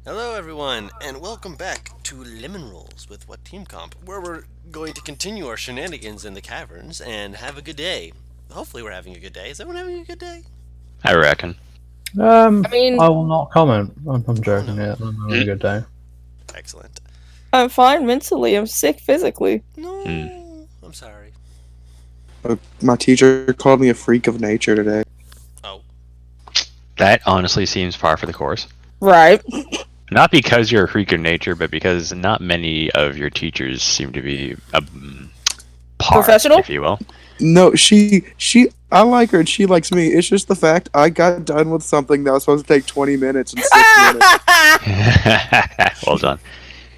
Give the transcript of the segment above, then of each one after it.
Hello, everyone, and welcome back to Lemon Rolls with What Team Comp, where we're going to continue our shenanigans in the caverns and have a good day. Hopefully, we're having a good day. Is everyone having a good day? I reckon. I mean, I will not comment. I'm Oh joking. no! Yeah, I'm having a good day. Excellent. I'm fine mentally. I'm sick physically. Mm. No, I'm sorry. My teacher called me a freak of nature today. Oh, That honestly seems par for the course. Right. Not because you're a freak of nature, but because not many of your teachers seem to be par, Professional? if you will. No, I like her and she likes me. It's just the fact I got done with something that was supposed to take 20 minutes and 6 minutes. Well done.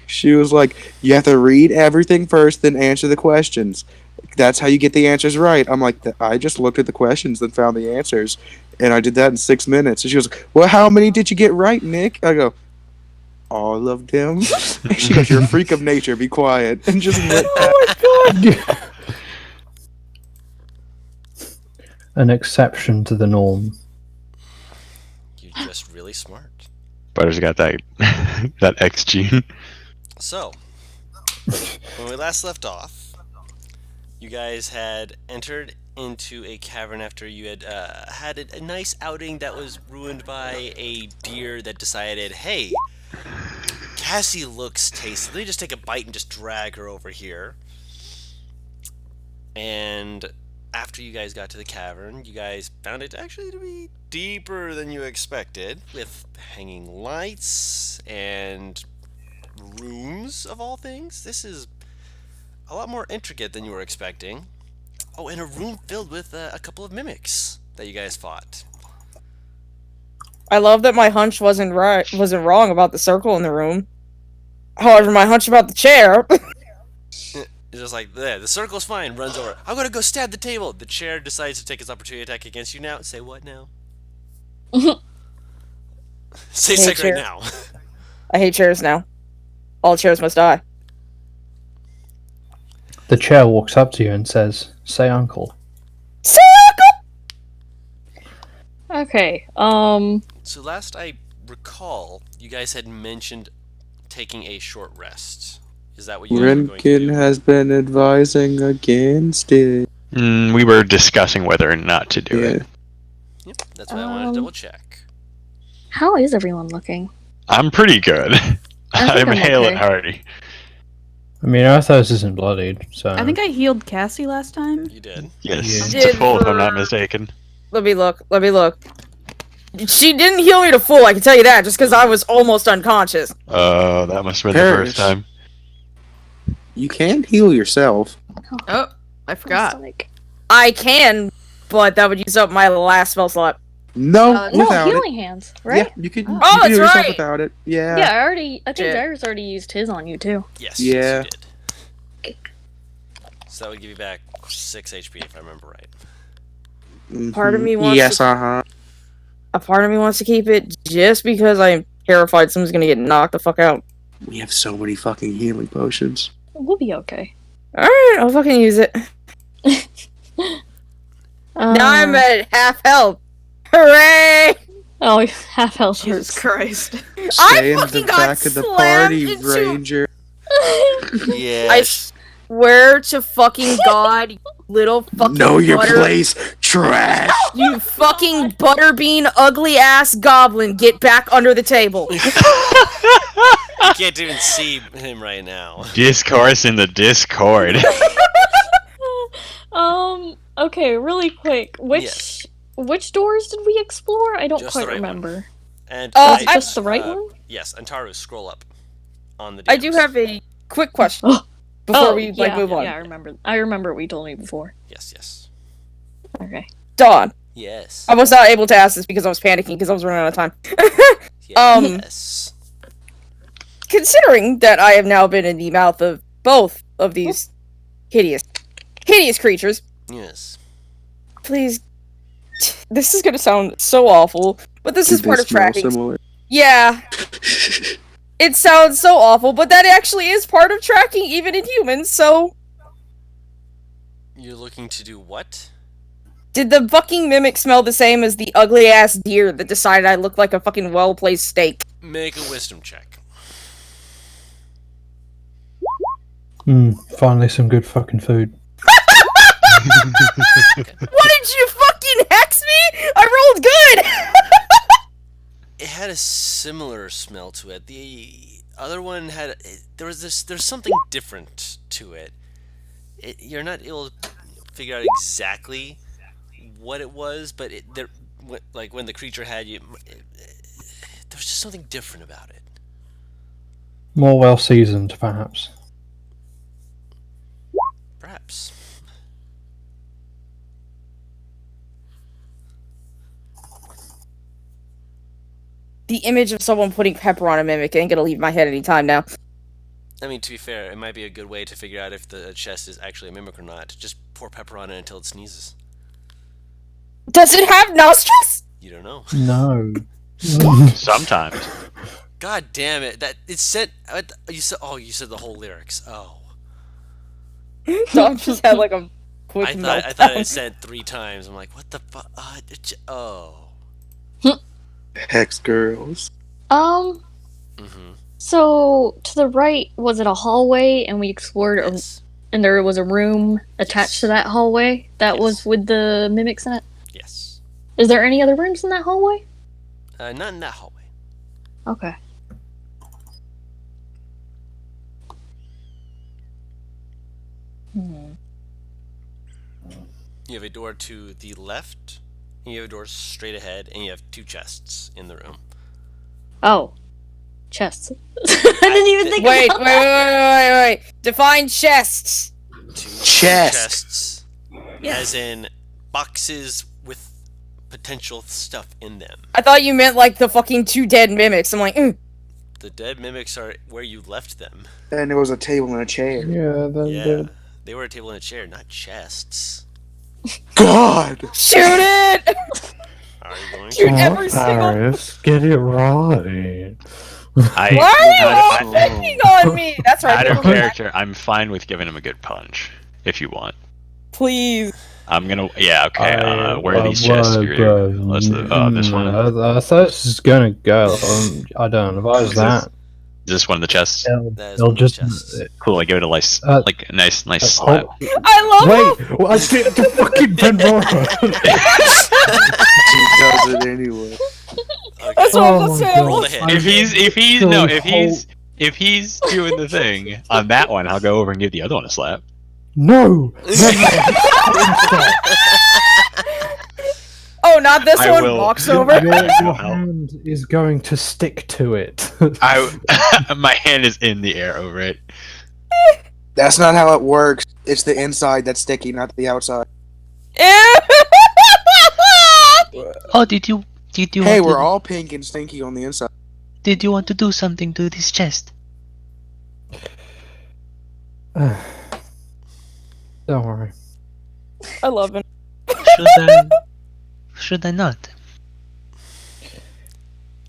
She was like, you have to read everything first, then answer the questions. That's how you get the answers right. I'm like, I just looked at the questions and found the answers. And I did that in 6 minutes. And she goes, well, how many did you get right, Nick? I go, all of them. And she goes, you're a freak of nature. Be quiet. And just went back. An exception to the norm. you're just really smart. Butter's got that that X gene. So, when we last left off, you guys had entered into a cavern after you had had a nice outing that was ruined by a deer that decided, hey, Cassie looks tasty. Let me just take a bite and just drag her over here. And after you guys got to the cavern, you guys found it actually to be deeper than you expected, with hanging lights and rooms of all things. This is a lot more intricate than you were expecting. Oh, and a room filled with a couple of mimics that you guys fought. I love that my hunch wasn't wrong about the circle in the room. However, my hunch about the chair. It's just like, there, the circle's fine, runs over. I'm gonna go stab the table. The chair decides to take its opportunity attack against you now. Say what now? Say Hey, sick right chair. now. I hate chairs now. All chairs must die. The chair walks up to you and says, "Say, uncle." Okay, So last I recall, you guys had mentioned taking a short rest. Is that what you guys were going to Renkin do? has been advising against it. We were discussing whether or not to do it. Yep, that's why I wanted to double check. how is everyone looking? I'm pretty good. I'm I'm hale okay. and hearty. I mean, Arthos isn't bloodied, so. I think I healed Cassie last time. You did. Yes, Yeah. to full if I'm not mistaken. Let me look. She didn't heal me to full, I can tell you that, just because I was almost unconscious. That must have been the Paris. first time. You can heal yourself. Oh, I It's forgot. like- I can, but that would use up my last spell slot. No, No, without no, it. healing hands, right? Yeah, you can, Oh. you Oh, can that's heal yourself right. without it. Yeah. Yeah, I think Shit. Darius already used his on you too. Yes. Yeah. Yes, you did. So that would give you back 6 HP if I remember right. Part of me Mhm. wants Yes, to- A part of me wants to keep it just because I'm terrified someone's gonna get knocked the fuck out. We have so many fucking healing potions. We'll be okay. Alright, I'll fucking use it. Now I'm at half health. Hooray! Oh, half health Jesus hurts. Christ. Stay in the fucking got back of the slammed party, into- Ranger. Yes. Swear to fucking God, you little fucking Know your butter, place, trash. you fucking butterbean ugly ass goblin, get back under the table. You can't even see him right now. Discourse in the Discord. Okay, really quick. Which doors did we explore? I don't Just the quite right one. remember. And Oh, Was it just the right one? Yes, Antaru, scroll up on the I do DMs. have a quick question before we yeah, move on. Yeah, I remember what you told me before. Yes. Okay. Dawn, Yes. I was not able to ask this because I was panicking because I was running out of time. Yes. Considering that I have now been in the mouth of both of these hideous creatures, Yes. please. This is gonna sound so awful, but this is Do part they of smell tracking. similar? Yeah, it sounds so awful, but that actually is part of tracking, even in humans. So You're looking to do what? Did the fucking mimic smell the same as the ugly ass deer that decided I looked like a fucking well placed steak? Make a wisdom check. Finally some good fucking food. What did you fucking hex me? I rolled good! It had a similar smell to it. The other one had there's something different to it. You're not able to figure out exactly what it was, but like when the creature had you, there was just something different about it. More well seasoned, perhaps. Perhaps. The image of someone putting pepper on a mimic ain't gonna leave my head anytime now. I mean, to be fair, it might be a good way to figure out if the chest is actually a mimic or not. Just pour pepper on it until it sneezes. Does it have nostrils? You don't know. No. Sometimes. God damn it! That it said you said. Oh, you said the whole lyrics. Oh, Dom just had like a quick I meltdown. thought it said 3 times. I'm like, what the fuck? Oh. Hex girls. Mm-hmm. So to the right, was it a hallway, and we explored, Yes. and there was a room attached to that hallway that Yes. was with the mimics in it? Yes. Is there any other rooms in that hallway? Not in that hallway. Okay. You have a door to the left. And you have a door straight ahead, and you have 2 chests in the room. Oh, chests. I didn't even think Wait, about wait, that. wait. Define chests. 2 Chest. chests, as in boxes with potential stuff in them. I thought you meant like the fucking 2 dead mimics. I'm like, The dead mimics are where you left them. And there was a table and a chair. Yeah, Yeah, they were a table and a chair, not chests. God! shoot it! Are you going Shoot to? every single. Paris, get it right. Why are you all out, picking on me? That's right. out of never mind. character, I'm fine with giving him a good punch, if you want. Please. I'm gonna, yeah, okay, where are these chests? Let's, this one. I thought it was just gonna go. I don't know. If I was Is that, Is this one of the chests? That is they'll one of the just. chests. Cool, I give it a nice, Uh, like, a nice slap. I love Wait, well, I did the fucking Venora. She does it anyway. Okay. That's what Oh I'm my saying. Roll the hit. If he's doing the thing on that one, I'll go over and give the other one a slap. No. Oh, not this I one. will- Walks over. Your hand is going to stick to it. My hand is in the air over it. That's not how it works. It's the inside that's sticky, not the outside. Oh, did you Hey, we're all pink and stinky on the inside. did you want to do something to this chest? Don't worry. I love it. Should I not?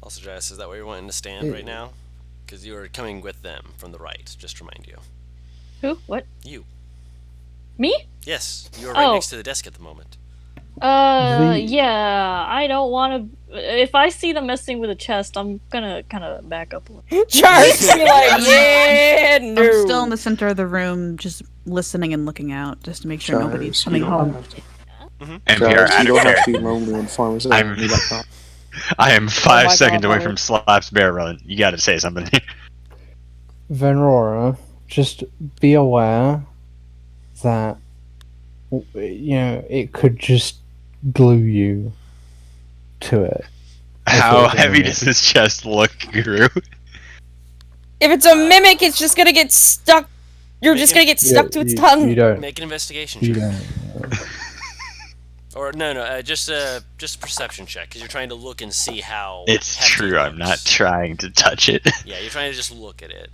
Also, Jess, is that where you're wanting to stand right now? Because you are coming with them from the right, just to remind you. Who? What? You. Me? Yes, you are right Oh. next to the desk at the moment. Yeah, I don't want to. If I see them messing with a chest, I'm gonna kind of back up a little. Charles be like, yeah, no. I'm still in the center of the room, just listening and looking out, just to make sure nobody's coming home. NPR out you of don't have character. to be lonely on farmers. I am 5 my seconds God, away Robert. from Slaps Bear Run. You gotta say something. Venora, just be aware that it could just glue you to it. How Okay, heavy yeah. does this chest look, Guru? If it's a mimic, it's just gonna get stuck. You're just gonna get stuck to its tongue. You don't. Make an investigation You check. don't. Or no, just a perception check, because you're trying to look and see how. It's hefty true, it I'm not looks. trying to touch it. Yeah, you're trying to just look at it.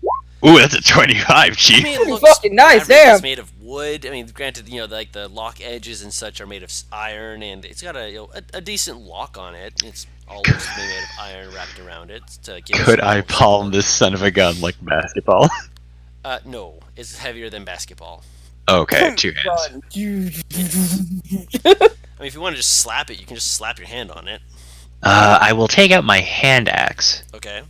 Ooh, that's a 25, I chief. mean, it Pretty looks fucking nice, average. damn. It's made of wood. I mean, granted, like the lock edges and such are made of iron, and it's got a decent lock on it. It's all looks to be made of iron wrapped around it to give it Could some I little palm support. this son of a gun like basketball? No, it's heavier than basketball. Okay, 2 hands. I mean, if you want to just slap it, you can just slap your hand on it. I will take out my hand axe Okay.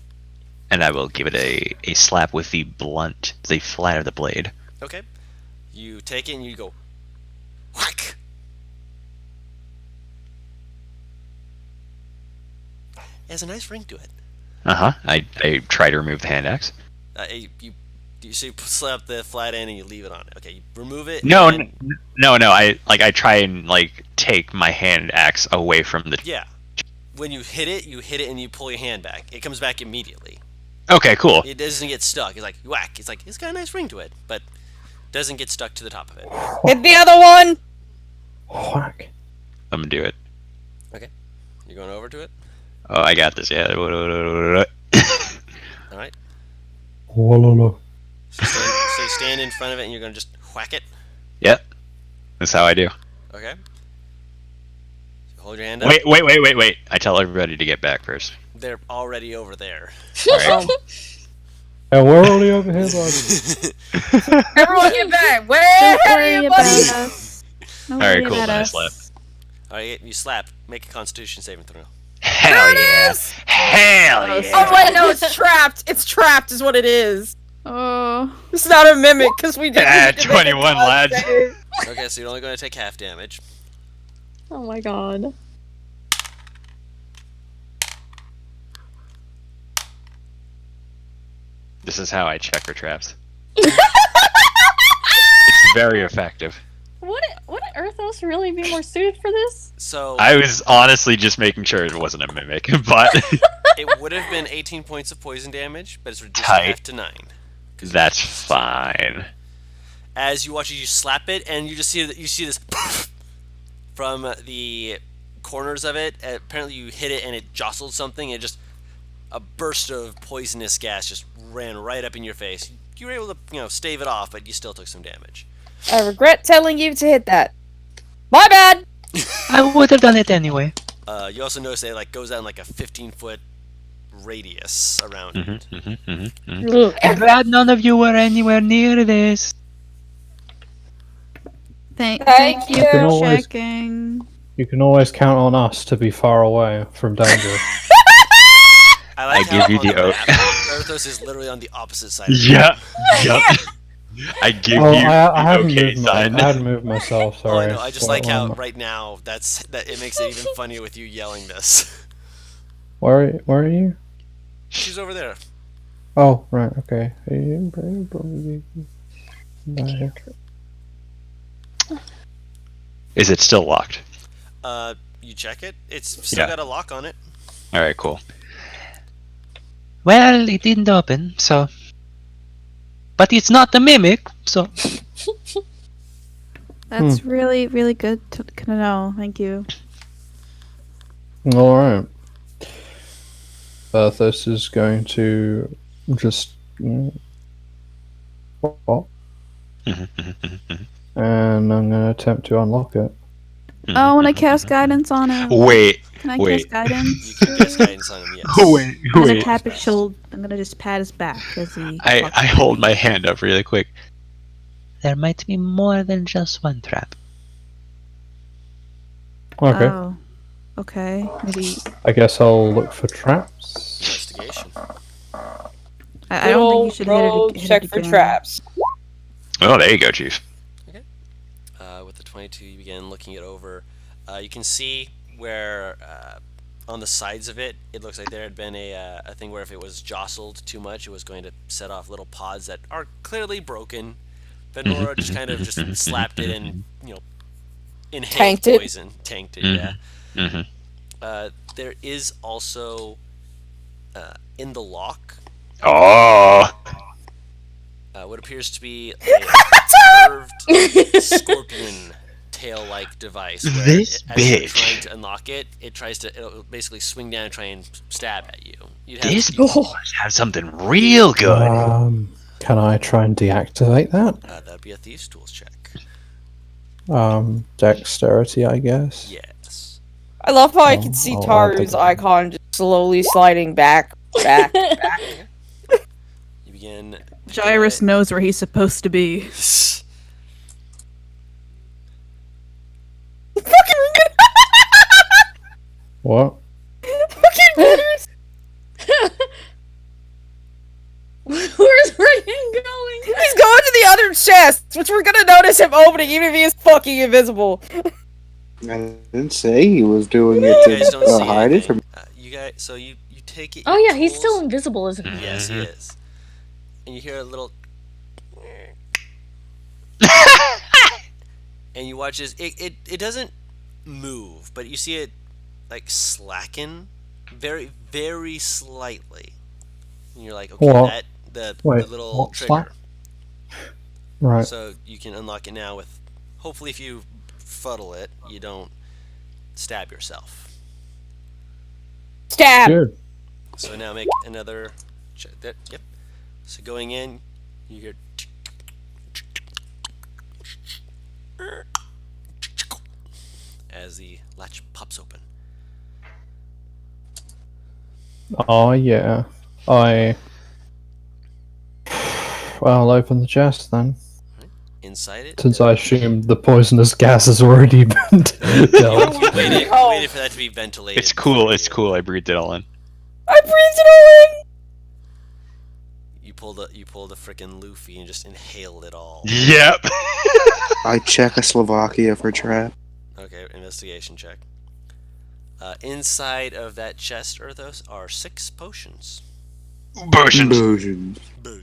and I will give it a slap with the blunt, the flat of the blade. Okay. You take it and you go whack. It has a nice ring to it. I try to remove the hand axe. So you slap the flat end and you leave it on it. Okay, you remove it. No, and, no. I try and take my hand axe away from the. Yeah. When you hit it and you pull your hand back. It comes back immediately. Okay, cool. It doesn't get stuck. It's like whack. It's like it's got a nice ring to it, but doesn't get stuck to the top of it. Hit the other one. Whack. I'm gonna do it. You're going over to it. Oh, I got this. Yeah. All right. Wololo. So you stand in front of it and you're gonna just whack it. Yep. That's how I do. Okay. So hold your hand up. Wait. I tell everybody to get back first. They're already over there. Alright. Yeah, we're already over here, buddy. Everyone get back. Where Don't are worry you, about buddy? us. Don't Alright, worry cool, about then I us. slap. All right, you slap. Make a Constitution saving throw. Hell yeah! Hell Oh yeah! wait, no, it's trapped. It's trapped, is what it is. Oh. It's not a mimic because we didn't. Ah, need to make a 21 con lads. save. Okay, so you're only going to take half damage. Oh my god. This is how I check for traps. It's very effective. Wouldn't Earthos really be more suited for this? So I was honestly just making sure it wasn't a mimic, but it would have been 18 points of poison damage, but it's reduced Tight. half to 9. that's fine. As you watch it, you slap it, and you just see that you see this from the corners of it. Apparently, you hit it and it jostled something. And just a burst of poisonous gas just ran right up in your face. You were able to, stave it off, but you still took some damage. I regret telling you to hit that. My bad. I would have done it anyway. You also notice that it goes out in like a 15-foot radius around it. I'm glad none of you were anywhere near this. Thank Thank you you. for can always- checking. You can always count on us to be far away from danger. I like I how give you on the map, Earthos is literally on the opposite side. Yep. I give Oh, you I the hadn't okay moved. sign. I hadn't moved myself. Oh, Sorry. I know. I just Well, like how right now that it makes it even funnier with you yelling this. Where are you? She's over there. Oh, right. Okay. No. Is it still locked? You check it. It's still Yeah. got a lock on it. All right, cool. Well, it didn't open, so. But it's not the mimic, so. That's really, really good to know. Thank you. All right. This is going to just. What? And I'm going to attempt to unlock it. Oh, I want to cast guidance on him. Wait, Can I wait. cast guidance? You can cast guidance on him. Yes. wait, I'm gonna wait. tap his shoulder. I'm gonna just pat his back as he. I hold my hand up really quick. There might be more than just one trap. Okay. Oh. Okay. Maybe. I guess I'll look for traps. Investigation. I don't think you should hit it. check for traps. Oh, there you go, Chief. With the 22, you begin looking it over. You can see where on the sides of it, it looks like there had been a thing where if it was jostled too much, it was going to set off little pods that are clearly broken. Venora just kind of just slapped it and inhaled Tanked it. poison, tanked it. Yeah. There is also in the lock Oh, what appears to be a curved scorpion tail-like device. Where This as you're bitch. trying to unlock it, it'll basically swing down and try and stab at you. You'd have this to, must have something real good. Can I try and deactivate that? that'd be a thieves' tools check. Dexterity, I guess. Yes. I love how I can see I'll Taru's take it. icon just slowly sliding back. You begin. Gyrus knows where he's supposed to be. Fucking What? Fucking Peters! Where's Reagan going? He's going to the other chest, which we're gonna notice him opening, even if he is fucking invisible. I didn't say he was doing You it guys don't to see hide it anything. from. You guys, so you take it. Oh your yeah, he's tools- still invisible, isn't he? Yes, he is. And you hear a little. And you watch this. It doesn't move, but you see it like slacken, very very slightly. And you're like, okay, What? the Wait, little what trigger. slack? Right. So you can unlock it now with. Hopefully, if you fuddle it, you don't stab yourself. Stab! Good. So now make another. Yep. So going in, you hear. As the latch pops open. Oh yeah. Well, I'll open the chest then, Inside it. since I assume the poisonous gas has already been dealt. You waited, Oh. waited for that to be ventilated. It's cool. before It's you- cool. I breathed it all in. I breathed it all in! You pulled a frickin' Luffy and just inhaled it all. Yep. I Czechoslovakia for trap. Okay, investigation check. Inside of that chest, Erthos, are 6 potions. Potions. Boojin.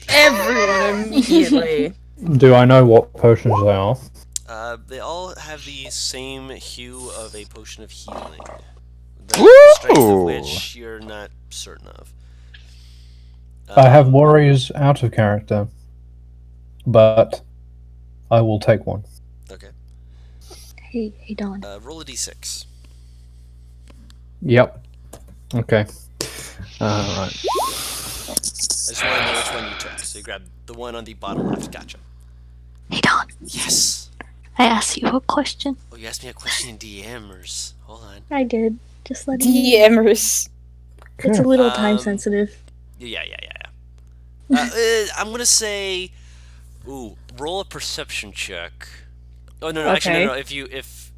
Everyone immediately. Do I know what potions they are? They all have the same hue of a potion of healing. Woo! The strength of which you're not certain of. I have worries out of character, but I will take one. Okay. Hey Don. Roll a d6. Yep. Okay. Right. I just want to know which one you took. So you grab the one on the bottom left. Gotcha. Hey Don. Yes! I asked you a question. Oh, you asked me a question in DMers. Hold on. I did. Just let me. DMers. It's a little time Um, sensitive. Yeah. I'm gonna say, roll a perception check. Oh no, actually no. If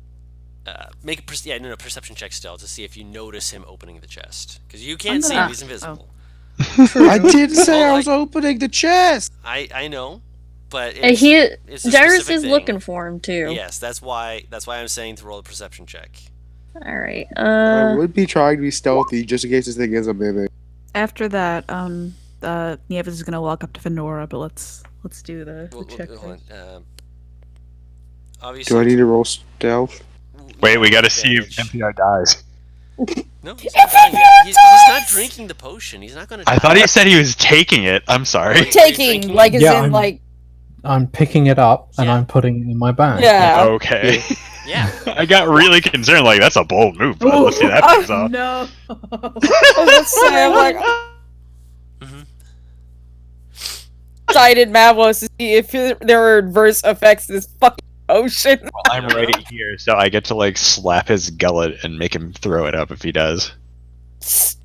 make a perception check still to see if you notice him opening the chest because you can't see him; he's invisible. I didn't say Oh, I was opening the chest. I know, but Hey, it's a Darius specific is thing. looking for him too. Yes, that's why I'm saying to roll a perception check. All right. I would be trying to be stealthy just in case this thing is a mimic. After that, Nieves is gonna walk up to Fenora, but let's do the check. Hold first. on. Obviously, Do I need to roll stealth? Wait, we gotta see if advantage. NPR dies. No, he's not, dying yet. He's not drinking the potion. He's not gonna. I thought he said he was taking it. I'm sorry. Taking, like, as Yeah, in, I'm- like, I'm picking it up and Yeah. I'm putting it in my bag. yeah. Okay. Yeah. I got really concerned. Like that's a bold move, but let's see that comes off. No. I was gonna say, I'm like, Mhm. excited Mavlos to see if there are adverse effects to this fucking potion. Well, I'm right here, so I get to like slap his gullet and make him throw it up if he does.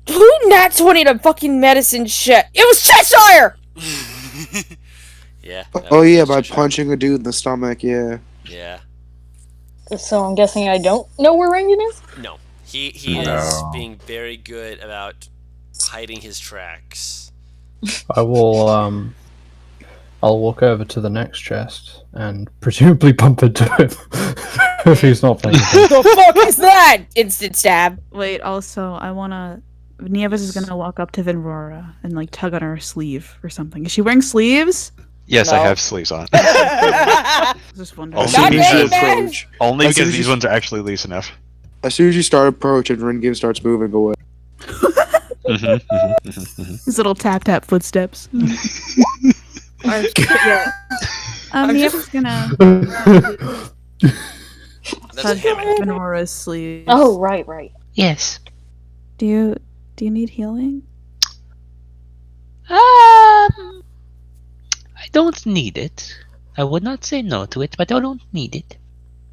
Who nat 20 to fucking medicine shit? It was Cheshire! Yeah. Oh yeah, by that's for sure. punching a dude in the stomach. Yeah. Yeah. So I'm guessing I don't know where Rangan is. No. He is No. being very good about hiding his tracks. I will I'll walk over to the next chest and presumably bump into him if he's not paying attention. The fuck is that? Instant stab. Wait, also, I wanna. Nieves is gonna walk up to Venrora and like tug on her sleeve or something. Is she wearing sleeves? Yes, I No. have sleeves on. Just wondering. Only God because, dang, man. approach. only As soon because as these you- ones are actually loose enough. As soon as you start approaching, Ringin starts moving away. These little tap tap footsteps. Yeah. Nieves is gonna That's a tug hammock. Venora's sleeves. Oh, right. Yes. Do you need healing? I don't need it. I would not say no to it, but I don't need it.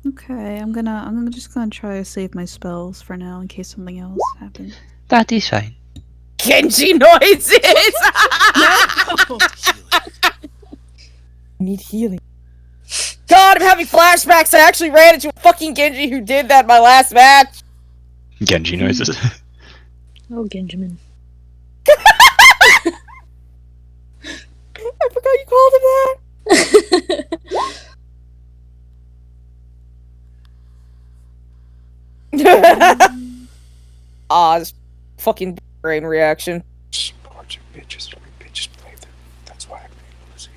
Okay, I'm just gonna try to save my spells for now in case something else happens. That is fine. Genji noises! Need healing. God, I'm having flashbacks. I actually ran into a fucking Genji who did that in my last match. Genji noises. Oh, Genjamin. I forgot you called him that. Oz, fucking brain reaction. Bunch of bitches play them. That's why I'm pussy.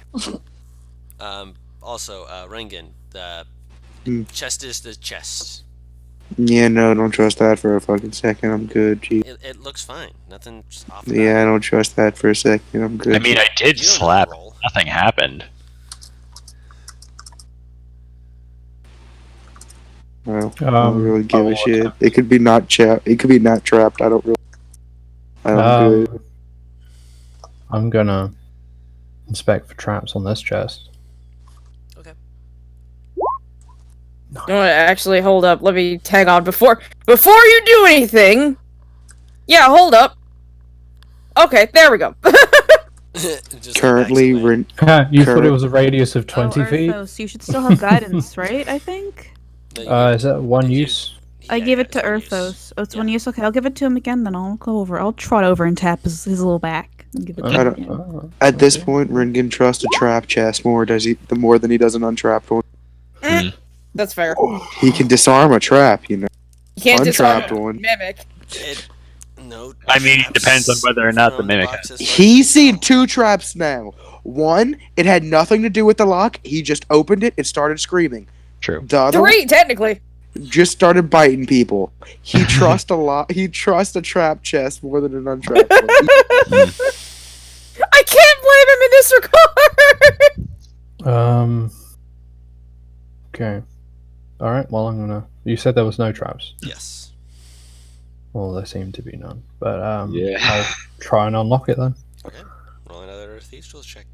Also, Rengen, the Hmm. chest is the chest. Yeah, no, don't trust that for a fucking second. I'm good, G. It looks fine. Nothing's off. About Yeah, I it. don't trust that for a second. I'm good. I mean, I did You don't know the slap. roll. Nothing happened. Well, I don't really give I'll a shit. attempt. It could be not trapped. It could be not trapped. I don't really. I'm good. I'm gonna inspect for traps on this chest. Okay. No, actually, hold up. Let me tag on before you do anything. Yeah, hold up. Okay, there we go. Just Currently, like backs away. You thought it Current- was a radius of 20 feet? Arthos, you should still have guidance, right? I think. No, you give Is that one Did you- use? I yeah, gave yeah, it to it's one use. Arthos. Oh, it's Yeah. one use. Okay, I'll give it to him again. Then I'll go over. I'll trot over and tap his little back and give it to I him. don't- again. At this point, Ringen trusts a trap chest more than he does an untrapped one. That's fair. He can disarm a trap, you know. You can't disarm Untrapped one. mimic. No. I mean, it depends on traps whether or not the thrown mimic boxes like- He's seen 2 traps now. One, it had nothing to do with the lock. He just opened it and started screaming. True. The other one 3, technically. just started biting people. He trusts a lot. He trusts a trap chest more than an untrapped one. I can't blame him in this regard. Okay. Alright, well, I'm gonna. You said there was no traps. Yes. Well, there seem to be none. But, Yeah. I'll try and unlock it then. Okay. Roll another Thieves' Tools check.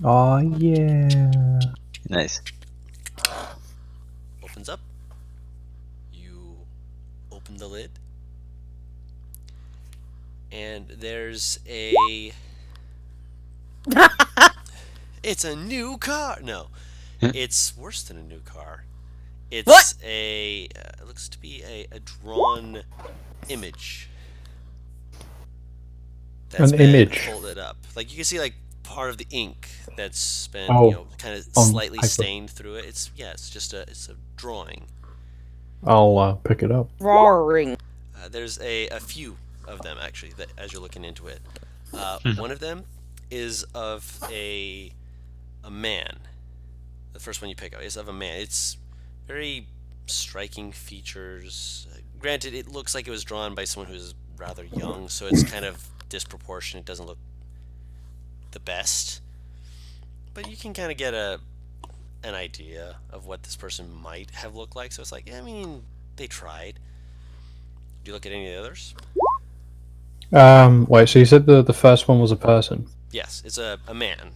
Oh, yeah. Nice. Opens up. You open the lid. And there's a. It's a new car. No, it's worse than a new car. It's What? it looks to be a drawn image. An been image. folded up. Like you can see, like part of the ink that's been Oh, kind of on slightly paper. stained through it. It's just a drawing. I'll pick it up. Roaring. There's a few of them actually that as you're looking into it. One of them is of a man. The first one you pick up is of a man. It's very striking features. Granted, it looks like it was drawn by someone who's rather young, so it's kind of disproportionate. It doesn't look the best, but you can kind of get an idea of what this person might have looked like. So it's like, I mean, they tried. Do you look at any of the others? Wait, so you said the first one was a person? Yes, it's a man.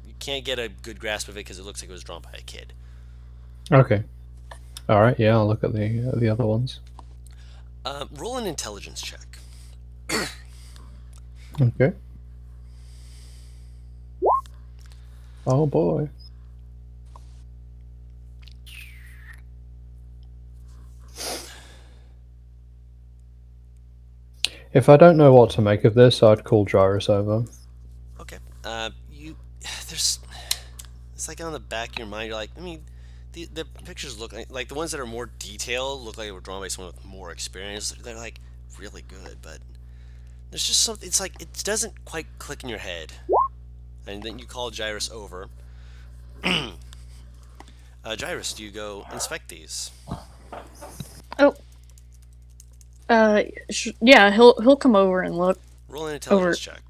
You can't get a good grasp of it because it looks like it was drawn by a kid. Okay. Alright, yeah, I'll look at the other ones. Roll an intelligence check. Okay. Oh boy. If I don't know what to make of this, I'd call Gyrus over. Okay. It's like on the back of your mind. You're like, I mean, the pictures look like the ones that are more detailed look like they were drawn by someone with more experience. They're like really good, but there's just something. It's like it doesn't quite click in your head. And then you call Gyrus over. Gyrus, do you go inspect these? Yeah, he'll come over and look. Roll an intelligence check.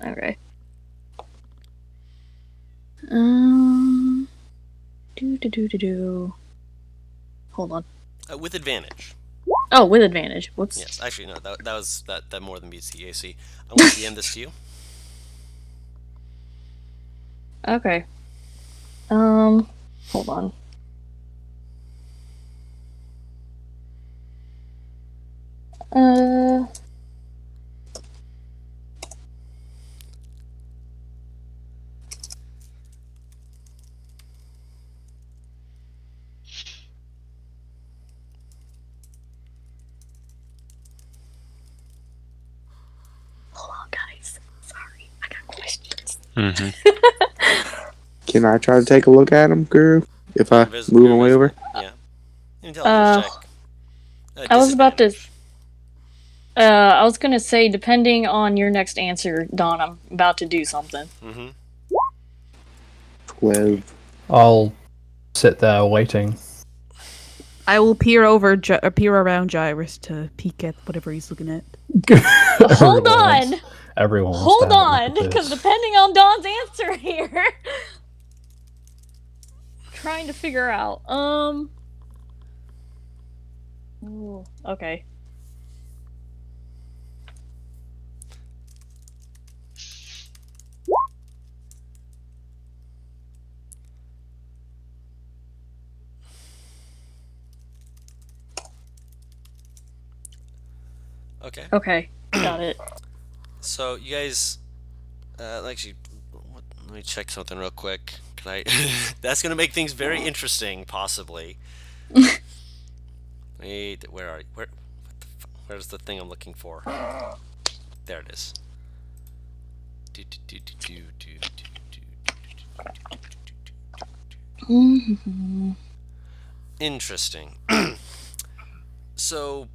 Okay. Do. Hold on. With advantage. Oh, with advantage. Whoops. Yes, actually no. That more than beats the AC. I want to DM this to you. Okay. Hold on. Mm-hmm. Can I try to take a look at him, Guru? If I move my way over? Yeah. Intelligence check. I was about to. Disadvantage. I was gonna say, depending on your next answer, Don, I'm about to do something. Mm-hmm. 12. I'll sit there waiting. I will peer around Gyrus to peek at whatever he's looking at. Hold Everyone on! wants- Everyone wants Hold to have a on! look at Because this. depending on Don's answer here. Trying to figure out. Ooh, okay. Okay. Okay, got it. So you guys, actually, let me check something real quick. Can I? That's gonna make things very interesting, possibly. Wait, where are you? Where's the thing I'm looking for? There it is. Interesting. So,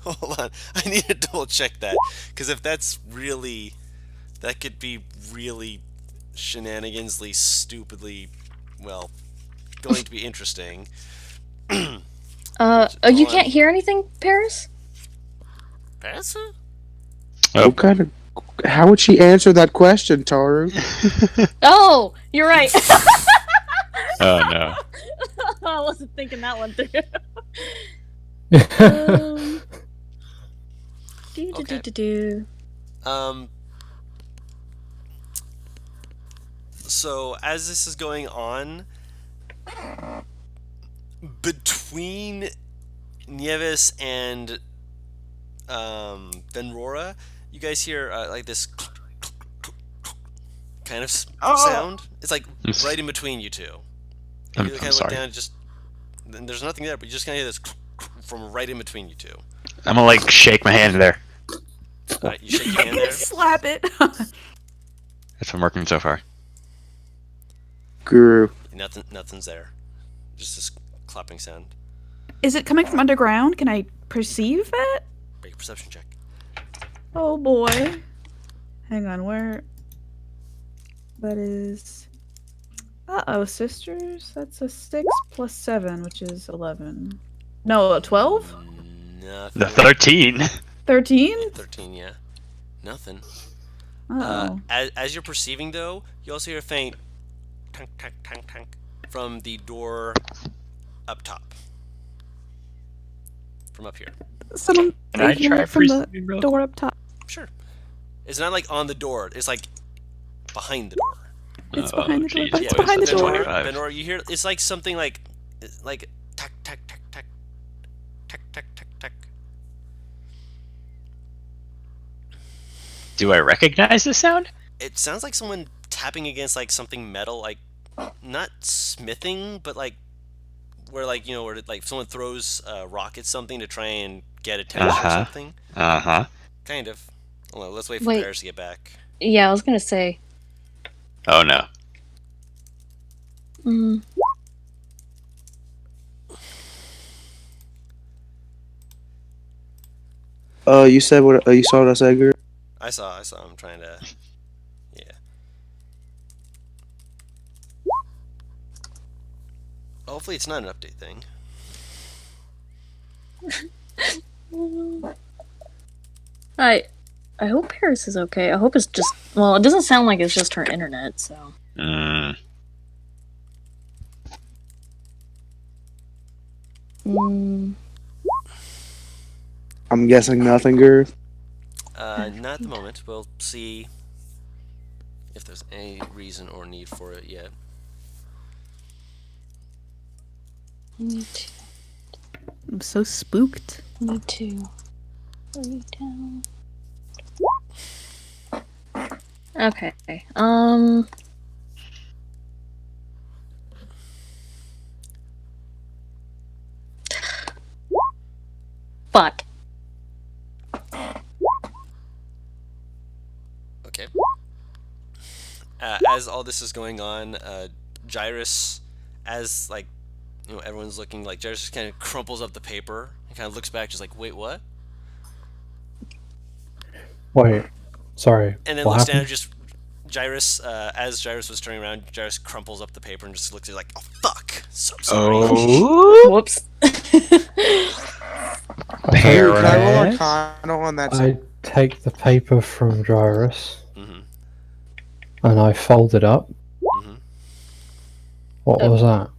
hold on. I need to double check that because if that's really, that could be really shenanigansly, stupidly, well, going to be interesting. You Hold can't on. hear anything, Paris? Pass it? Oh. What kind of. How would she answer that question, Taru? Oh, you're right. Oh no. I wasn't thinking that one through. Do. So as this is going on, between Nieves and Benrora, you guys hear like this kind of sound. It's like Yes. right in between you two. I'm You kind of look sorry. down, and there's nothing there, but you just kind of hear this from right in between you two. I'm gonna like shake my hand there. You shake your hand there. Slap it. It's been working so far. Guru. Nothing's there. Just this clapping sound. Is it coming from underground? Can I perceive it? Make a perception check. Oh boy. Hang on, where? That is. Uh-oh, sisters. That's a 6 plus 7, which is 11. No, 12? Nothing. The 13. 13? 13, yeah. Nothing. Oh. As you're perceiving, though, you also hear a faint tank, tank, tank, tank from the door up top. From up here. Someone Can I hear try it from the perceiving real door up top. Sure. It's not like on the door. It's like behind the door. It's behind the door, geez, but it's boys, behind the that's door. 25. Benor, you hear it's like something like tack tack tack tack tack tack tack tack. Do I recognize the sound? It sounds like someone tapping against like something metal, like not smithing, but like where like where like someone throws a rock at something to try and get attention or Uh-huh. something. Uh-huh. Kind of. Hold on, let's wait for Wait. Paris to get back. Yeah, I was gonna say. Oh no. You said what? You saw what I said, Guru? I saw. I'm trying to. Yeah. Hopefully, it's not an update thing. I hope Paris is okay. I hope it's just. Well, it doesn't sound like it's just her internet, so. Mm. I'm guessing nothing, Guru. Not at the moment. We'll see if there's any reason or need for it yet. Me too. I'm so spooked. Me too. Lay down. Okay. Fuck. as all this is going on, Gyrus, as like everyone's looking, like Gyrus just kind of crumples up the paper and kind of looks back, just like, wait, what? Wait, sorry. And then what looks down happened? and just Gyrus, as Gyrus was turning around, Gyrus crumples up the paper and just looks at it like, oh fuck, so sorry. Oh, Whoops. Can I roll Paris. Arcana on that? I take the paper from Gyrus Mm-hmm. and I fold it up. Mm-hmm. What was that?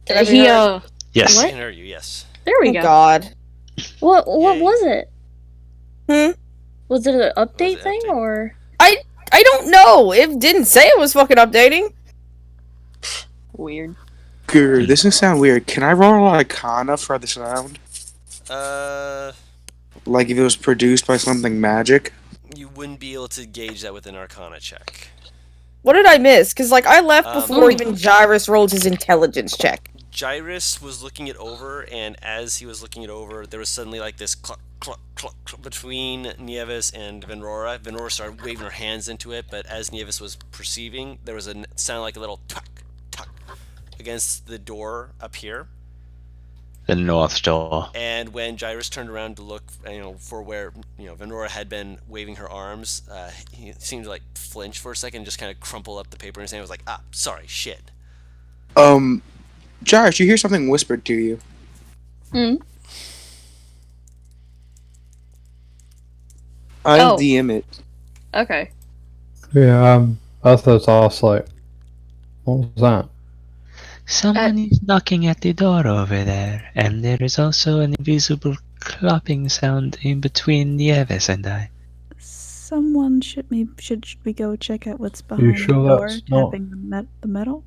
Did I be He heard? Yes. What? Can hear you, yes. There we Oh go. God. What Yay. was it? Hmm? Was it an update an thing update? or I don't know. It didn't say it was fucking updating. weird? Grr, this is sound weird. Can I roll Arcana for the sound? Like if it was produced by something magic? You wouldn't be able to gauge that with an Arcana check. What did I miss? Because like I left before Oh. even Gyrus rolled his intelligence check. Gyrus was looking it over, and as he was looking it over, there was suddenly like this cluck, cluck, cluck, cluck between Nieves and Venrora. Venrora started waving her hands into it, but as Nieves was perceiving, there was a sound like a little tuck, tuck against the door up here. The North Door. And when Gyrus turned around to look, for where Venrora had been waving her arms, he seemed to like flinch for a second, and just kind of crumple up the paper in his hand. Was like, ah, sorry, shit. Josh, you hear something whispered to you. Hmm. I'll Oh. DM it. Okay. Yeah, I thought I was like, what was that? Someone is knocking at the door over there, and there is also an invisible clopping sound in between Nieves and I. Someone should we go check out what's behind sure the door, that's not- tapping the metal?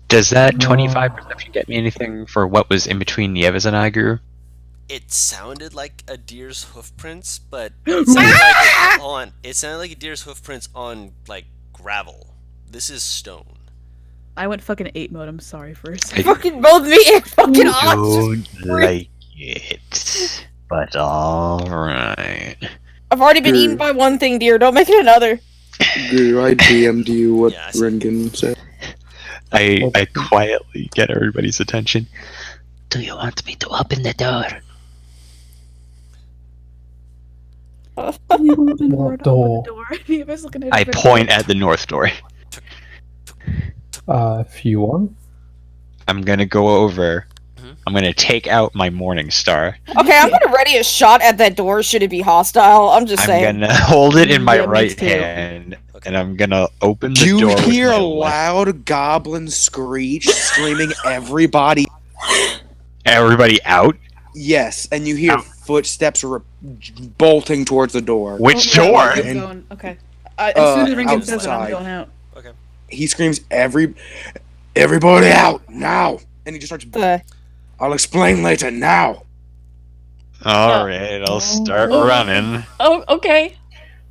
Does that No. 25 perception get me anything for what was in between Nieves and I grew? It sounded like a deer's hoof prints, but it sounded it sounded like a deer's hoof prints on like gravel. This is stone. I went fucking 8 mode. I'm sorry for a I second. Fucking both me and fucking Ox. don't like it, but alright. I've already been eaten by one thing, dear. Don't make it another. Grr, I DM'd you what Yeah, I see. Rengen said. I quietly get everybody's attention. Do you want me to open the door? We won't open What door? door? He was looking at I it. point at the North Door. If you want. I'm gonna go over. Mhm. I'm gonna take out my Morning Star. Okay, I'm gonna ready a shot at that door. Should it be hostile? I'm just I'm saying. gonna hold it in my Yeah, me right too. hand, and I'm gonna open the You door. with hear my a left. loud goblin screech screaming everybody. Everybody out. Yes, and you hear Ow. footsteps bolting towards the door. Which Oh, door? I'm And- going. Okay. As soon as Ringan says it, I'm outside. going out. He screams, everybody out, now! And he just starts, I'll explain later, now! All right, I'll start Oh. running. Oh, okay.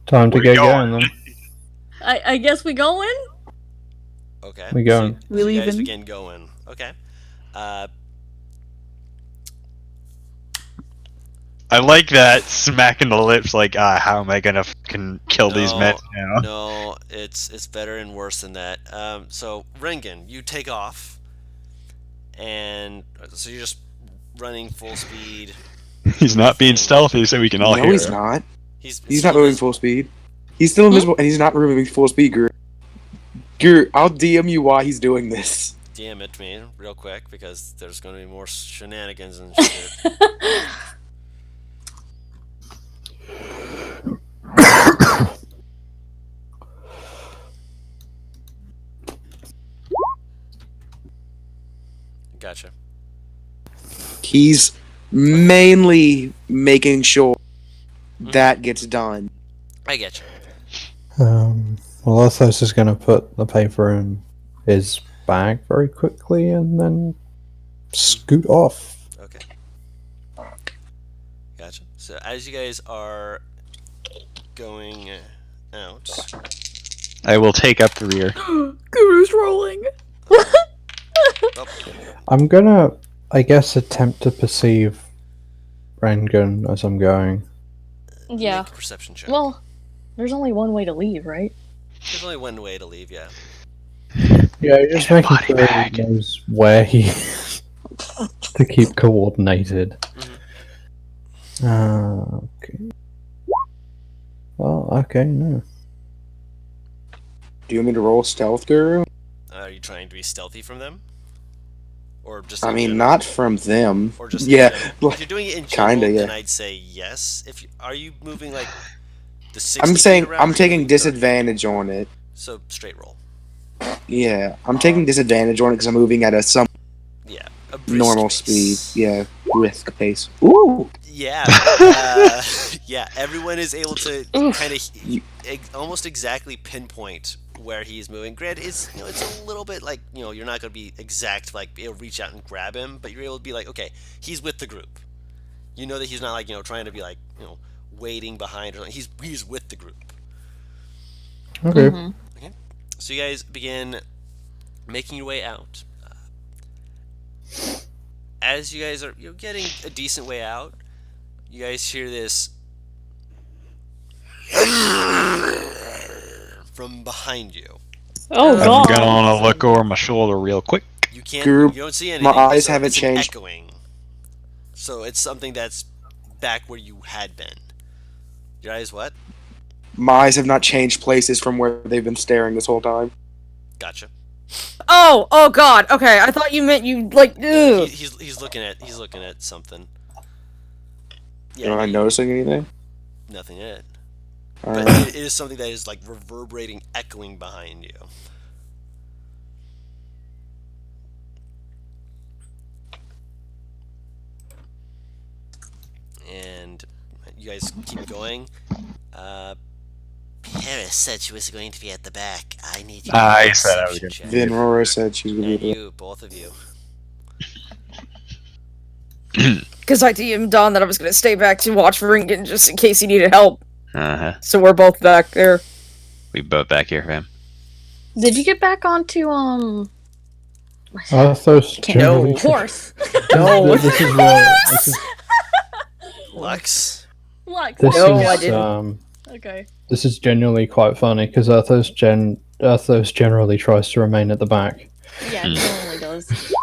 Time to We're get going. going then. I guess we going. Okay. We going. So, We you guys leaving? begin going. Okay. I like that smacking the lips. Like, how am I gonna fucking kill these men now? No, it's better and worse than that. So Rengen, you take off, and so you're just running full speed. He's not being stealthy, so we can all no, hear he's him. not. He's He's not moving full speed. He's still invisible, and he's not moving full speed, Gru. Gru, I'll DM you why he's doing this. DM it to me real quick because there's going to be more shenanigans and shit. Gotcha. He's mainly making sure that gets done. I get you. Well, Athos is going to put the paper in his bag very quickly and then scoot off. Okay. Gotcha. So as you guys are going out, I will take up the rear. Guru's rolling. I'm going to, I guess, attempt to perceive rain gun as I'm going. Yeah. Make a perception check. Well, there's only one way to leave, right? There's only one way to leave, yeah. Yeah, just a making body sure bag. he knows where he to keep coordinated. Okay. Well, okay, no. Do you want me to roll stealth, Guru? Are you trying to be stealthy from them? Or just I in mean, general? not from them. Or just Yeah, in general? If you're doing it in general, kinda, yeah. then I'd say yes. If you, are you moving like the 60 I'm feet saying around, I'm or taking moving 30? disadvantage on it. So straight roll. Yeah, I'm taking disadvantage on it because I'm moving at a some Yeah. A brisk normal pace. speed. Yeah, brisk pace. Ooh. Yeah. Yeah. Everyone is able to kind of almost exactly pinpoint where he's moving. Granted, it's it's a little bit like you're not going to be exact, like be able to reach out and grab him, but you're able to be like, okay, he's with the group. You know that he's not like trying to be like waiting behind or something. He's with the group. Okay. Mhm. So you guys begin making your way out. As you guys are getting a decent way out, you guys hear this from behind you. Oh I'm god. gonna look over my shoulder real quick. You can't. Group, You don't see anything. my eyes so haven't it's an changed. Echoing. So it's something that's back where you had been. Your eyes what? My eyes have not changed places from where they've been staring this whole time. Gotcha. Oh god. Okay, I thought you meant you like. Ugh. He's looking at something. Am I noticing anything? Nothing yet. All But right. it is something that is like reverberating, echoing behind you. And you guys keep going. Paris said she was going to be at the back. I need you. I said I was gonna check. Vinrora said she's gonna And be you, both of you. Because I DM'd Don that I was gonna stay back to watch for Ringen just in case he needed help. Uh-huh. So we're both back there. We both back here, fam. Did you get back onto Arthos Can't generally. horse? No. This is where. This is, Lux? Lux. this No, is, I didn't. Okay. This is genuinely quite funny because Arthos generally tries to remain at the back. Yeah, it normally does.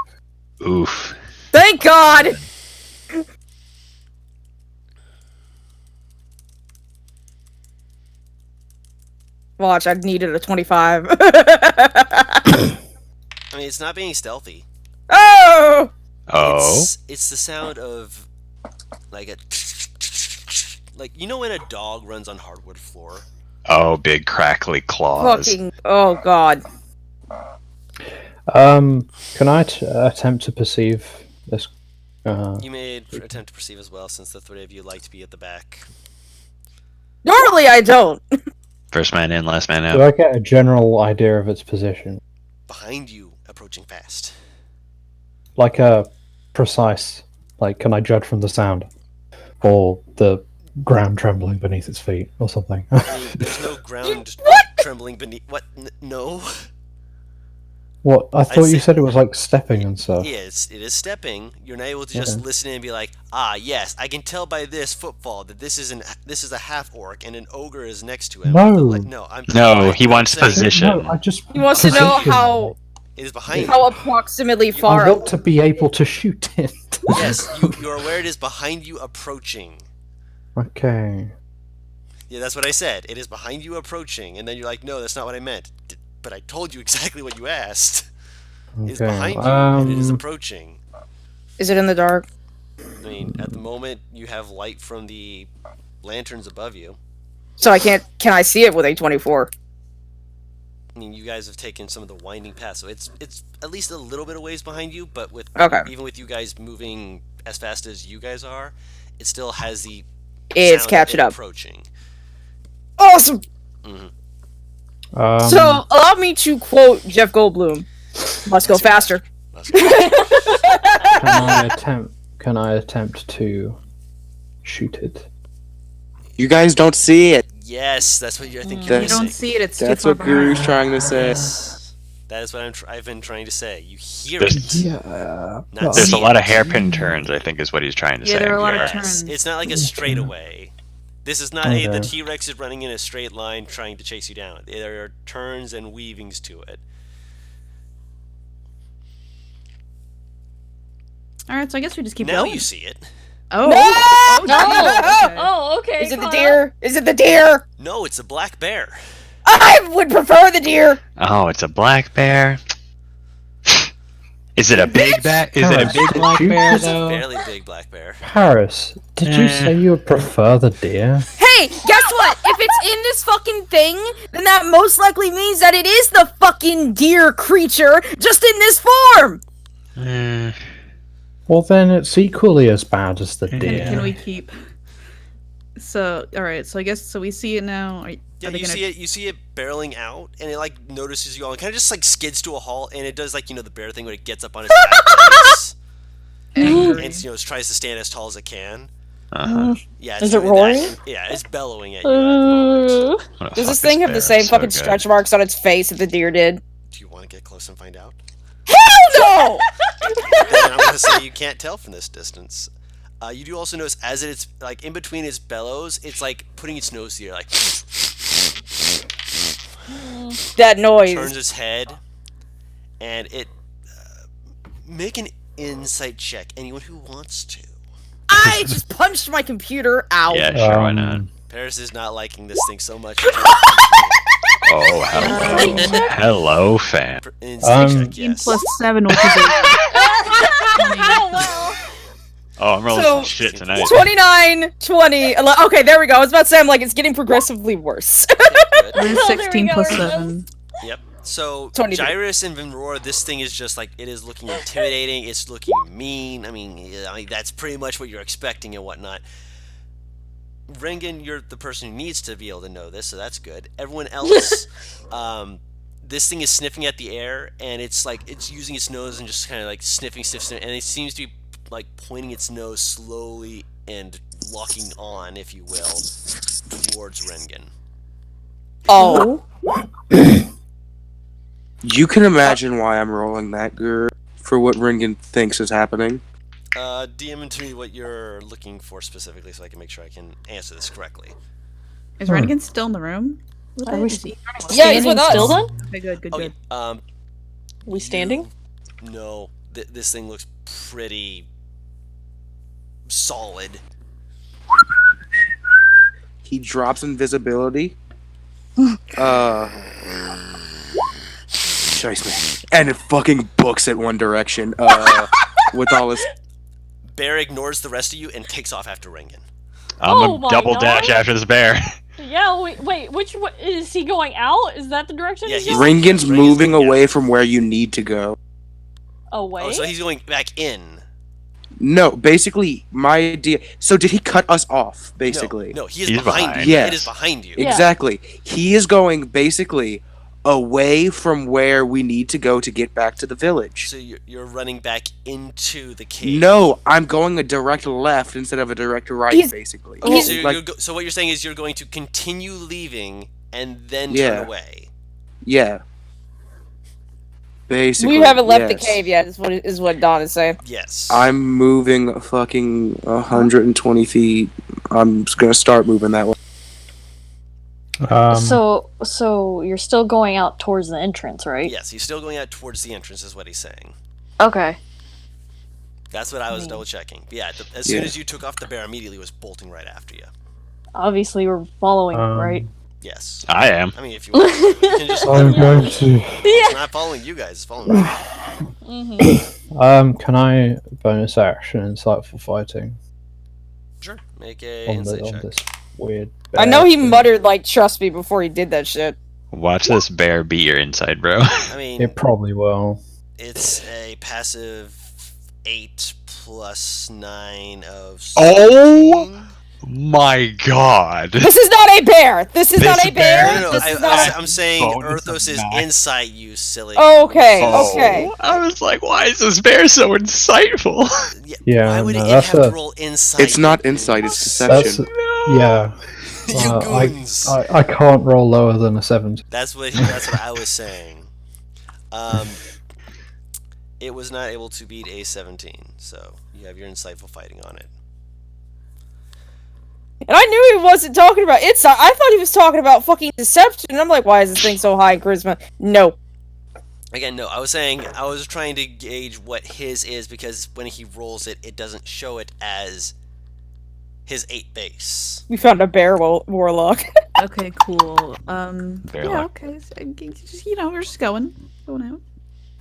Oof. Thank God! Watch, I needed a 25. I mean, it's not being stealthy. Oh! Oh. It's the sound of like a like when a dog runs on hardwood floor. Oh, big crackly claws. Fucking. Oh God. Can I attempt to perceive this? You may attempt to perceive as well, since the three of you like to be at the back. Normally I don't. First man in, last man Do out. I get a general idea of its position? Behind you, approaching fast. Like a precise. Like, can I judge from the sound? Or the ground trembling beneath its feet, or something? I mean, there's no ground trembling beneath. What? No. What? I thought you say- said it was like stepping and stuff. Yes, it is stepping. You're not able to just Okay. listen and be like, ah, yes, I can tell by this footfall that this is a half orc and an ogre is next to him. No. But, like, no, I'm. No, he wants saying position. No, I just. He wants to know position. how It is behind you. approximately far. I want to be able to shoot it. Yes, you're aware it is behind you approaching. Okay. Yeah, that's what I said. It is behind you approaching, and then you're like, no, that's not what I meant. But I told you exactly what you asked. It is Okay. behind you, and it is Um, approaching. Is it in the dark? I mean, at the moment, you have light from the lanterns above you. So I can't. Can I see it with a 24? I mean, you guys have taken some of the winding paths, so it's at least a little bit of ways behind you. But with Okay. even with you guys moving as fast as you guys are, it still has the It's sound of catching it up. approaching. Awesome. Um, So allow me to quote Jeff Goldblum. Must go faster. can I attempt to shoot it? You guys don't see it. Yes, that's what I think You you're That's- don't missing. see it, it's too That's far what Guru's behind. trying to say. Yes, That is what I've been trying to say. You hear There's- it. Yeah. Not There's see a lot of it. hairpin turns, I think, is what he's trying to Yeah, say. there are a lot of here. turns. It's not like a straightaway. This is not the Okay. T-Rex is running in a straight line trying to chase you down. There are turns and weavings to it. All right, so I guess we just keep Now going. you see it. Oh. No! Oh, Oh, okay. oh, okay. Is it the caught deer? Is it the deer? No, it's a black bear. I would prefer the deer. Oh, it's a black bear. Is it a big bat? Is it a Paris, big did black you bear just- though? Fairly big black bear. Paris, did you say you would prefer the deer? Hey, guess what? If it's in this fucking thing, then that most likely means that it is the fucking deer creature, just in this form. Eh, Well, then it's equally as bad as the deer. Can we keep? So, all right. So I guess so. We see it now. Are Yeah, they you gonna... see it. You see it barreling out, and it like notices you all, and kind of just like skids to a halt, and it does like the bear thing when it gets up on its back legs, angry? and it tries to stand as tall as it can. uh-huh. Yeah, Is it's it doing roaring? that. Yeah, it's bellowing at you. At the moment. Uh, What Does fuck this thing have bear? the same So fucking good. stretch marks on its face that the deer did? Do you want to get close and find out? Hell no! Then I'm gonna say you can't tell from this distance. You do also notice as it's like in between its bellows, it's like putting its nose to the air, like That noise. turns its head, and it make an insight check. Anyone who wants to. I just punched my computer out. Yeah, sure, why not? Paris is not liking this thing so much. Oh, hello. Hello, fam. Insight check, 15 yes. plus 7, which is oh, well. Oh, I'm rolling So- some shit tonight. 29, 20. Okay, there we go. I was about to say, I'm like, it's getting progressively worse. Okay, good. a There we 16 go, plus everyone. 7. Yep. So 22. Gyrus and Vinroar, this thing is just like it is looking intimidating. It's looking mean. I mean, that's pretty much what you're expecting and whatnot. Rengen, you're the person who needs to be able to know this, so that's good. Everyone else, this thing is sniffing at the air, and it's like it's using its nose and just kind of like sniffing, and it seems to be like pointing its nose slowly and locking on, if you will, towards Rengen. Oh. You can imagine why I'm rolling that gur for what Ringen thinks is happening. DM into me what you're looking for specifically, so I can make sure I can answer this correctly. Is Rennigan still in the room? with Are it? we Is he- Yeah, he's with Standing still us. then? Okay, good, good, Oh, good. yeah. We standing? No, this thing looks pretty solid. He drops invisibility. Chase me. And it fucking books it one direction. With all his. Bear ignores the rest of you and takes off after Rengen. I'm Oh a my double God. dash after this bear. Yeah, wait, which way, is he going out? Is that the direction Yeah, he's he's- going? Ringen's Ringen's moving going away from where you need to go. Away? Oh, so he's going back in. No, basically, my idea. So did he cut us off? Basically, No, he is He's behind behind. you. Yes. It is behind you. Yeah. exactly. He is going basically away from where we need to go to get back to the village. So you're running back into the cave. No, I'm going a direct left instead of a direct right, He's- basically. he's- So, Like, so what you're saying is you're going to continue leaving and then Yeah. turn away. yeah. Basically, We haven't left the yes. cave yet, is what Don is saying. Yes. I'm moving fucking 120 feet. I'm just gonna start moving that way. So you're still going out towards the entrance, right? Yes, he's still going out towards the entrance, is what he's saying. Okay. That's what I was Hmm. double checking. But yeah, as soon Yeah. as you took off, the bear immediately was bolting right after you. Obviously, we're following, right? Yes. I am. I mean, if you want, you can just. I'm going to. It's not following you guys. It's following me. Mm-hmm. Can I bonus action insightful fighting Sure. Make a on, insight on check. this weird? I know bear he thing? muttered, like, trust me before he did that shit. Watch this bear beat your inside, bro. I mean, It probably will. it's a passive 8 plus 9 of. Oh! something. My god. This is not a bear! This is This not a bear! No, no, no. This is not a... I'm saying Bonus Erthos is of max. insight, you silly. Okay, Oh. okay. I was like, why is this bear so insightful? Yeah, Why would no, it that's have to a- roll insight? It's not insight, it's That's deception. yeah. You goons. I can't roll lower than a 7. That's what I was saying. It was not able to beat a 17, so you have your insightful fighting on it. And I knew he wasn't talking about insight. I thought he was talking about fucking deception. And I'm like, why is this thing so high in charisma? No. Again, no, I was trying to gauge what his is, because when he rolls it, it doesn't show it as his 8 base. We found a bear warlock. Okay, cool. Very Yeah, luck. okay. So, just, we're just going out.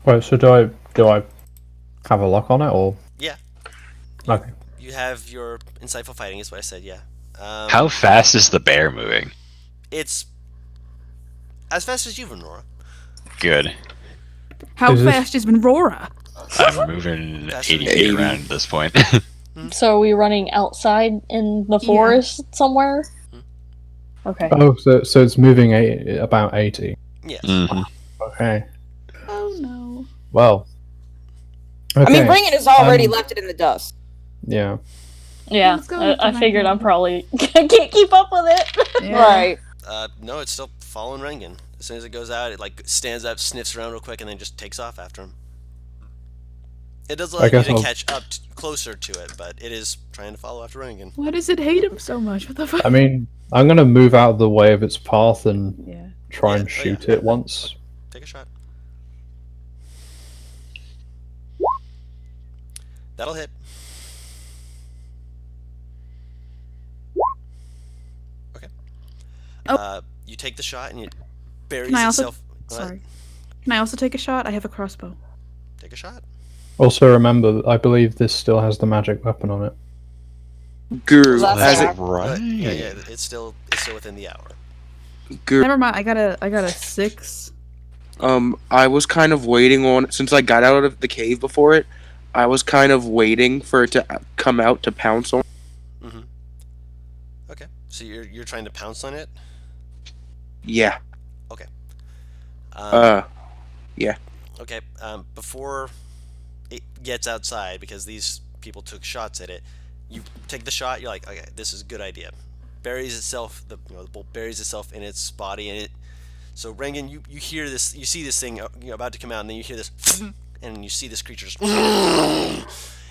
Wait, so do I have a lock on it or? Yeah. Okay. You have your insightful fighting, is what I said, yeah. How fast is the bear moving? It's as fast as you, Venora. Good. How Is this- fast is Benrora? I'm moving That's 80 an feet 80. around at this point. So are we running outside in the forest somewhere? Okay. Oh, so it's moving about 80. Yes. Mhm. Okay. Oh no. Well. I mean, okay, Ringen has already um, left it in the dust. Yeah. Yeah, Let's go I to figured my I'm probably can't keep up with it. Yeah. Right. No, it's still following Rengen. As soon as it goes out, it like stands up, sniffs around real quick, and then just takes off after him. It does allow you guess to I'll- catch up closer to it, but it is trying to follow after Rengen. Why does it hate him so much? What the fuck? I mean, I'm gonna move out of the way of its path and Yeah. try Yeah, and oh, shoot yeah. it once. Take a shot. That'll hit. Okay. Oh. You take the shot and it buries Can I also- itself. What? Sorry. Can I also take a shot? I have a crossbow. Take a shot. Also, remember, I believe this still has the magic weapon on it. Guru, That's as fair. it, Right. Yeah, it's still within the hour. Guru, Never mind. I got a 6. I was kind of waiting on, since I got out of the cave before it, I was kind of waiting for it to come out to pounce on. Mm-hmm. Okay, so you're trying to pounce on it. Yeah. Okay. Before it gets outside, because these people took shots at it, you take the shot. You're like, okay, this is a good idea. Buries itself. The bolt buries itself in its body, and it. So Rengen, you hear this, you see this thing about to come out, and then you hear this, and you see this creature just,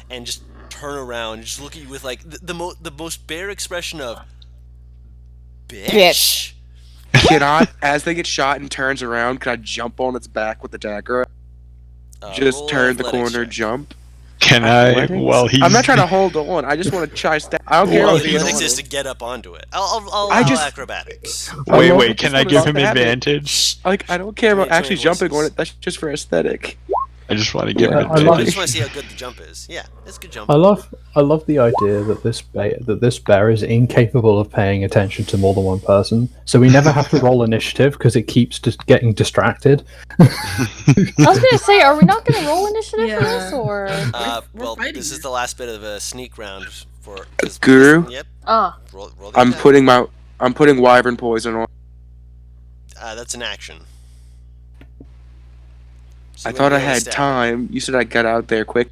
and just turn around, and just look at you with like the most bear expression of, bitch. Can I, as they get shot and turns around, can I jump on its back with the dagger? Just Roll turn the athletics corner, check. jump. Can I? Athletics? Well, he's. I'm not trying to hold on. I just want to try step. I don't care Well, about being athletics on is it. to get up onto it. I'll I allow just- acrobatics. Wait, I wait. Can I just give wanna him stab it. advantage? Like, I don't care about 20 actually jumping on voices. it. That's just for aesthetic. I just want to give Yeah, him I I love advantage. just want to see how good the jump is. Yeah, it's a good jump. I love the idea that this bear is incapable of paying attention to more than one person, so we never have to roll initiative because it keeps just getting distracted. I was gonna say, are we not gonna roll initiative for Yeah. this, or we're Well, fighting this is here. the last bit of a sneak round for 'cause Guru? this- Yep. ah? Roll the I'm attack. putting wyvern poison on. That's an action. So I you thought I wanna had stab. time. You said I got out there quick.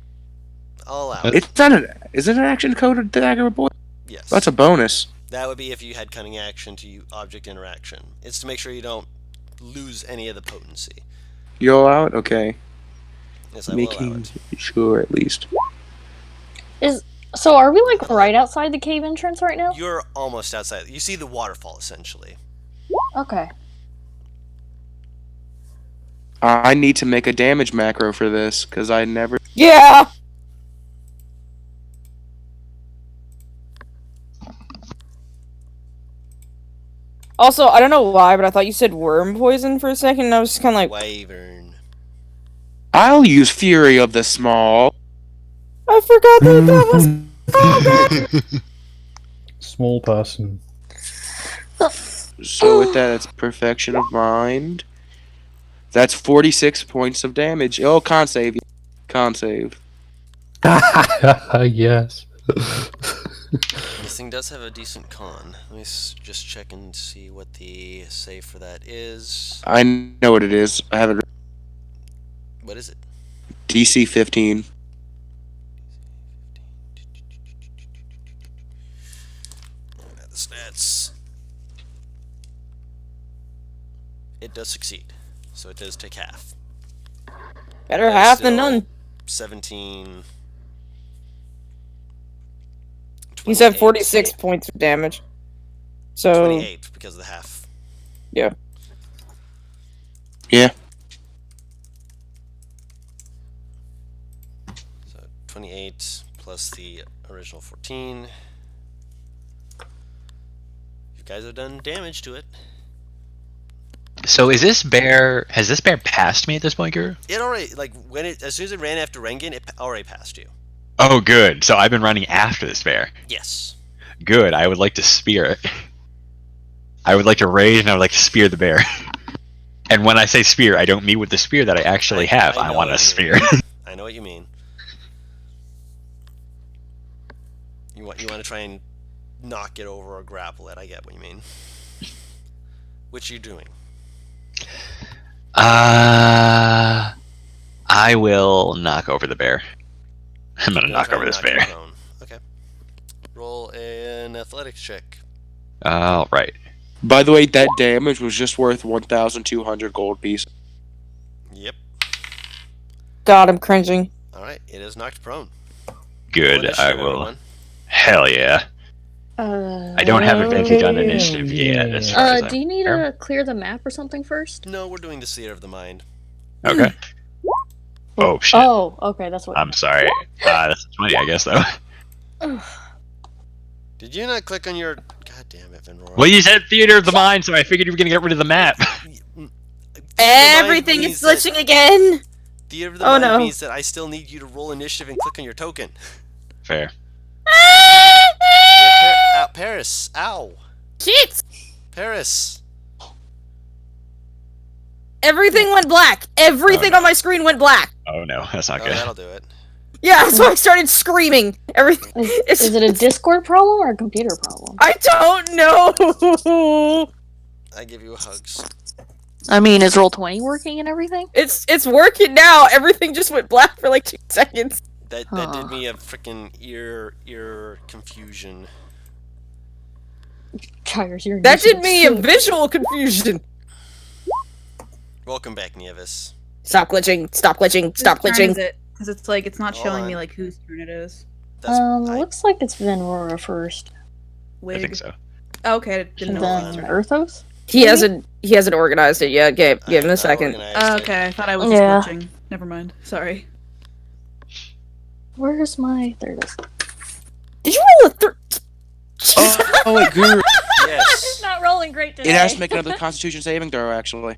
I'll allow it. It's not an. Is it an action coded dagger boy? Yes. That's a bonus. That would be if you had cunning action to object interaction. It's to make sure you don't lose any of the potency. You allow it? Okay. Yes, I will allow Making it. sure at least. So are we like right outside the cave entrance right now? You're almost outside. You see the waterfall essentially. Okay. I need to make a damage macro for this because I never. Yeah. Also, I don't know why, but I thought you said worm poison for a second, and I was kind of like, Wyvern. I'll use Fury of the Small. I forgot that that was. Small person. So with that, it's Perfection of Mind. That's 46 points of damage. Oh, con save. Con save. Yes. This thing does have a decent con. Let me just check and see what the save for that is. I know what it is. I have it. What is it? DC 15. The stats. It does succeed, so it does take half. Better That's half than still none. 17. You said 28. 46 points of damage. So 28 because of the half. Yeah. So 28 plus the original 14. You guys have done damage to it. So is this bear? Has this bear passed me at this point, Guru? It already, like, as soon as it ran after Rengen, it already passed you. Oh, good. So I've been running after this bear. Yes. Good. I would like to spear it. I would like to rage, and I would like to spear the bear. And when I say spear, I don't mean with the spear that I actually have. I I know want a what you spear. mean. I know what you mean. You want to try and knock it over or grapple it. I get what you mean. Which are you doing? I will knock over the bear. I'm gonna You're knock try over and this knock it bear. prone. Okay. Roll an athletics check. All right. By the way, that damage was just worth 1,200 gold pieces. Yep. God, I'm cringing. All right. It is knocked prone. Good. Roll I initiative, will. everyone. Hell yeah. I don't have advantage on initiative yet. As far as Do you need to clear the map or something first? No, we're doing the theater of the mind. Okay. Oh shit. Oh, okay, that's what. I'm sorry. That's 20, I guess, though. Did you not click on your? God damn it, Venrora. Well, you said theater of the mind, so I figured you were gonna get rid of the map. Everything is glitching again. Theater of the Oh, mind no. means that I still need you to roll initiative and click on your token. Fair. Yeah, Paris. Ow. Shit! Paris. Everything went black. Everything Oh, no. on my screen went black. Oh no, that's not Oh, good. that'll do it. Yeah, so I started screaming. Everything. Is it a Discord problem or a computer problem? I don't know. I give you hugs. I mean, is Roll20 working and everything? It's working now. Everything just went black for like 2 seconds. That Huh. did me a freaking ear confusion. Tires, your That did initiative me a sucks. visual confusion. Welcome back, Nieves. Stop glitching. Stop glitching. Stop Whose turn glitching. is it? Because it's like it's not Hold showing on. me like whose turn it is. That's I, Looks like it's Venrora first. Wig. I think so. Oh, okay, I didn't know. No, what Then was Earthos? He hasn't organized it yet. Give him a not second. organized Oh, it. okay, I thought I was Yeah. just glitching. Never mind. Sorry. Where's my... There it is. Did you roll a Oh wait, Guru. Yes. not rolling great today. It has to make another Constitution saving throw. Actually,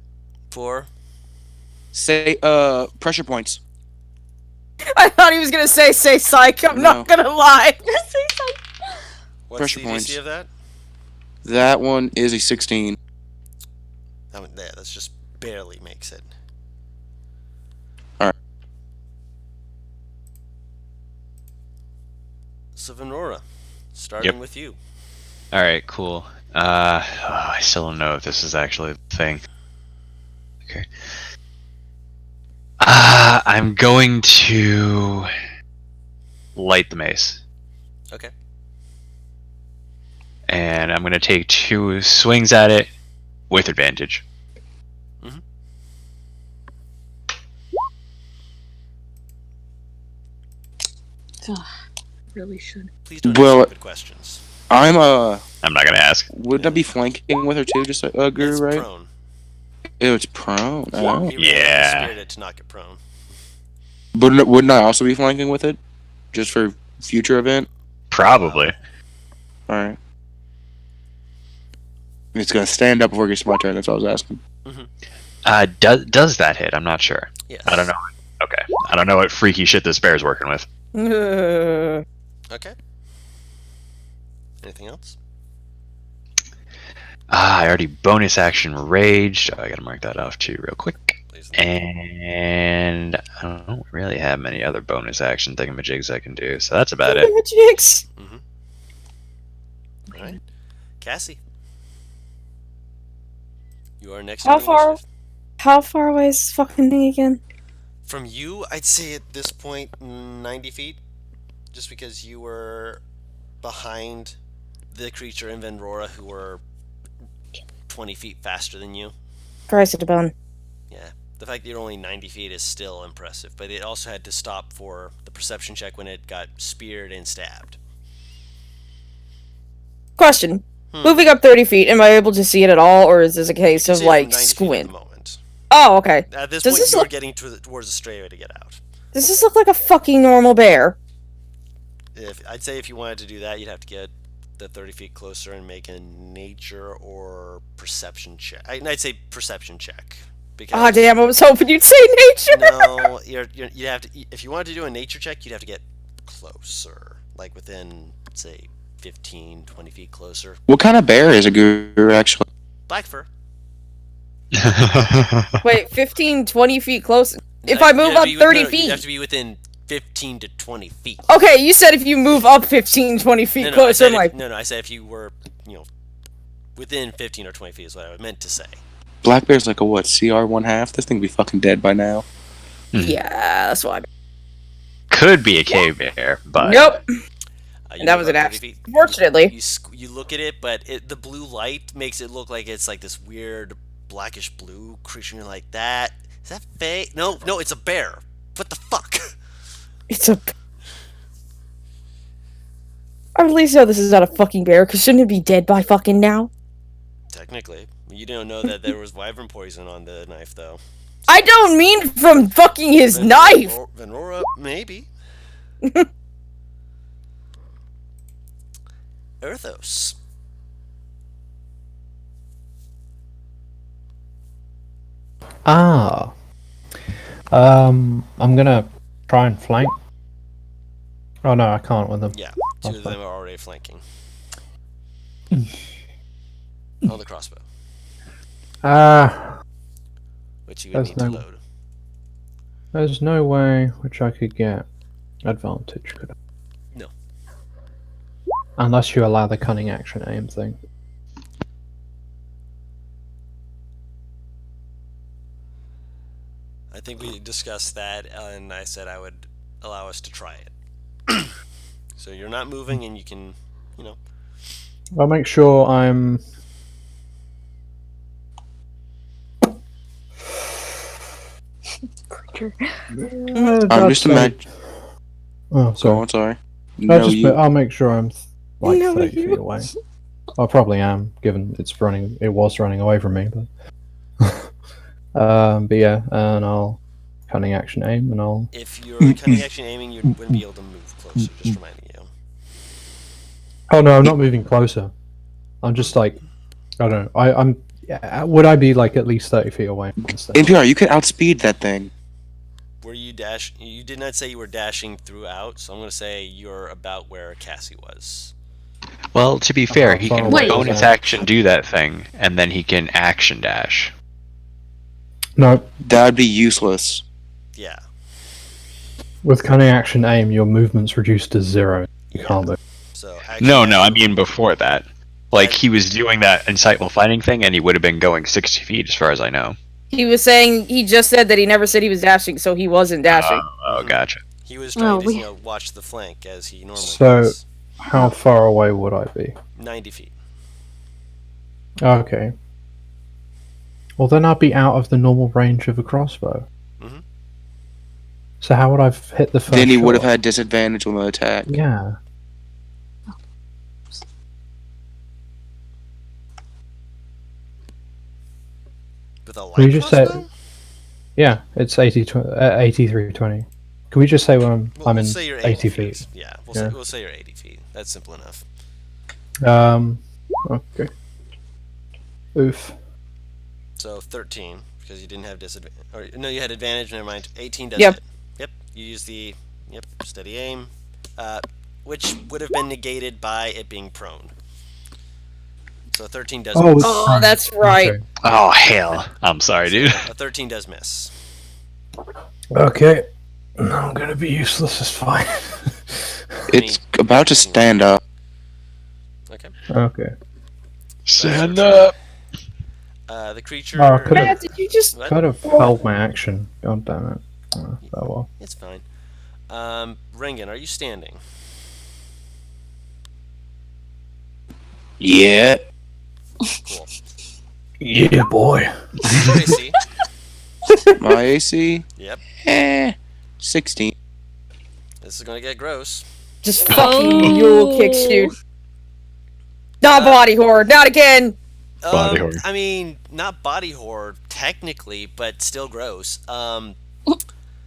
For say pressure points. I thought he was gonna say psych. I'm not gonna lie. what's Pressure the points. DC of that? That one is a 16. That one there. That's just barely makes it. Alright. So Venrora, starting with you. All right, cool. I still don't know if this is actually the thing. Okay. I'm going to light the mace, Okay. and I'm going to take 2 swings at it with advantage. Really should. Please don't Well, ask stupid questions. I'm I'm not going to ask. wouldn't I be flanking with her too? Just Guru, It's right? prone. Ew, it's prone. Oh. He really Yeah. spirited to knock it prone. Wouldn't I also be flanking with it, just for future event? Probably. All right. It's gonna stand up before it gets to my turn. That's what I was asking. Does that hit? I'm not sure. Yes. I don't know. Okay. I don't know what freaky shit this bear's working with. Okay. Anything else? I already bonus action raged. I gotta mark that off too real quick. Please. And I don't really have many other bonus action thingamajigs I can do, so that's about it. Jigs. All right. Cassie. You are next. How on the far- initiative. How far away is this fucking thing again? From you, I'd say at this point 90 feet, just because you were behind the creature in Venrora, who were 20 feet faster than you. Christ, it's bone. Yeah, The fact that you're only 90 feet is still impressive, but it also had to stop for the perception check when it got speared and stabbed. Question. Moving up 30 feet, am I able to see it at all, or is this a case You of, can see it from like, 90 feet at squint? the moment. Oh, okay. At this Does point, this you were look- getting towards the straightaway to get out. Does this look like a fucking normal bear? I'd say if you wanted to do that, you'd have to get the 30 feet closer and make a nature or perception check. I'd say perception check. Because Ah, damn, I was hoping you'd say nature! no, you'd have to. If you wanted to do a nature check, you'd have to get closer, like within, say, 15, 20 feet closer. What kind of bear is a guru, actually? Black fur. Wait, 15, 20 feet close? If Like, I move you'd have up to be- 30 no, feet? You have to be within 15 to 20 feet. Okay, you said if you move up 15, 20 feet No, I closer, said I'm like, I said if you were, within 15 or 20 feet is what I meant to say. Black bear's like a what? CR 1/2? This thing be fucking dead by now. yeah, that's why. Could be a cave bear, but Nope. You And that move was an up 30 accident. feet. Fortunately. You look at it, but the blue light makes it look like it's like this weird blackish blue creature. And you're like, is that fake? No, it's a bear. What the fuck? It's a. I at least know this is not a fucking bear, because shouldn't it be dead by fucking now? Technically, you don't know that there was wyvern poison on the knife, though. I don't mean from fucking his knife! Venora, maybe. Erthos. Ah. I'm gonna try and flank. Oh no, I can't with them. Yeah, two That's of them fine. are already flanking. On the crossbow, which you would That's need to no- load. There's no way which I could get advantage, could I? No. Unless you allow the cunning action aim thing. I think we discussed that, and I said I would allow us to try it. So you're not moving, and you can, I'll make sure I'm. Creature. I'm just imagining. Oh, Go sorry. on, sorry. I'll, No, just, you. I'll make sure I'm like No, 30 you- feet away. I probably am, given it was running away from me, but. But yeah, and I'll cunning action aim, and I'll. if you're cunning action aiming, you wouldn't be able to move closer. Just reminding you. Oh no, I'm not moving closer. I'm just like, I don't know. I'm. Yeah, would I be like at least 30 feet away from this thing? NPR, you could outspeed that thing. Were you dash? You did not say you were dashing throughout, so I'm going to say you're about where Cassie was. well, to be fair, he can Wait. bonus action do that thing, and then he can action dash. No, That'd be useless. Yeah. with cunning action aim, your movement's reduced to 0. You can't move. So No, I mean before that. Like, he was doing that insightful fighting thing, and he would have been going 60 feet, as far as I know. He was saying, he just said that he never said he was dashing, so he wasn't dashing. Oh, gotcha. he was trying to we- watch the flank as he normally So- does. How far away would I be? 90 feet. Okay. Well, then I'd be out of the normal range of a crossbow. Mhm. So how would I hit the first Then he would have shot? had disadvantage on the attack. Yeah. With a light Can you just say- crossbow? Yeah, it's 8320. Can we just say when I'm We'll in say you're 80 feet? Yeah, Yeah. we'll say you're 80 feet. That's simple enough. Okay. Oof. So 13, because you didn't have disadvantage. Or, no, you had advantage, never mind. 18 does Yep. hit. Yep, you use the steady aim, which would have been negated by it being prone. So 13 does Oh, miss. Oh, that's right. Oh, hell. I'm sorry, dude. A 13 does miss. Okay. I'm gonna be useless, it's fine. It's about to stand up. Okay. Okay. Stand up! The creature... Oh, could have Matt, did you just... What? could have held my action. God damn it. Oh well. It's fine. Rengen, are you standing? Yeah. Cool. Yeah, boy. Tracy, My AC? Yep. 16. This is gonna get gross. Just fucking mule kicks you. Not body horror, not again. Body horror. I mean, not body horror technically, but still gross.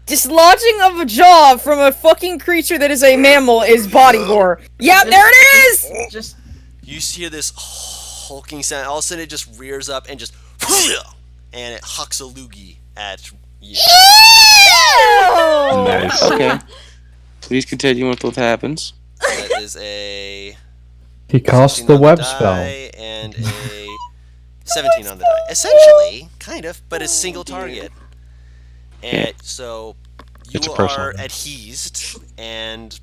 Dislodging of a jaw from a fucking creature that is a mammal is body horror. Yeah, there it is! Just You hear this hulking sound. All of a sudden, it just rears up and just and it hucks a loogie at you. Nice. Okay. Please continue with what happens. That is a He casts 16 the on web die spell. and a 17 on the die. Essentially, kind of, but a single target. And so you It's a personal are one. adhesed and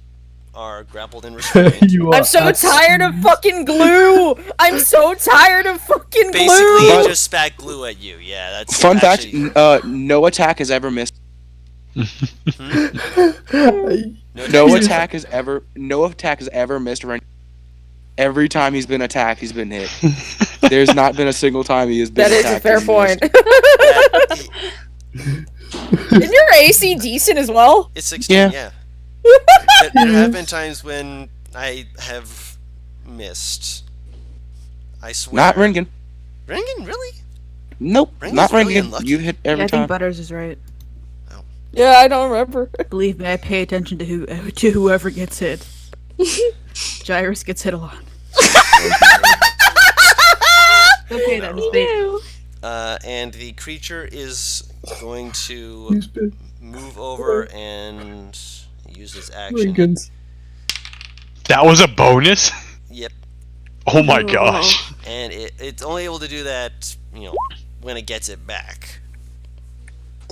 are grappled and restrained. You are I'm so tired of fucking glue! I'm so tired of fucking Basically, glue! it just spat glue at you. Yeah, that's Fun fact: actually, no attack has ever missed. no No attack. attack has ever missed. Every time he's been attacked, he's been hit. There's not been a single time he has been That is attacked. a fair and point. missed. Isn't your AC decent as well? It's 16. Yeah. Yeah. There have been times when I have missed. I swear. Not Ringen. Ringen, really? Nope, Ringen's not really Ringen. unlucky. You hit yeah, every I think time. Butters is right. Yeah, I don't remember. Believe me, I pay attention to whoever gets hit. Gyrus gets hit a lot. Okay, that was bait. And the creature is going to move over and use its action. That was a bonus? Yep. Oh my gosh. And it's only able to do that, when it gets it back.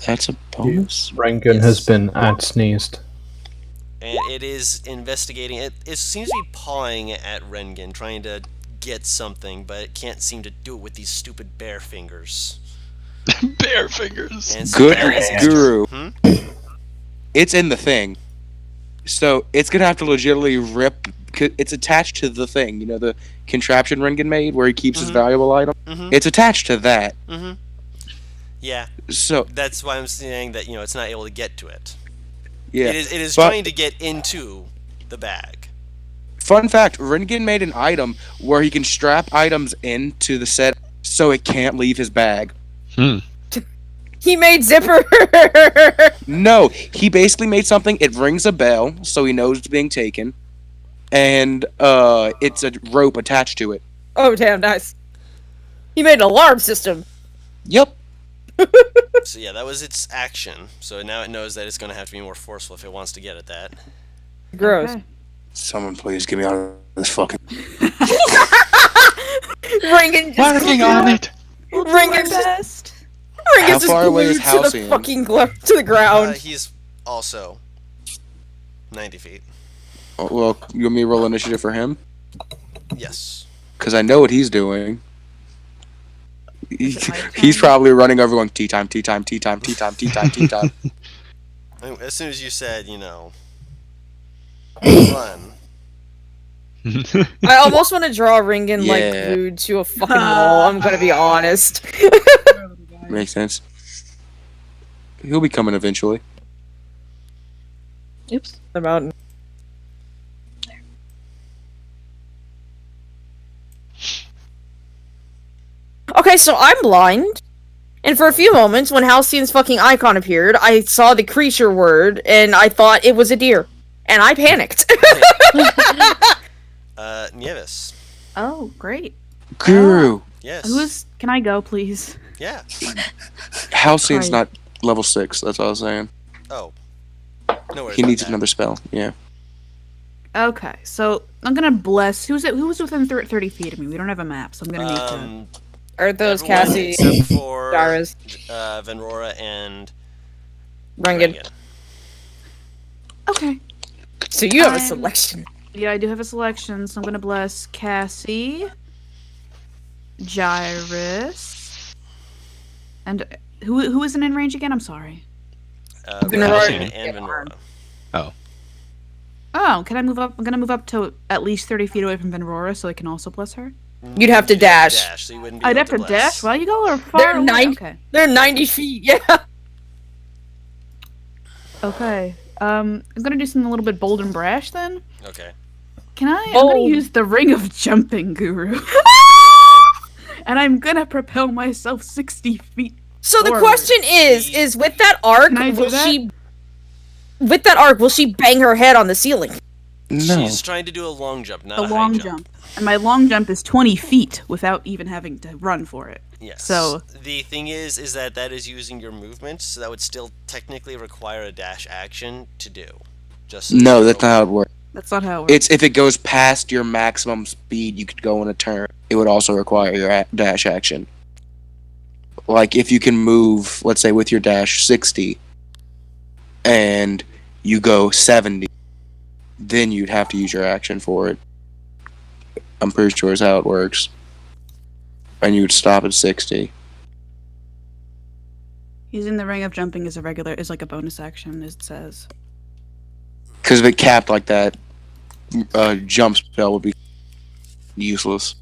That's a bonus. Rengen Yes. has been ad-sneezed. And it is investigating. It seems to be pawing at Rengen, trying to get something, but it can't seem to do it with these stupid bear fingers. Bear fingers. And so Good that is its guru. turn. It's in the thing, so it's gonna have to legitimately rip. It's attached to the thing, the contraption Ringen made where he keeps his Mhm. valuable item. Mm-hmm. It's attached to that. Mm-hmm. Yeah, So that's why I'm saying that it's not able to get to it. yeah. It is but- trying to get into the bag. Fun fact: Ringen made an item where he can strap items into the set so it can't leave his bag. He made Zipper! No, he basically made something. It rings a bell, so he knows it's being taken, and it's a rope attached to it. Oh, damn, nice. He made an alarm system. Yep. So yeah, that was its action. So now it knows that it's going to have to be more forceful if it wants to get at that. Gross. Okay. Someone please get me out of this fucking. Ringen just Working on it. Ringen's just, Best. Ringen's How just far away is glued to the Halcyon? fucking to the ground. He's also 90 feet. Oh, well, you want me to roll initiative for him? Yes. Because I know what he's doing. Is it my turn? He's probably running over going tea time, tea time, tea time, tea time, tea time, tea time. As soon as you said, run. I almost want to draw Ringen like Yeah. glued to a fucking wall, I'm gonna be honest. Makes sense. He'll be coming eventually. Oops. The mountain. Okay, so I'm blind. And for a few moments, when Halcyon's fucking icon appeared, I saw the creature word, and I thought it was a deer. And I panicked. Nieves. Oh, great. Guru. Yes. Can I go, please? Yeah. Halcyon's Right. not level 6, that's all I was saying. Oh. No worries. He about needs that. another spell, yeah. Okay, so I'm gonna bless. Who was within 30 feet of me? We don't have a map, so I'm gonna need to. Are those Everyone Cassie, except for Dara's, Venrora and Ringen? Rengen. Okay. So you have a I'm- selection. Yeah, I do have a selection, so I'm gonna bless Cassie, Gyrus, and who isn't in range again? I'm sorry. Venrora. And Venrora. Oh, can I move up? I'm gonna move up to at least 30 feet away from Venrora, so I can also bless her. You'd have to dash. So you wouldn't be I'd able have to bless. dash. Well, you go are far They're away. 90 Okay. They're 90 feet, yeah. Okay. I'm gonna do something a little bit bold and brash then. Okay. I'm gonna Bold. use the Ring of Jumping, Guru. And I'm gonna propel myself 60 feet. So the forward. question is with that arc, Can I do will that? she? With that arc, will she bang her head on the ceiling? No. She's trying to do a long jump, not A a high long jump. jump. And my long jump is 20 feet without even having to run for it. Yes. So- the thing is that is using your movement, so that would still technically require a dash action to do. Just so No, you that's know. not how it works. That's not how it works. It's if it goes past your maximum speed, you could go in a turn. It would also require your dash action. Like if you can move, let's say with your dash 60, and you go 70, then you'd have to use your action for it. I'm pretty sure is how it works. And you would stop at 60. Using the Ring of Jumping is like a bonus action, as it says. Because if it capped like that, jump spell would be useless.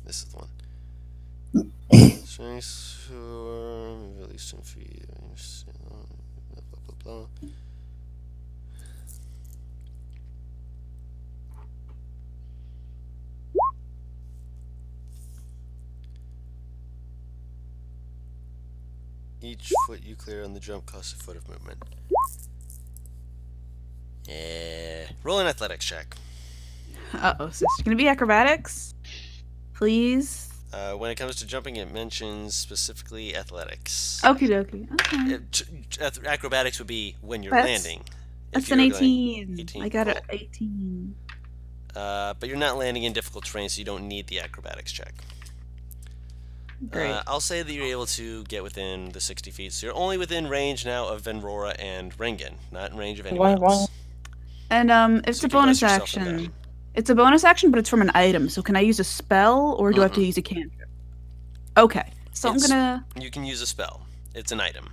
This is the one. Strength for release and feed. Blah, blah, blah, blah. Each foot you clear on the jump costs a foot of movement. Yeah. Roll an athletics check. Uh-oh, sister. Can it be acrobatics? Please? When it comes to jumping, it mentions specifically athletics. Okie dokie. Okay. Acrobatics would be when you're That's- landing. That's If an you're going- 18. 18, I got cool. an 18. But you're not landing in difficult terrain, so you don't need the acrobatics check. Great. I'll say that you're able to get within the 60 feet, so you're only within range now of Venrora and Rengen, not in range of anyone Why- else. And it's So a you can bonus bless yourself in action. It's a bonus action, but it's from an item. So can I use a spell, or do I have to use a cantrip? Okay. So It's- I'm gonna. You can use a spell. It's an item.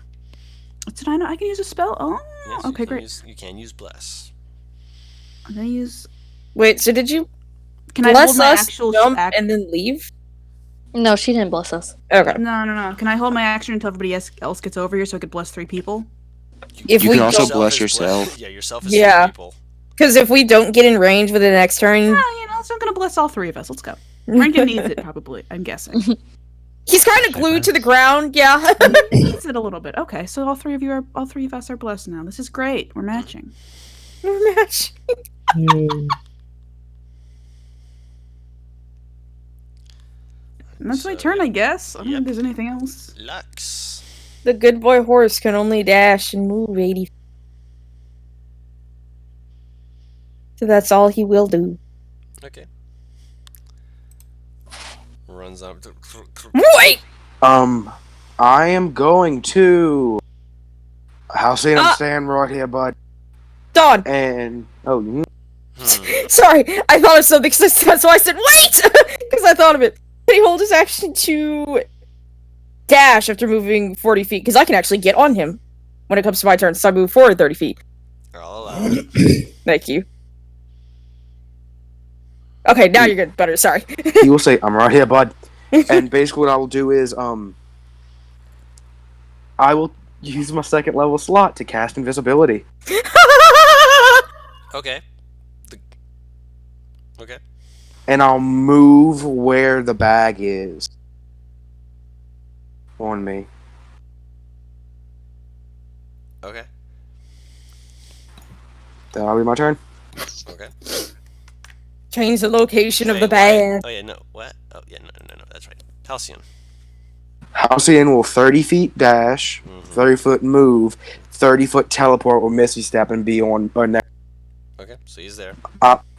It's an item. I can use a spell. Oh, Yes, okay, you can great. you can use bless. I'm gonna use. Wait, so did you Can I bless hold my us, actual jump, act- and then leave? No, she didn't bless us. Okay. No. Can I hold my action until everybody else gets over here so I could bless 3 people? If You we can also don't, bless yourself. Yeah, yourself as Yeah. 3 people. because if we don't get in range within the next turn, So I'm gonna bless all 3 of us. Let's go. Rankin needs it probably. I'm guessing. he's kind of glued to the ground. Yeah. He needs it a little bit. Okay, so all 3 of us are blessed now. This is great. We're matching. Match. And that's my So, turn, I guess. I don't yep. think there's anything else. Lux. The good boy horse can only dash and move 80. So that's all he will do. Okay. Runs up. Wait! I am going to. Halcyon, I'm Ah! standing right here, bud. Dawn! And Sorry, I thought of something, so I said, wait! Because I thought of it. Can he hold his action to dash after moving 40 feet? Because I can actually get on him when it comes to my turn, so I move forward 30 feet. I'll allow it. Thank you. Okay, now you're good. Better, sorry. he will say, "I'm right here, bud." And basically, what I will do is, I will use my 2nd level slot to cast invisibility. Okay. Okay. And I'll move where the bag is on me. Okay. That'll be my turn. Okay. Change the location of Wait, the what? bag. Oh yeah, no. What? Oh yeah, no. That's right. Halcyon. Halcyon will 30 feet dash, 30 foot move, 30 foot teleport with Misty Step and be on next, Okay, so he's there.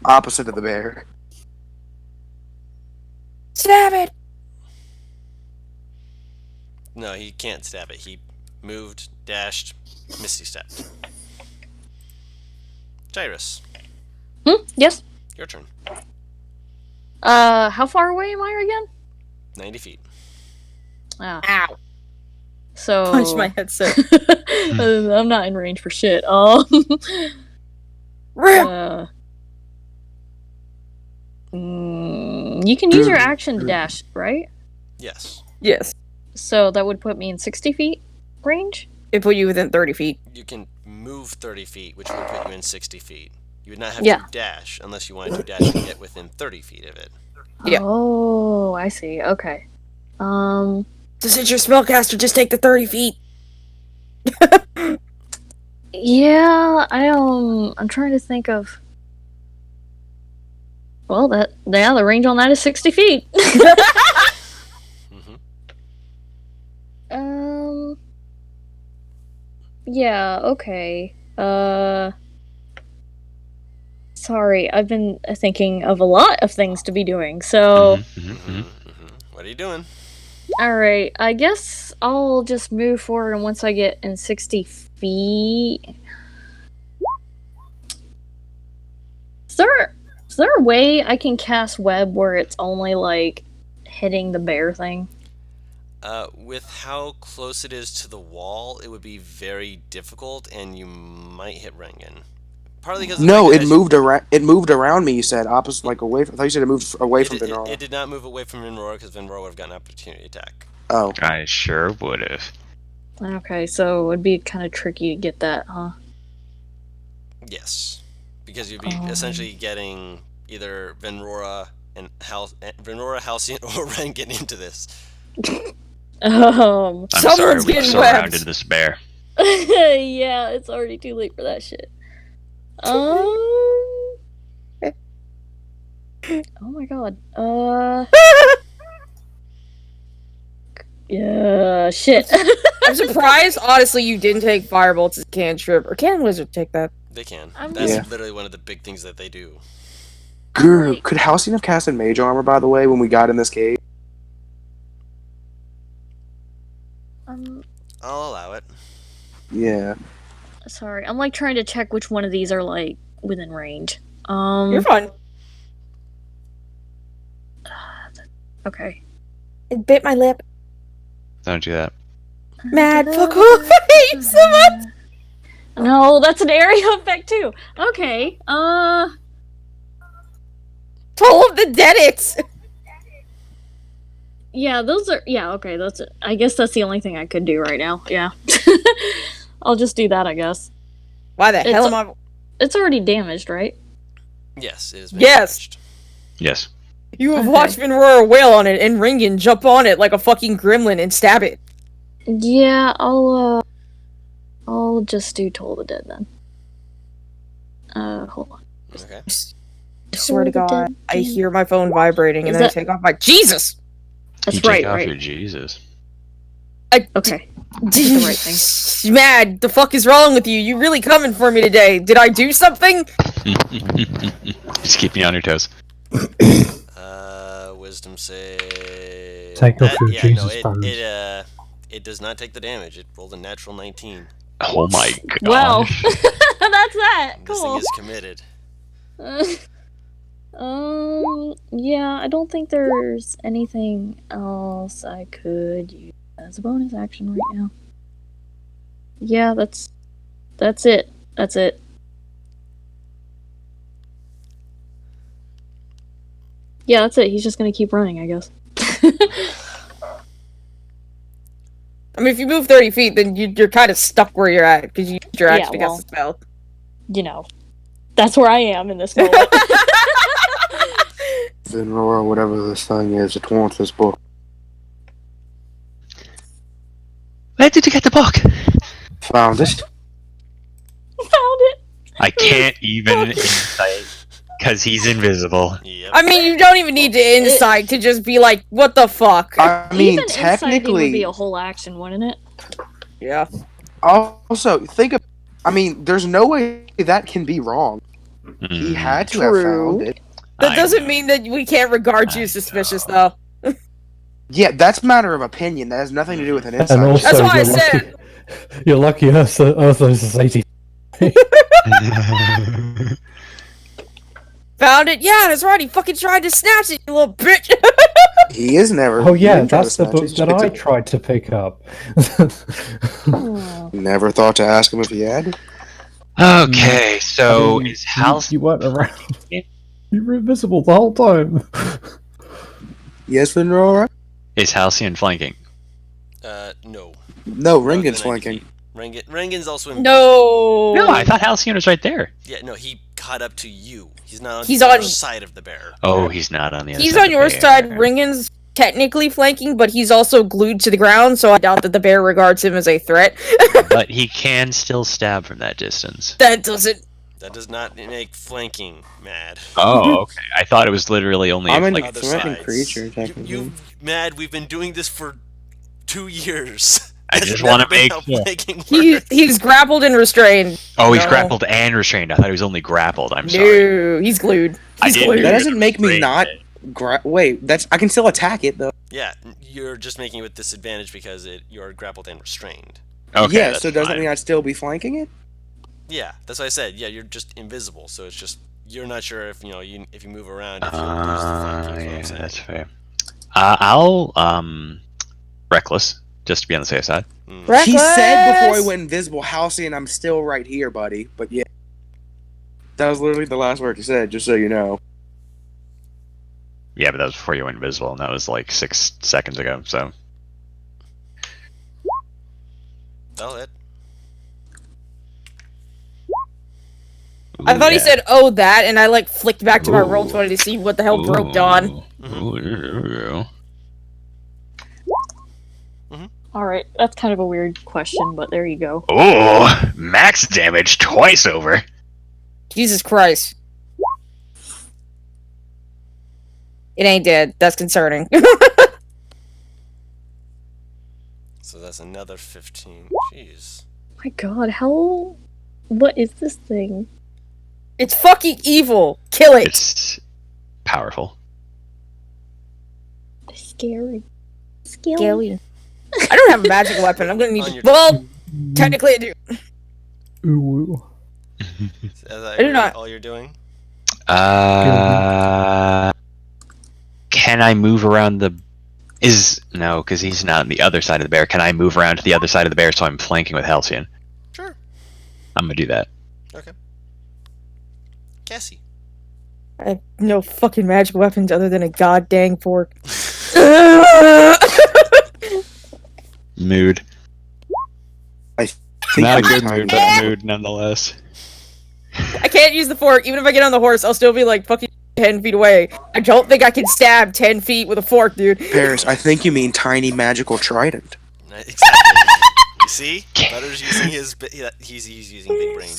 opposite of the bear. Stab it! No, he can't stab it. He moved, dashed, Misty stepped. Tyrus, Yes. your turn. How far away am I again? 90 feet. Ah, Ow. so Punch my headset. I'm not in range for shit. Rip. You can use your action to dash, right? Yes. Yes. So that would put me in 60 feet range? It put you within 30 feet. You can move 30 feet, which would put you in 60 feet. You would not have Yeah. to dash unless you wanted to dash and get within 30 feet of it. Yeah. Oh, I see. Okay. So since you're spellcaster, just take the 30 feet. Yeah, I'm trying to think of. Well, the range on that is 60 feet. Hmm. Yeah, okay. Sorry, I've been thinking of a lot of things to be doing, so. What are you doing? Alright, I guess I'll just move forward, and once I get in 60 feet. Is there a way I can cast web where it's only like hitting the bear thing? With how close it is to the wall, it would be very difficult, and you might hit Rengen. Partly because No, it moved around. It moved around me. You said opposite, like away. I thought you said it moved away from Venrora. It did not move away from Venrora because Venrora would have gotten an opportunity attack. Oh, I sure would have. Okay, so it would be kind of tricky to get that, huh? Yes, because you'd be essentially getting either Venrora, Halcyon, or Rengen into this. I'm sorry Someone's we getting surrounded webbed. this bear. Yeah, it's already too late for that shit. Oh my god. Yeah, shit. I'm surprised, honestly, you didn't take Firebolts as a cantrip. Or can Wizard take that? They can. I'm That's Yeah. literally one of the big things that they do. Grr. Right. Could Halcyon have casted Mage Armor, by the way, when we got in this cave? I'll allow it. Yeah. Sorry, I'm like trying to check which one of these are like within range. You're fine. Okay. It bit my lip. Don't do that. Mad fuck off. I hate you so much. No, that's an area effect too. Okay. Toll of the Deadits. Yeah, those are. Yeah, okay. That's it. I guess that's the only thing I could do right now. Yeah. I'll just do that, I guess. Why the hell am I? It's already damaged, right? Yes, it is. Yes. Damaged. Yes. You have Okay. watched Venrora wail on it and Ringen jump on it like a fucking gremlin and stab it. Yeah, I'll just do Toll the Dead then. Hold on. Okay. I swear to Toll the God, Dead. I hear my phone vibrating and Is then I that- take off my Jesus. That's you take right, off right. your Jesus. Okay. That's the right thing. Mad, the fuck is wrong with you? You really coming for me today? Did I do something? Just keep me on your toes. Wisdom save. Take off your Jesus no, phones. it does not take the damage. It rolled a natural 19. Oh my god. Well, that's that. This thing Cool. is committed. Yeah, I don't think there's anything else I could use as a bonus action right now. Yeah, that's it. That's it. Yeah, that's it. He's just gonna keep running, I guess. I mean, if you move 30 feet, then you're kind of stuck where you're at because you used your Yeah, action to well. cast the spell. You know, that's where I am in this moment. Venrora, whatever this thing is, it wants this book. Where did you get the book? Found it. Found it. I can't even insight because he's invisible. Yep. I mean, you don't even need to insight to just be like, what the fuck? I mean, Even inciting would be technically. a whole action, wouldn't it? Yeah. Also, think of. I mean, there's no way that can be wrong. He had to have True. found it. That I doesn't know. mean that we can't regard you as suspicious, though. Yeah, that's a matter of opinion. That has nothing to do with an insight. And also, That's why I you're said- lucky, you're lucky Urthos is 80. Found it. Yeah, that's right. He fucking tried to snatch it, you little bitch. He is never. Oh yeah, he didn't try to that's the snatch it, book he just that picked I it- tried to pick up. Oh. Never thought to ask him if he had. Okay, so I mean, is Halcyon you weren't around. You were invisible the whole time. Yes, then you're alright. is Halcyon flanking? No. No, Not within Ringen's 90 flanking. feet. Rengen's also in. No. No, I thought Halcyon was right there. Yeah, no, he caught up to you. He's not on He's the on- other side of the bear. Oh, he's not on the other He's side. on your side. Ringen's technically flanking, but he's also glued to the ground, so I doubt that the bear regards him as a threat. But he can still stab from that distance. That doesn't. That does not make flanking mad. Oh, okay. I thought it was literally only I'm if, an like, Other threatening sides. creature, technically. You mad? We've been doing this for 2 years. I That's just never wanna been make how sure. flanking works. He's grappled and restrained. Oh, he's No. grappled and restrained. I thought he was only grappled. I'm sorry. No, he's glued. I He's didn't glued. hear That it. doesn't make me Great. not. Wait, that's I can still attack it though. Yeah, you're just making it with disadvantage because you're grappled and restrained. Okay, yeah, that's so doesn't fine. mean I'd still be flanking it. Yeah, that's what I said. Yeah, you're just invisible, so it's just you're not sure if if you move around if you'll lose the flanking. Is what Yeah, I'm saying. that's fair. I'll reckless just to be on the safe side. He said before I Reckless! went invisible, Halcyon, I'm still right here, buddy. But yeah, that was literally the last word he said. Just so you know. Yeah, but that was before you went invisible, and that was like 6 seconds ago. So That'll hit. I thought he yeah. said, "Oh, that," and I like flicked back to my roll 20 to see what the hell broke Dawn. Ooh. Alright, that's kind of a weird question, but there you go. Oh, max damage twice over. Jesus Christ. It ain't dead. That's concerning. So that's another 15. Jeez. My god, how... What is this thing? It's fucking evil. Kill it. It's powerful. Scary. Scary. I don't have a magic weapon. I'm gonna need On to. your- Well, technically I do. Ooh. Is that I do not. all you're doing? Can I move around the? No, because he's not on the other side of the bear. Can I move around to the other side of the bear so I'm flanking with Halcyon? Sure. I'm gonna do that. Okay. Cassie. I have no fucking magic weapons other than a goddamn fork. Mood. Think Not a I'm good fine. mood, but mood nonetheless. I can't use the fork. Even if I get on the horse, I'll still be like fucking 10 feet away. I don't think I can stab 10 feet with a fork, dude. Paris, I think you mean tiny magical trident. Exactly. You see? Butter's using his. He's using big brain.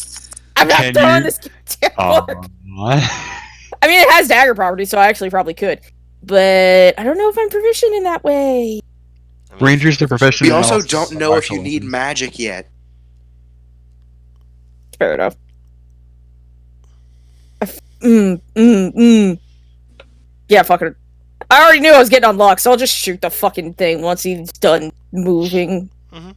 I'm not Can throwing you- this goddamn fork. Aw. I mean, it has dagger property, so I actually probably could. But I don't know if I'm proficient in that way. I mean, Rangers are professional. We also else don't of know if martial you need weapons. magic yet. Fair enough. Yeah, fuck it. I already knew I was getting unlocked, so I'll just shoot the fucking thing once he's done moving. Mhm.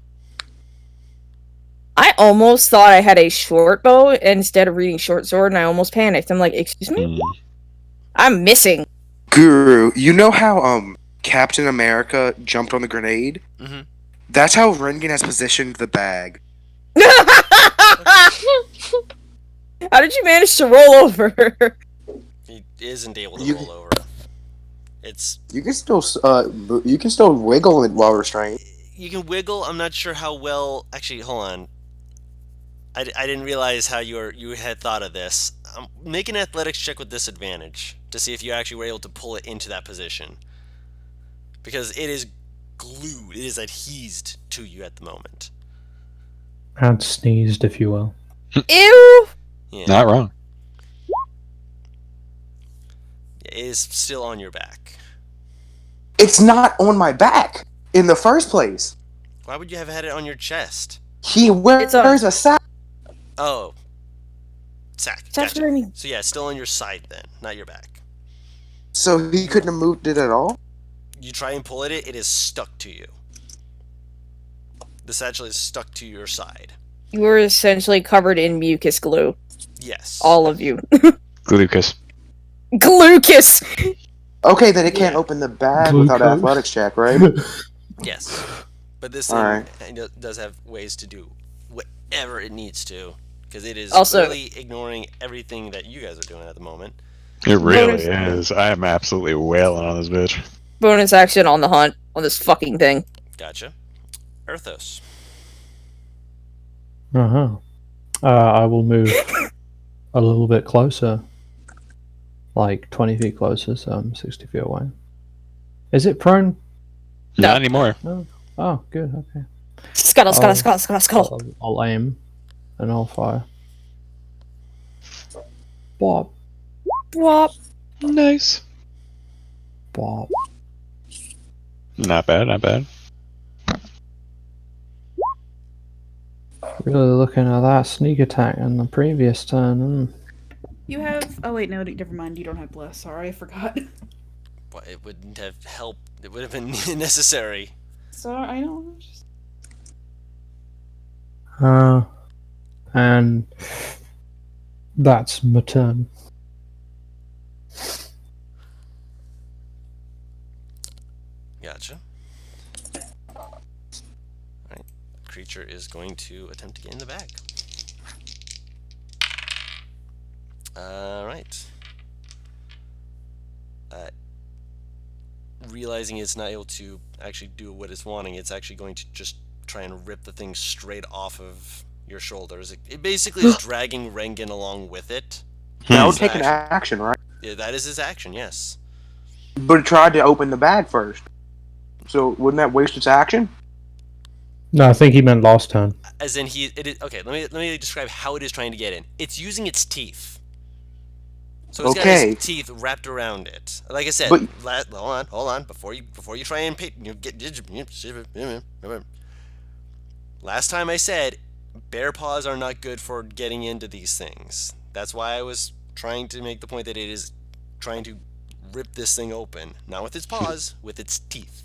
I almost thought I had a short bow instead of reading short sword, and I almost panicked. I'm like, excuse me? I'm missing. Guru, you know how Captain America jumped on the grenade? Mhm. That's how Rengen has positioned the bag. How did you manage to roll over? He isn't able to You- roll over. It's You can still wiggle it while restrained. you can wiggle. I'm not sure how well. Actually, hold on. I didn't realize how you had thought of this. Make an athletics check with disadvantage to see if you actually were able to pull it into that position. Because it is glued. It is adhesed to you at the moment. And sneezed, if you will. Ew! Yeah. Not wrong. It is still on your back. It's not on my back in the first place. Why would you have had it on your chest? He wears It's a sack. Oh. Sack. Stop Gotcha. screaming. So yeah, it's still on your side then, not your back. So he couldn't have moved it at all? You try and pull at it, it is stuck to you. The satchel is stuck to your side. You were essentially covered in mucus glue. Yes. All of you. Lucas. Glucus! Okay, then it can't open the bag without Glucose. athletics check, right? Yes. But this thing Alright. does have ways to do whatever it needs to. Because it is Also- really ignoring everything that you guys are doing at the moment. It really Bonus- is. I am absolutely wailing on this bitch. Bonus action on the hunt on this fucking thing. Gotcha. Earthos. Uh-huh. I will move a little bit closer. Like 20 feet closer, so I'm 60 feet away. Is it prone? No. Not anymore. Oh, good, okay. Scuttle, scuttle, Oh. scuttle, scuttle, scuttle. I'll aim and I'll fire. Bop, Wop. Nice. bop. Not bad, not bad. Really looking at that sneak attack in the previous turn. You have. Oh wait, no, never mind. You don't have bless. Sorry, I forgot. Well, it wouldn't have helped. It would have been necessary. Sorry, I don't. Just... And that's my turn. Gotcha. Alright. Creature is going to attempt to get in the bag. Alright. Realizing it's not able to actually do what it's wanting, it's actually going to just try and rip the thing straight off of your shoulders. It basically is dragging Rengen along with it. That would His take an action. action, right? Yeah, that is his action, yes. But it tried to open the bag first. So wouldn't that waste its action? No, I think he meant last turn. As in okay, let me describe how it is trying to get in. It's using its teeth. So it's got Okay. its teeth wrapped around it. Like I said, But- hold on, before you try and last time I said bear paws are not good for getting into these things. That's why I was trying to make the point that it is trying to rip this thing open, not with its paws, with its teeth.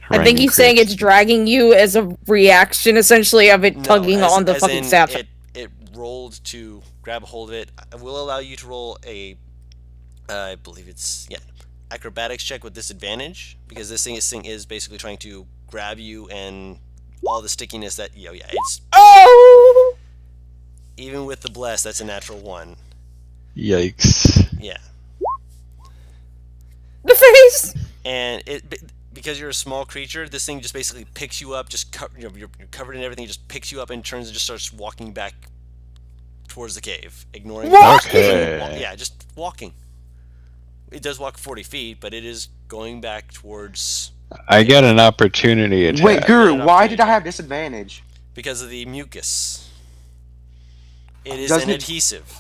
I think he's saying it's dragging you as a reaction, essentially, of it No, tugging on the as fucking in staff. It rolled to grab a hold of it. I will allow you to roll a, I believe it's acrobatics check with disadvantage, because this thing is basically trying to grab you and all the stickiness that it's Oh! even with the bless, that's a natural 1. Yikes. Yeah, The face! and because you're a small creature, this thing just basically picks you up, you're covered in everything, just picks you up and turns and just starts walking back towards the cave, ignoring. Walking! Okay. Yeah, just walking. It does walk 40 feet, but it is going back towards I get an opportunity attack. Wait, Guru, Yeah, why okay. did I have disadvantage? because of the mucus. It is Doesn't an it- adhesive.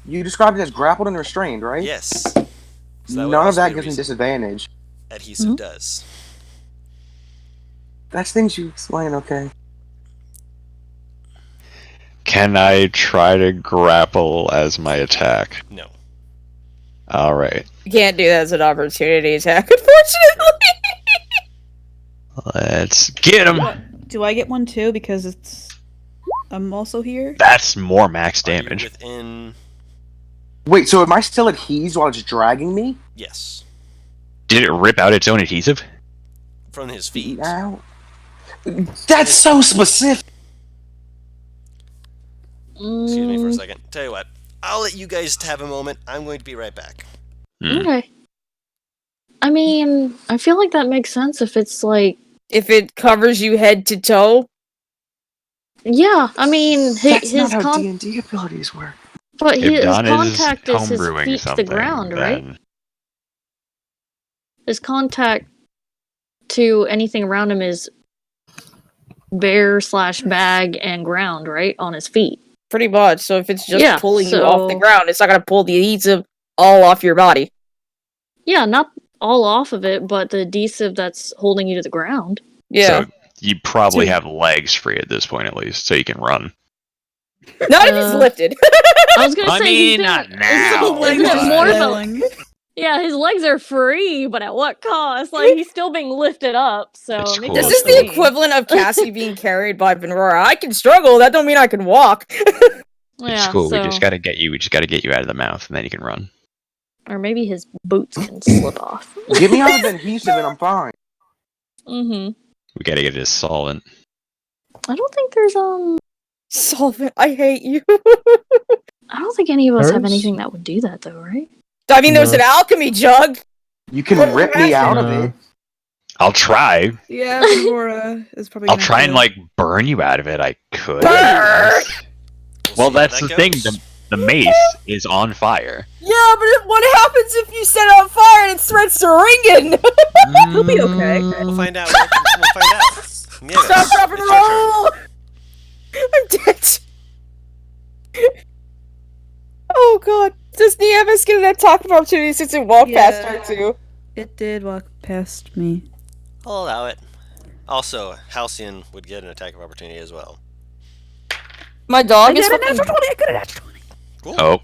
You described it as grappled and restrained, right? Yes. So would None of also that be a gives me reason disadvantage. adhesive does. That's things you explain, okay. Can I try to grapple as my attack? No. Alright. You can't do that as an opportunity attack, unfortunately! Let's get him! Do I get one too? Because it's. I'm also here. That's more max Are you damage. within. Wait, so am I still adhesed while it's dragging me? Yes. Did it rip out its own adhesive? From his feet. Ow. That's so specific! Excuse me for a second. Tell you what. I'll let you guys have a moment. I'm going to be right back. Okay. I mean, I feel like that makes sense if it's like, If it covers you head to toe, yeah. I mean, That's his not how D&D abilities work. but If his Don is contact is his homebrewing feet to something, the ground, right? then His contact to anything around him is bear/bag and ground, right? On his feet. pretty much. So if it's just Yeah, pulling you off the so- ground, it's not gonna pull the adhesive all off your body. Yeah, not all off of it, but the adhesive that's holding you to the ground. Yeah. So you probably have legs free at this point, at least, so you can run. Not if it's lifted. I was gonna I say mean, he's not been- now, His legs but- are more of a, Flailing. yeah, his legs are free, but at what cost? Like he's still being lifted up. So It's it makes cool. This sense is to the me. equivalent of Cassie being carried by Benrora. I can struggle, that don't mean I can walk. Yeah, It's cool. so, We just gotta get you out of the mouth, and then you can run. or maybe his boots can slip off. Give me all the adhesive and I'm fine. Mm-hmm. We gotta get his solvent. I don't think there's Solvent, I hate you. I don't think any of us There have is? anything that would do that though, right? I mean, there's No. an alchemy jug. You can rip me out of it. I'll try. Yeah, Aurora is probably. I'll gonna try have and to- like burn you out of it. I could. Burn! Well, see how that's that the thing. goes. The mace is on fire. Yeah, but what happens if you set it on fire and it spreads to Ringen? He'll be okay. We'll find out. We'll find out. Yeah, Stop, drop, and it's your turn. roll! I'm dead. Oh god. Does Nieves get an attack of opportunity since it walked past Yeah. her too? It did walk past me. I'll allow it. Also, Halcyon would get an attack of opportunity as well. My I dog is got a fucking... natural 20. I got a natural 20. Cool. Oh,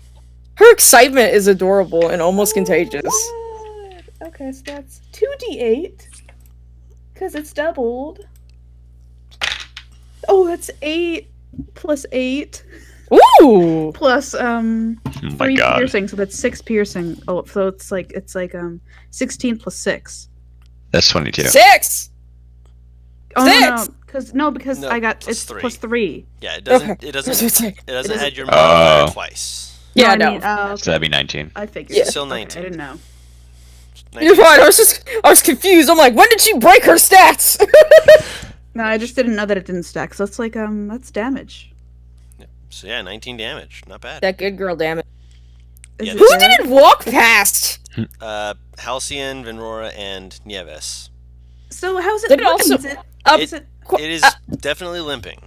Her excitement is adorable and almost contagious. What? Okay, so that's 2d8. Because it's doubled. Oh, that's 8 plus 8 Ooh! plus oh my 3 god. piercing, so that's 6 piercing. Oh, so it's like 16 plus 6. That's 22. 6! Oh Six! because No, I got plus it's three. plus 3. Yeah, it doesn't. Okay. It doesn't. It doesn't add your Oh. modifier twice. Yeah, no, I no. mean, So okay. that'd be 19. I figured. Yeah. Still Okay, 19. I didn't know. You're fine, I was confused. I'm like, when did she break her stats? No, I just didn't know that it didn't stack. So it's like that's damage. So yeah, 19 damage. Not bad. That good girl, damn it. Is Yeah, it Who bad? did it walk past? Halcyon, Venrora, and Nieves. So how's it Did it looking? also- Is it, It- is it It is definitely limping.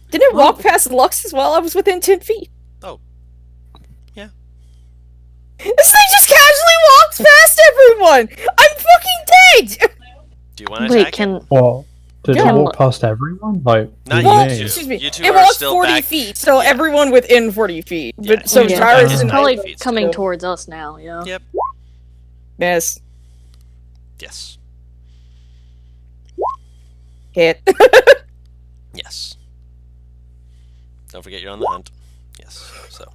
Didn't it walk past Lux as well? I was within 10 feet. Oh. Yeah. This thing just casually walks past everyone! I'm fucking dead! Do you want to Wait, attack it? can What? Did Yeah. it walk past everyone? Like, Not what you do two. Excuse me. You two It are walks still 40 back- feet, so yeah. everyone within 40 feet. Yeah, But, so yeah. Tyrus Yeah. and probably 90 feet coming still. towards us now, yeah. Yep. Miss. Yes. Hit. Yes. Don't forget you're on the hunt. Yes. So.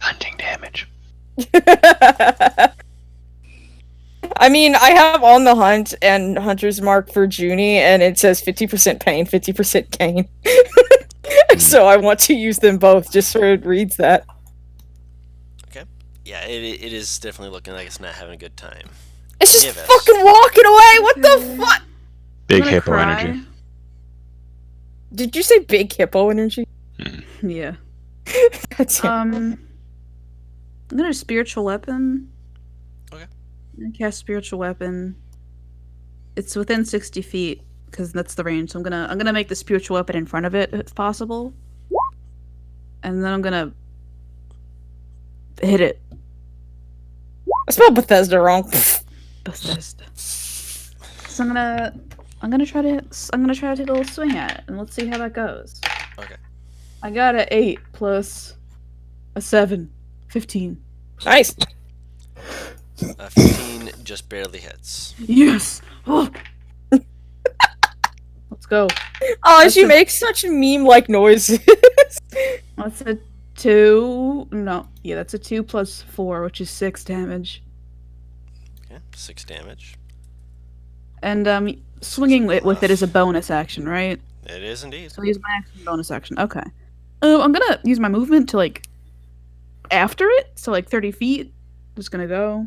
Hunting damage. I mean, I have On the Hunt and Hunter's Mark for Junie, and it says 50% pain, 50% gain. So I want to use them both just so it reads that. Yeah, it is definitely looking like it's not having a good time. It's just Give us. fucking walking away! What the fuck? Big I'm gonna hippo cry. energy. Did you say big hippo energy? Yeah. That's it. I'm gonna spiritual weapon. Okay. I'm gonna cast spiritual weapon. It's within 60 feet because that's the range. So I'm gonna make the spiritual weapon in front of it if possible, and then I'm gonna hit it. I spelled Bethesda wrong. Bethesda. So I'm gonna try to take a little swing at it, and let's see how that goes. Okay. I got a 8 plus a 7, 15. Nice. 15 just barely hits. Yes. Oh. Let's go. Oh, That's she a- makes such meme-like noises. That's a 2. No, yeah, that's a 2 plus 4, which is 6 damage. Okay, 6 damage. And swinging it with it is a bonus action, right? It is indeed. So I use my action bonus action. Okay. I'm gonna use my movement to like after it, so like 30 feet. Just gonna go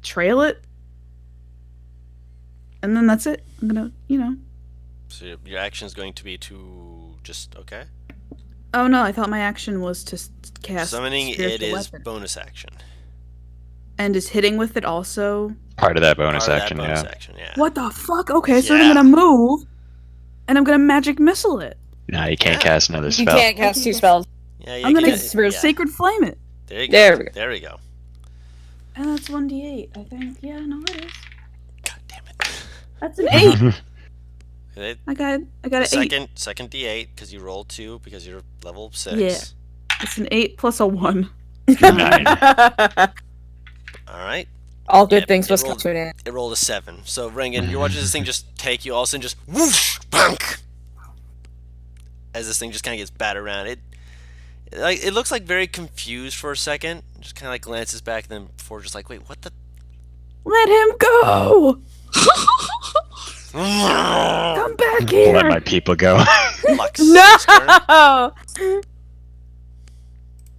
trail it, and then that's it. I'm gonna, So your action is going to be to just okay. Oh no, I thought my action was to cast Summoning it spiritual is weapon. bonus action. And is hitting with it also? Part of that bonus Part of action, that bonus yeah. action, yeah. What the fuck? Okay, so Yeah. I'm gonna move, and I'm gonna magic missile it. Nah, you can't Yeah. cast another You spell. can't cast 2 spells. Yeah, you I'm gonna can- sacred flame it, There you go. There we go. There we go. and that's 1d8. I think. Yeah, no, it is. God damn it. That's an 8. It- I got an 8. second D8 because you rolled 2 because you're level 6. Yeah. It's an 8 plus a 1. 9. All right. All good Yep, things it must come rolled- to an end. It rolled a 7. So Rengen, you're watching this thing just take you all of a sudden just whoosh, bonk. as this thing just kind of gets battered around. It looks like very confused for a second, just kind of like glances back, and then before just like, wait, what the? Let him go! Come back here! Let my people go. Lux, it's turn. No!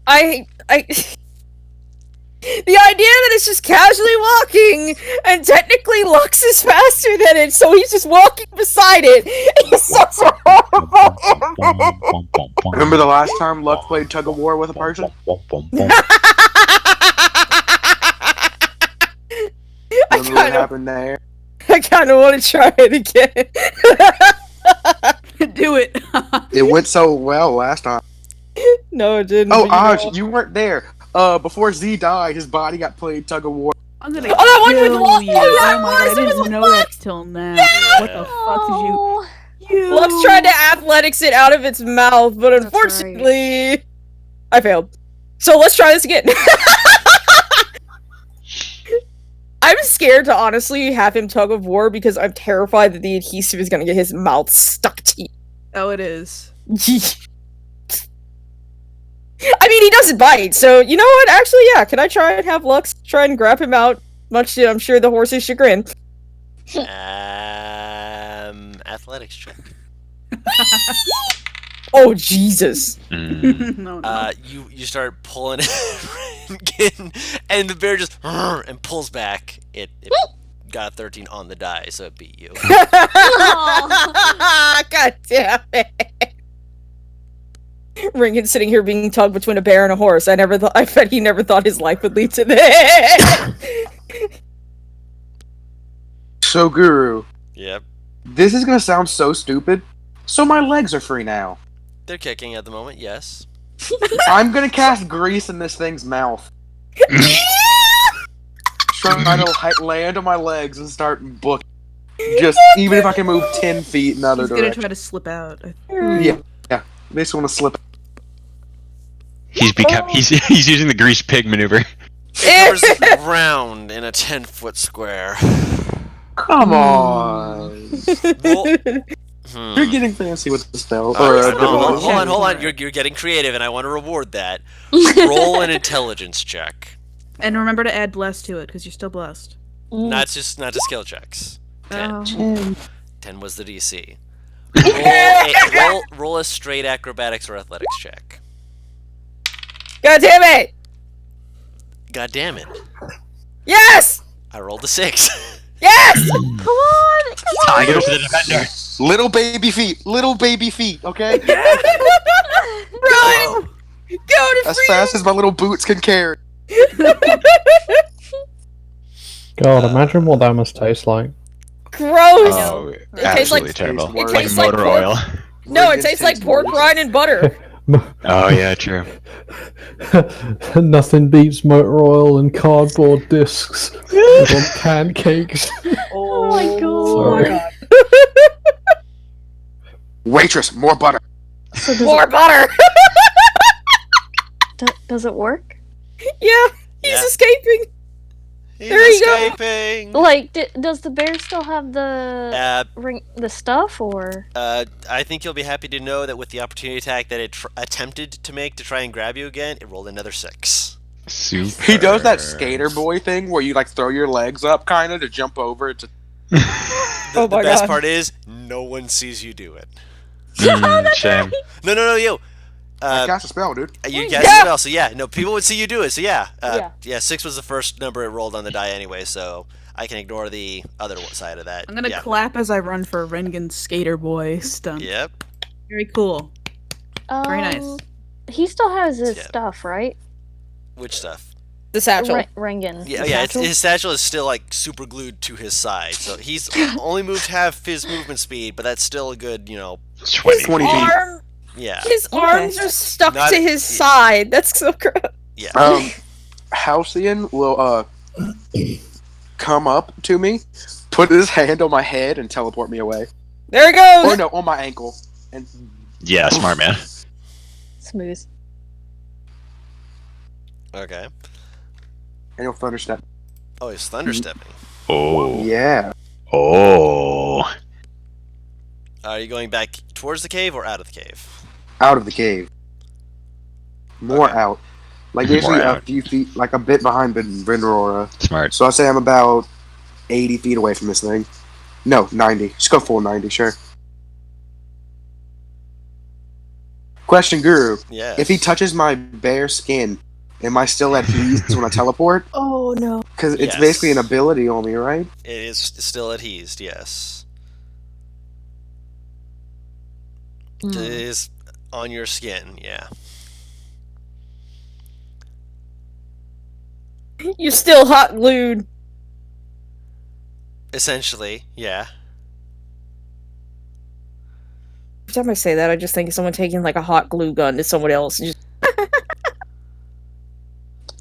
I the idea that it's just casually walking and technically Lux is faster than it, so he's just walking beside it. He's such a horrible image. Remember the last time Luck played tug of war with a person? Remember what happened there? I kind of want to try it again. Do it. It went so well last time. No, it didn't. Oh, but Aj, know. you weren't there. Before Z died, his body got played tug of war. I'm gonna Oh, that one with kill Lux! you. Oh, that Oh my god, I was- it was didn't know Lux! that till now. What the fuck Oh, did you? Lux tried to athletics it out of its mouth, but That's unfortunately, I failed. So let's try this again. I'm scared to honestly have him tug of war because I'm terrified that the adhesive is gonna get his mouth stuck to. Oh, it is. I mean, he doesn't bite, so you know what? Actually, yeah. Can I try and have Lux try and grab him out? Much to, I'm sure, the horse's chagrin. Athletics check. Oh Jesus! No, no. You start pulling it, and the bear just and pulls back. It got a 13 on the die, so it beat you. God damn it! Ringan sitting here being tugged between a bear and a horse. I bet he never thought his life would lead to this. So, Guru, Yep, this is gonna sound so stupid. So my legs are free now. they're kicking at the moment. Yes. I'm gonna cast grease in this thing's mouth. Try to land on my legs and start booking. Just even if I can move 10 feet in the other He's gonna direction. try to slip out. Yeah, they just want to slip. He's using the grease pig maneuver. It goes round in a 10-foot square. Come on, Roll- you're getting fancy with the spell. Oh, Or no, difficulty. hold on. You're getting creative, and I want to reward that. Roll an intelligence check. And remember to add bless to it, because you're still blessed. Not just skill checks. 10. Oh. 10 was the DC. Roll a straight acrobatics or athletics check. God damn it! God damn it! Yes! I rolled a 6. Yes! come on! Tiger to the defender. Little baby feet, okay? Run! Go to As freedom! fast as my little boots can carry. God, imagine what that must taste like. Gross! Oh, tastes like- absolutely terrible. it Like tastes like motor pork. oil. No, it It tastes like tastes pork more- rind and butter. Oh yeah, true. Nothing beats motor oil and cardboard discs on pancakes. Oh my Sorry. god. Waitress, more butter. So does, More butter! does it work? Yeah, he's Yeah. escaping. He's There you go. escaping. Like, does the bear still have the Uh, the stuff, or? I think you'll be happy to know that with the opportunity attack that it attempted to make to try and grab you again, it rolled another 6. Super. He does that skater boy thing where you like throw your legs up kind of to jump over to. Oh The my best God. part is, no one sees you do it. Shame. No, yo. Cast a spell, dude. You guessed Yeah. it well, so yeah, no, people would see you do it, so yeah. Yeah. 6 was the first number it rolled on the die anyway, so I can ignore the other side of that. I'm gonna yeah. clap as I run for Rengen's skater boy stunt. Yep. Very cool. Very nice. He still has his Yeah. stuff, right? Which stuff? The satchel. Rengen. Yeah, the yeah. satchel? His satchel is still like super glued to his side, so he's only moved half his movement speed, but that's still a good, 20. 20 feet. yeah, His arms are stuck Not- to his side. That's so gross. yeah. Halcyon will come up to me, put his hand on my head, and teleport me away. There he goes. Or no, on my ankle, and Yeah, smart man. Smooth. Okay. he'll thunderstep. Oh, he's thunderstepping. Oh. Yeah. Oh. Are you going back towards the cave or out of the cave? Out of the cave. More Okay. out. Like More basically a out. few feet, like a bit behind Vendorora. Smart. So I say I'm about 80 feet away from this thing. No, 90. Just go full 90, sure. Question, Guru. Yes. If he touches my bare skin, am I still at ease when I teleport? Oh no. Because it's Yes. basically an ability only, right? It is still adhesed, yes. It is on your skin, yeah. You're still hot glued. Essentially, yeah. Every time I say that, I just think of someone taking like a hot glue gun to someone else and just.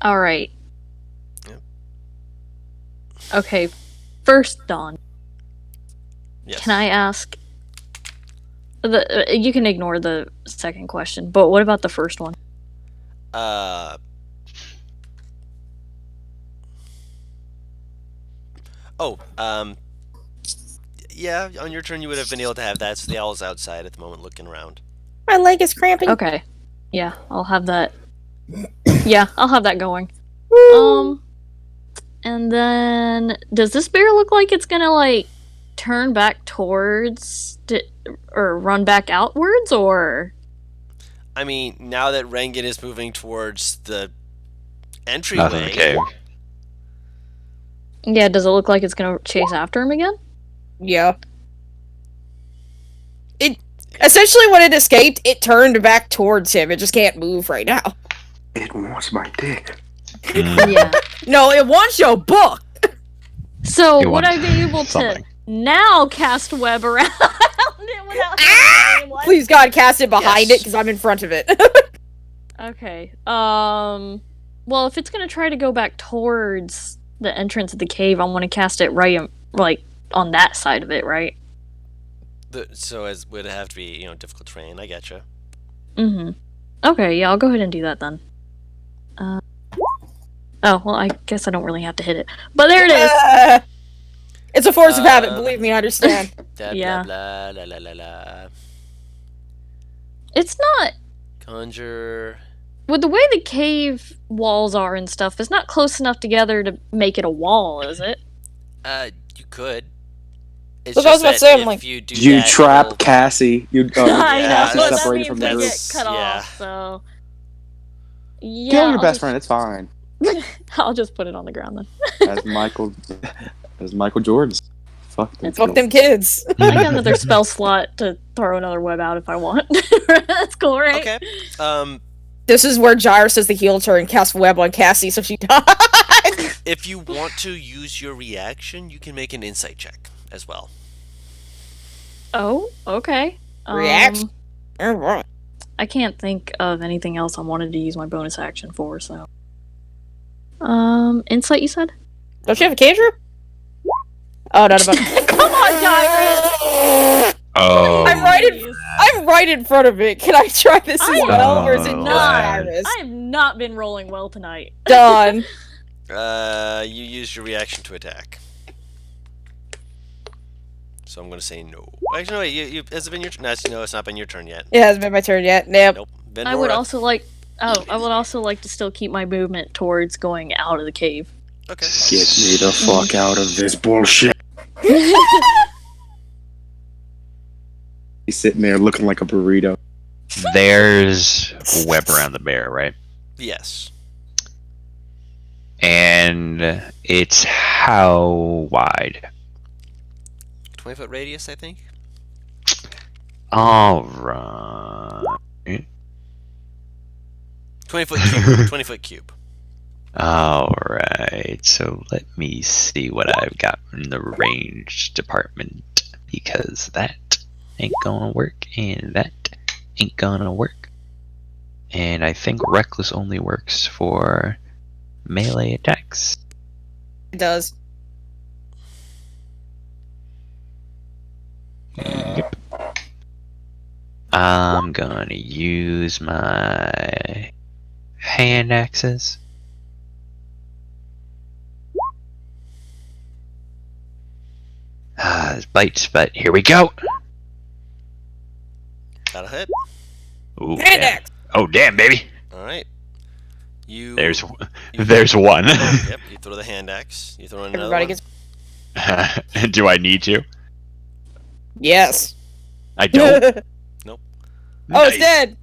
All right. Yep. Okay. First, Dawn, Yes. can I ask? You can ignore the second question, but what about the first one? Yeah, on your turn you would have been able to have that, so the owl's outside at the moment looking around. My leg is cramping. Okay. Yeah, I'll have that. Yeah, I'll have that going. And then does this bear look like it's gonna like turn back towards or run back outwards, or? I mean, now that Rengen is moving towards the Nothing in the entryway, cave. Yeah, does it look like it's gonna chase after him again? Yeah. It essentially when it escaped, it turned back towards him. It just can't move right now. It wants my dick. Yeah. No, it wants your book. So You would want I be able something. to now cast web around it without saying what? Please God, cast it behind Yes. it because I'm in front of it. Okay. Well, if it's gonna try to go back towards the entrance of the cave, I want to cast it right, like on that side of it, right? so as would have to be, difficult terrain. I getcha. Mm-hmm. Okay, yeah, I'll go ahead and do that then. Oh, well, I guess I don't really have to hit it. But there it is! It's a force of habit, believe me, I understand. Yeah. Blah, blah, la, la, la. It's not... Conjure. With the way the cave walls are and stuff, it's not close enough together to make it a wall, is it? You could. It's Look, I was just about to say, that I'm if like- you do You that, trap it'll- Cassie. You I know, Cassie but that separated means from they the get group. cut Yeah. off, so... Yeah, Kill your I'll best just- friend. It's fine. I'll just put it on the ground then. As Michael Jordan. Fuck them. It's Fuck them kids. I got another spell slot to throw another web out if I want. That's cool, right? Okay. This is where Gyros does the heel turn and casts web on Cassie so she dies. If you want to use your reaction, you can make an insight check as well. Oh, okay. Reaction? Alright. I can't think of anything else I wanted to use my bonus action for, so. Insight, you said? Don't you have a cantrip? Oh, not about. Come on, Gyros! Oh. I'm right in front of it. Can I try this as I well, or is it am just not. Gyros? I have not been rolling well tonight. Done. You used your reaction to attack. So I'm going to say no. Actually, no, wait, has it been your turn? No, it's not been your turn yet. It hasn't been my turn yet. Nope. Nope. Been I would Nora. also like. Oh, I would also like to still keep my movement towards going out of the cave. Okay. Get me the fuck out of this bullshit. He's sitting there looking like a burrito. There's web around the bear, right? Yes. And it's how wide? 20-foot radius, I think. Alright. 20-foot cube. 20-foot cube. Alright, so let me see what I've got in the range department, because that ain't gonna work, and that ain't gonna work. And I think Reckless only works for melee attacks. It does. Yep. I'm gonna use my hand axes. Bites, but here we go. That'll hit. Ooh, Hand damn. axe. Oh, damn, baby. All right. You. There's you- one. Yep. You throw the hand axe. You throw in another Everybody one. gets. Do I need to? Yes. I don't. Oh, Nice. it's dead.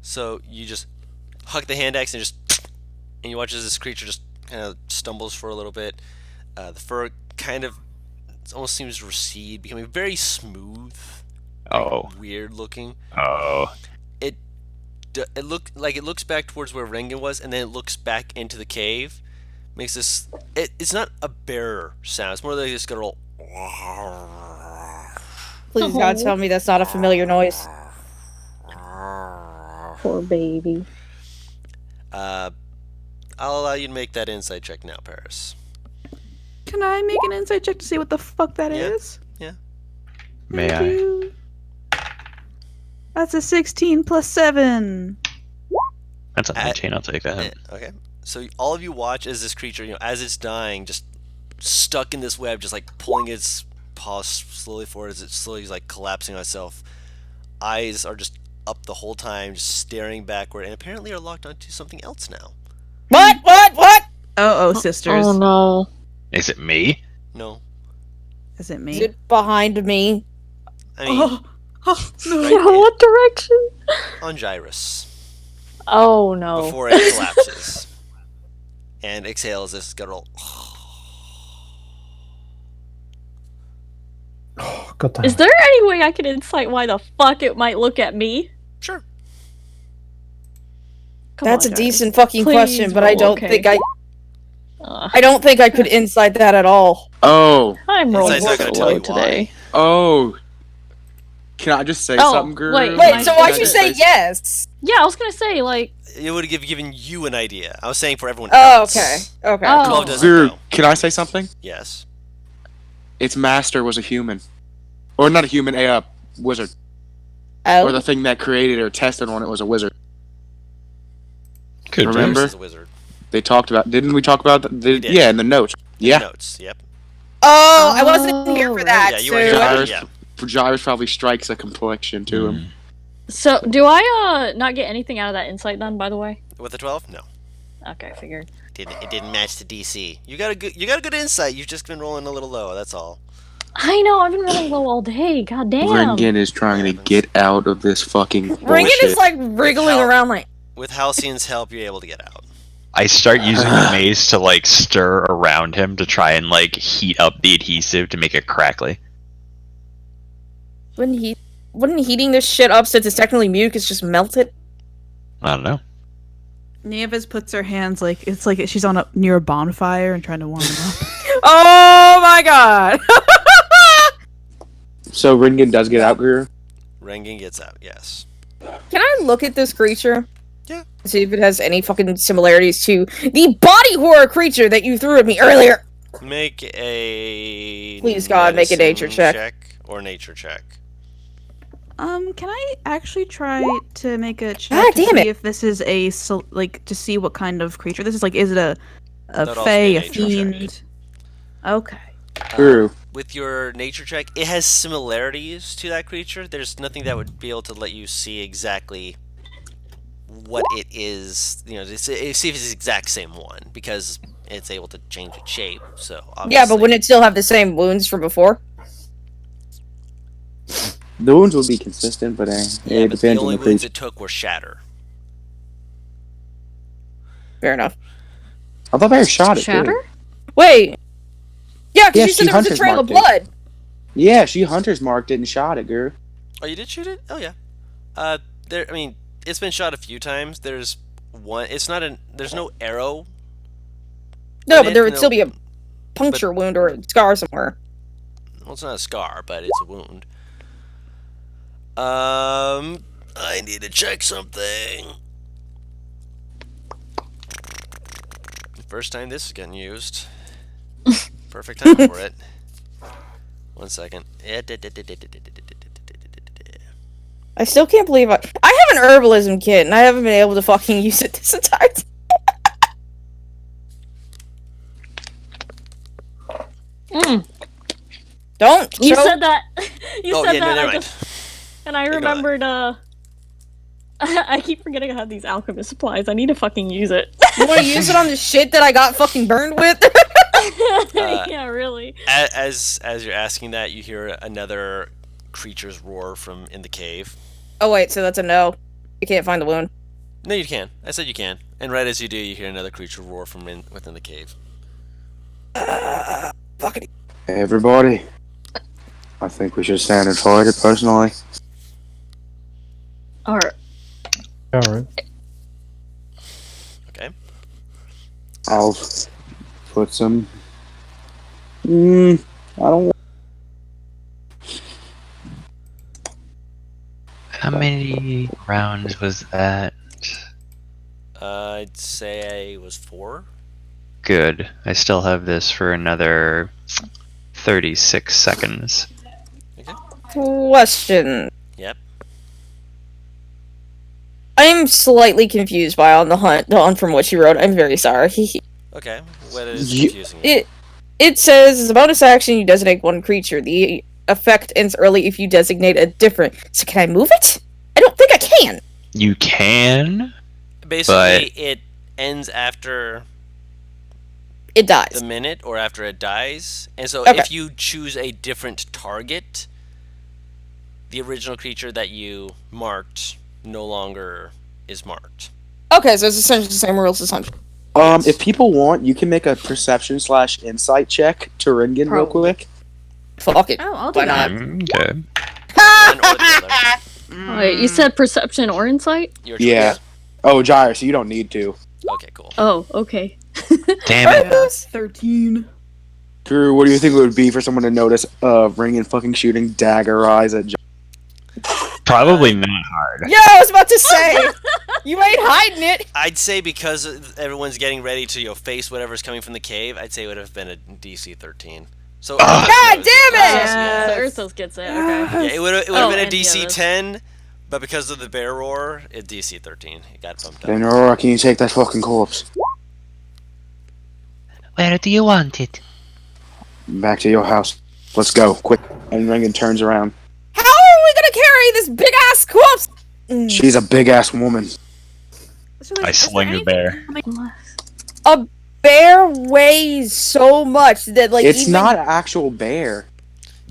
So you just huck the hand axe and you watch as this creature just kind of stumbles for a little bit. The fur kind of almost seems to recede, becoming very smooth, Oh. weird looking. Oh. It looks back towards where Rengen was, and then it looks back into the cave. Makes this. It's not a bear sound. It's more like this guttural. Please, God, tell me that's not a familiar noise. Poor baby. I'll allow you to make that insight check now, Paris. Can I make an insight check to see what the fuck that is? Yeah. May Thank I? you. That's a 16 plus 7. That's a 19. I'll take that. Okay. So all of you watch as this creature, as it's dying, just stuck in this web, just like pulling its paws slowly forward as it slowly is like collapsing on itself. Eyes are just up the whole time, just staring backward, and apparently are locked onto something else now. What? Oh, sisters. Oh no. Is it me? No. Is it Is me? it behind me? I mean, Oh, no. Right. Yeah, what direction? on Gyrus. Oh no. Before it collapses. And exhales this guttural. Oh, God damn. Is there any way I can insight why the fuck it might look at me? Sure. Come That's on, a guys. decent fucking Please question, but I roll, don't okay. think I Ugh, don't think I could insight that at all. Oh, I'm rolling Insight's not so gonna tell low you today. oh. Can I just say Oh, something, girl? wait, Wait, my so Can I why'd you just say yes? Yeah, I was gonna say like. It would have given you an idea. I was saying for everyone Oh, else. okay. Okay. Oh. 12 doesn't Guru, know. can I say something? Yes. Its master was a human. Or not a human, a wizard. Oh. Or the thing that created or tested on it was a wizard. Could Remember? Gyrus is a wizard. They talked about. Didn't we talk about did. yeah, in the notes. Yeah. Notes. Yep. Oh, I wasn't here for that. Yeah, you so were here. Gyrus, Yeah. Gyrus probably strikes a complexion to him. So do I not get anything out of that insight then? By the way. With the 12? No. Okay, figured. It didn't match the DC. You got a good insight. You've just been rolling a little low. That's all. I know. I've been running low all day. God damn. Rengen is trying to get out of this fucking Ringen bullshit. is like wriggling How- around like. With Halcyon's help, you're able to get out. I start using the maze to like stir around him to try and like heat up the adhesive to make it crackly. Wouldn't heating this shit up since it's technically mucus just melt it? I don't know. Nieves puts her hands like it's like she's on near a bonfire and trying to warm them up. Oh my god! So Rengen does get out, Guru? Rengen gets out. Yes. Can I look at this creature? Yeah. See if it has any fucking similarities to the body horror creature that you threw at me earlier. Make a. Please, God, make a nature medicine check. or nature check. Can I actually try to make a check God to damn see it. if this is a like to see what kind of creature this is? Like, is it a That'd also fae, be a a nature check. fiend? Okay. Guru. With your nature check, it has similarities to that creature. There's nothing that would be able to let you see exactly what it is. You know, to see if it's the exact same one because it's able to change its shape. So obviously, Yeah, but wouldn't it still have the same wounds from before? The wounds would be consistent, but Yeah, it but the depends on only the wounds creature. it took were shatter. Fair enough. I thought they shot it, too. Shatter? Wait. Yeah, because Yeah, you said she there was a hunter's trail of marked blood. Yeah, she hunter's marked it and shot it, Guru. Oh, you did shoot it? Oh yeah. There. I mean, it's been shot a few times. There's one. It's not an. There's no arrow. No, in but it, there would no. still be a puncture wound or a scar somewhere. Well, it's not a scar, but it's a wound. I need to check something. First time this is getting used. Perfect time for it. 1 second. I still can't believe I have an herbalism kit and I haven't been able to fucking use it this entire time. Mm. Don't. You choke. said that. You Oh said yeah, no, that. never I mind. just And I remembered, I keep forgetting I have these alchemist supplies. I need to fucking use it. You want to use it on the shit that I got fucking burned with? Yeah, really. As you're asking that, you hear another creature's roar from in the cave. Oh wait, so that's a no. You can't find the wound. No, you can. I said you can. And right as you do, you hear another creature roar from within the cave. Fucking. Hey, everybody. I think we should stand and fight it, personally. Alright. Alright. Okay. I'll put some... I don't... How many rounds was that? I'd say it was 4. Good. I still have this for another 36 seconds. Question. Yep. I'm slightly confused by on the hunt from what you wrote. I'm very sorry. Okay. What is You- confusing? It says as a bonus action you designate one creature. The effect ends early if you designate a different. So can I move it? I don't think I can. You can? Basically, it ends after It dies. the minute or after it dies. And so Okay. if you choose a different target, the original creature that you marked no longer is marked. Okay, so it's essentially the same rules as Hunter. If people want, you can make a perception/insight check to Ringen real Probably. quick. Fuck it. Oh, I'll do Why that. I'm good. One or the other. Wait, you said perception or insight? Your choice. Yeah. Oh, Gyre, so you don't need to. Okay, cool. Oh, okay. Damn it. Yeah, 13. Drew, what do you think it would be for someone to notice Ringen fucking shooting dagger eyes at Gyre? Probably not hard. Yeah, I was about to say. You ain't hiding it. I'd say because everyone's getting ready to face whatever's coming from the cave, I'd say it would have been a DC 13. So God damn it! Yeah, so Ursos gets it. Okay. Yeah, it would have Oh, been a and the DC others. 10, but because of the bear roar, it DC 13. It got bumped up. Then Aurora, can you take that fucking corpse? Where do you want it? Back to your house. Let's go, quick. And Ringen turns around. How are we gonna carry this big ass corpse? She's a big ass woman. I sling the bear. A bear weighs so much that like It's even- not an actual bear.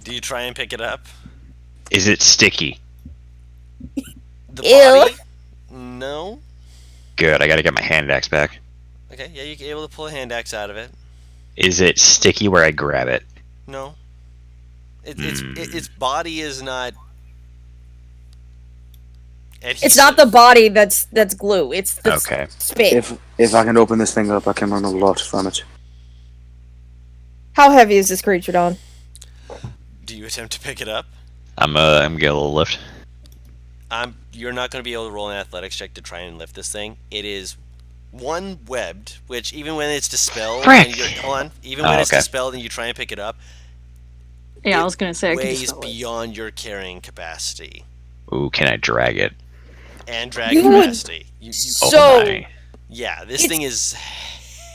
Do you try and pick it up? Is it sticky? The Ew. body? No. Good, I gotta get my hand axe back. Okay, yeah, you're able to pull a hand axe out of it. Is it sticky where I grab it? No. Its body is not. It's not the body that's glue. It's the Okay. spit. If I can open this thing up, I can learn a lot from it. How heavy is this creature, Don? Do you attempt to pick it up? I'm getting a little lift. You're not going to be able to roll an athletics check to try and lift this thing. It is one webbed, which even when it's dispelled, Frick! even when it's okay. dispelled and you try and pick it up, Yeah, I was gonna say I could weighs dispel it. beyond your carrying capacity Ooh, can I drag it? and drag You would- capacity. Oh So- my. Yeah, this It's- thing is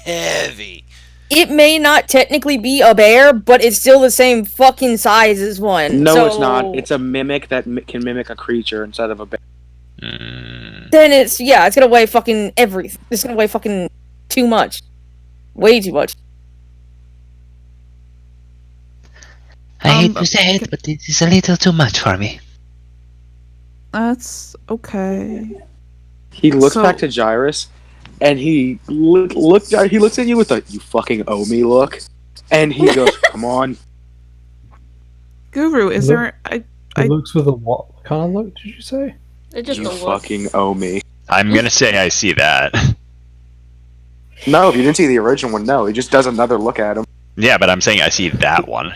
heavy. It may not technically be a bear, but it's still the same fucking size as one. No, So it's not. It's a mimic that can mimic a creature instead of a bear. Then it's gonna weigh fucking everything. It's gonna weigh fucking too much. Way too much. I hate to say it, but it is a little too much for me. That's okay. He looks So- back to Gyrus, and he looks at you with a "you fucking owe me" look, and he goes, "Come on." Guru, is Look- there? It looks with a what kind of look, did you say? It's just You a look. fucking owe me. I'm gonna say I see that. No, if you didn't see the original one, no. He just does another look at him. Yeah, but I'm saying I see that one.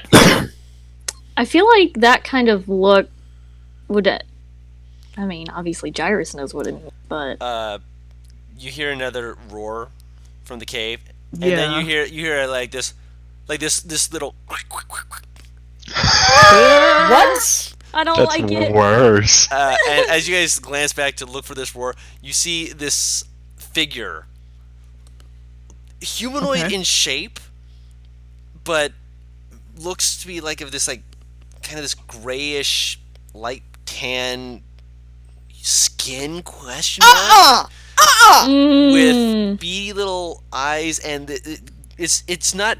I feel like that kind of look would. I mean, obviously Gyrus knows what it means, but You hear another roar from the cave, and Yeah. then you hear like this little. What? I don't That's like it. worse. And as you guys glance back to look for this roar, you see this figure, humanoid Okay. in shape, but looks to be like of this like kind of this grayish light tan skin question mark with beady little eyes, and it's not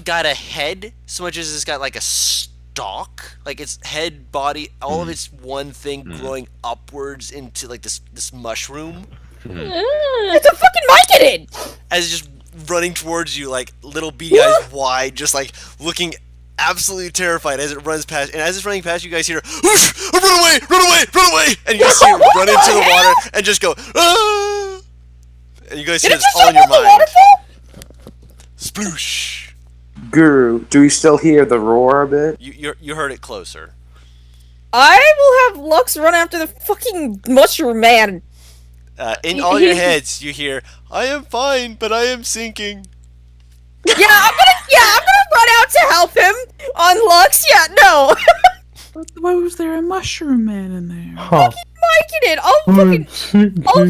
got a head so much as it's got like a stalk, like its head, body, all of it's one thing growing upwards into like this mushroom. It's a fucking Myconid! As it's just running towards you, like little beady eyes wide, just like looking absolutely terrified as it runs past. And as it's running past, you guys hear, "Whoosh! Run away! Run away! Run away!" And you guys see it run into the water and just go, "Ah!" And you guys hear this all in your mind. Sploosh! Guru, do we still hear the roar a bit? You heard it closer. I will have Lux run after the fucking mushroom man. In all your heads, you hear, "I am fine, but I am sinking." Yeah, I'm gonna run out to help him on Lux. Yeah, no. Why was there a mushroom man in there? Huh. Myconid, I'll go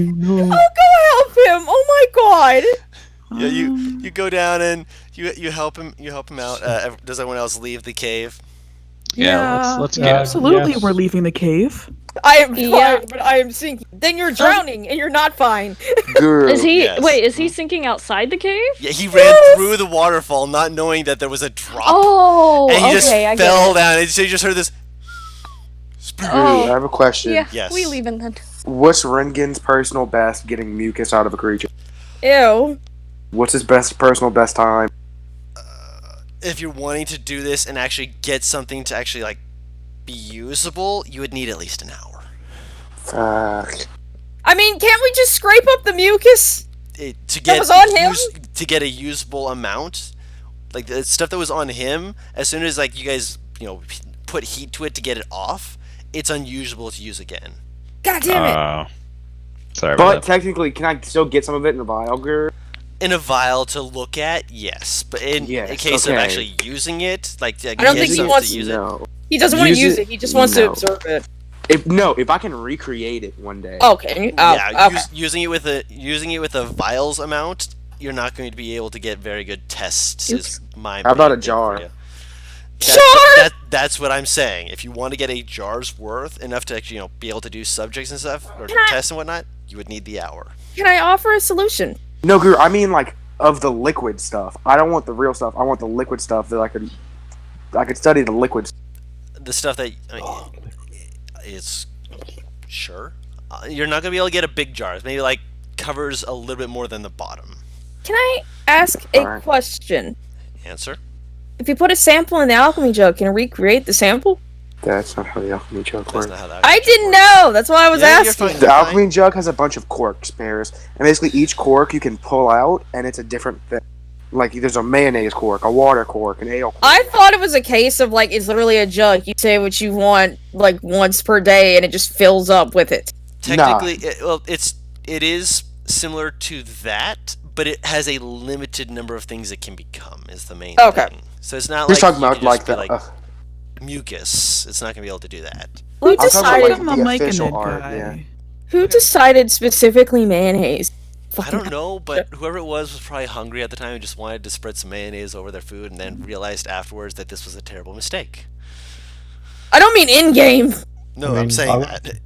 help him. Oh my god. Yeah, you go down and you help him out. Does anyone else leave the cave? Yeah, let's go. Absolutely, Yes. we're leaving the cave. I am fine, but I am sinking. Then you're drowning, and you're not fine. Guru. Is he? Yes. Wait, is he sinking outside the cave? Yeah, he ran through the waterfall, not knowing that there was a drop. Oh, and he just okay, I get fell it. down. And so you just heard this. Guru, Oh. I have a question. Yeah, Yes. we leaving then. What's Rengen's personal best getting mucus out of a creature? Ew. What's his personal best time? If you're wanting to do this and actually get something to actually like be usable, you would need at least an hour. Fuck. I mean, can't we just scrape up the mucus? To get was on him? to get a usable amount, like the stuff that was on him, as soon as like you guys put heat to it to get it off, it's unusable to use again. God damn it. Sorry about But that. technically, can I still get some of it in a vial, Guru? In a vial to look at, yes, but in Yes, a case of okay. actually using it, like I don't think he wants to use it. No. He doesn't want to Use use it? it. He just wants to No. observe it. If I can recreate it one day. Okay. Yeah, Okay. using it with a vials amount, you're not going to be able to get very good tests. Is my How about a opinion jar? for you. Jar? That's what I'm saying. If you want to get a jar's worth, enough to actually be able to do subjects and stuff or Can I- tests and whatnot, you would need the hour. Can I offer a solution? No, Guru, I mean like of the liquid stuff. I don't want the real stuff. I want the liquid stuff that I could study the liquids. The stuff that it's sure you're not gonna be able to get a big jar. Maybe like covers a little bit more than the bottom. Can I ask a Alright. question? Answer. If you put a sample in the alchemy jug, can it recreate the sample? That's not how the alchemy jug That's works. not how that. I didn't know. That's why I was Yeah, you're asking. fine. The alchemy jug has a bunch of corks pairs, and basically each cork you can pull out, and it's a different thing. Like there's a mayonnaise cork, a water cork, an ale cork. I thought it was a case of like it's literally a jug. You say what you want like once per day, and it just fills up with it. Technically, it is similar to that, but it has a limited number of things it can become. Is the main Okay. thing. So it's not You're like talking you about can like just be the. mucus. It's not gonna be able to do that. Who I'm talking about, decided? like, I'm a the official Myconid art, guy. yeah. Who decided specifically mayonnaise? I don't know, but whoever it was probably hungry at the time and just wanted to spread some mayonnaise over their food, and then realized afterwards that this was a terrible mistake. I don't mean in game. No, I mean, I'm saying I- that.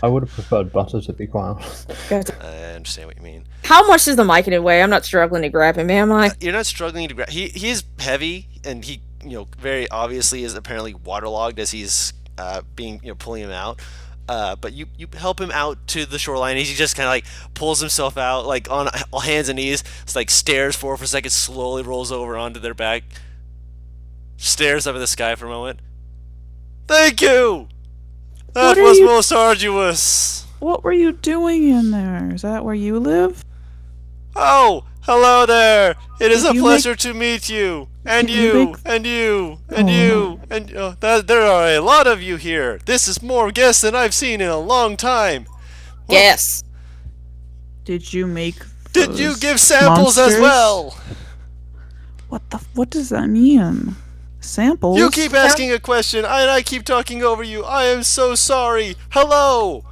I would have preferred butter, to be quite honest. I understand what you mean. How much does the Myconid weigh? I'm not struggling to grab him, am I? You're not struggling to grab. He's heavy, and he very obviously is apparently waterlogged as he's being pulling him out. But you help him out to the shoreline. He just kind of like pulls himself out like on hands and knees. It's like stares for a second, slowly rolls over onto their back, stares up at the sky for a moment. Thank you. That What are was you- most arduous. What were you doing in there? Is that where you live? Oh, hello there. It is Did a you pleasure to meet you. And Did you you, make- and you, and Oh. you, and there are a lot of you here. This is more guests than I've seen in a long time. Well, Yes. Did you make? Did you those give samples as monsters? well? What does that mean? Samples? You keep asking a question, and I keep talking over you. I am so sorry. Hello.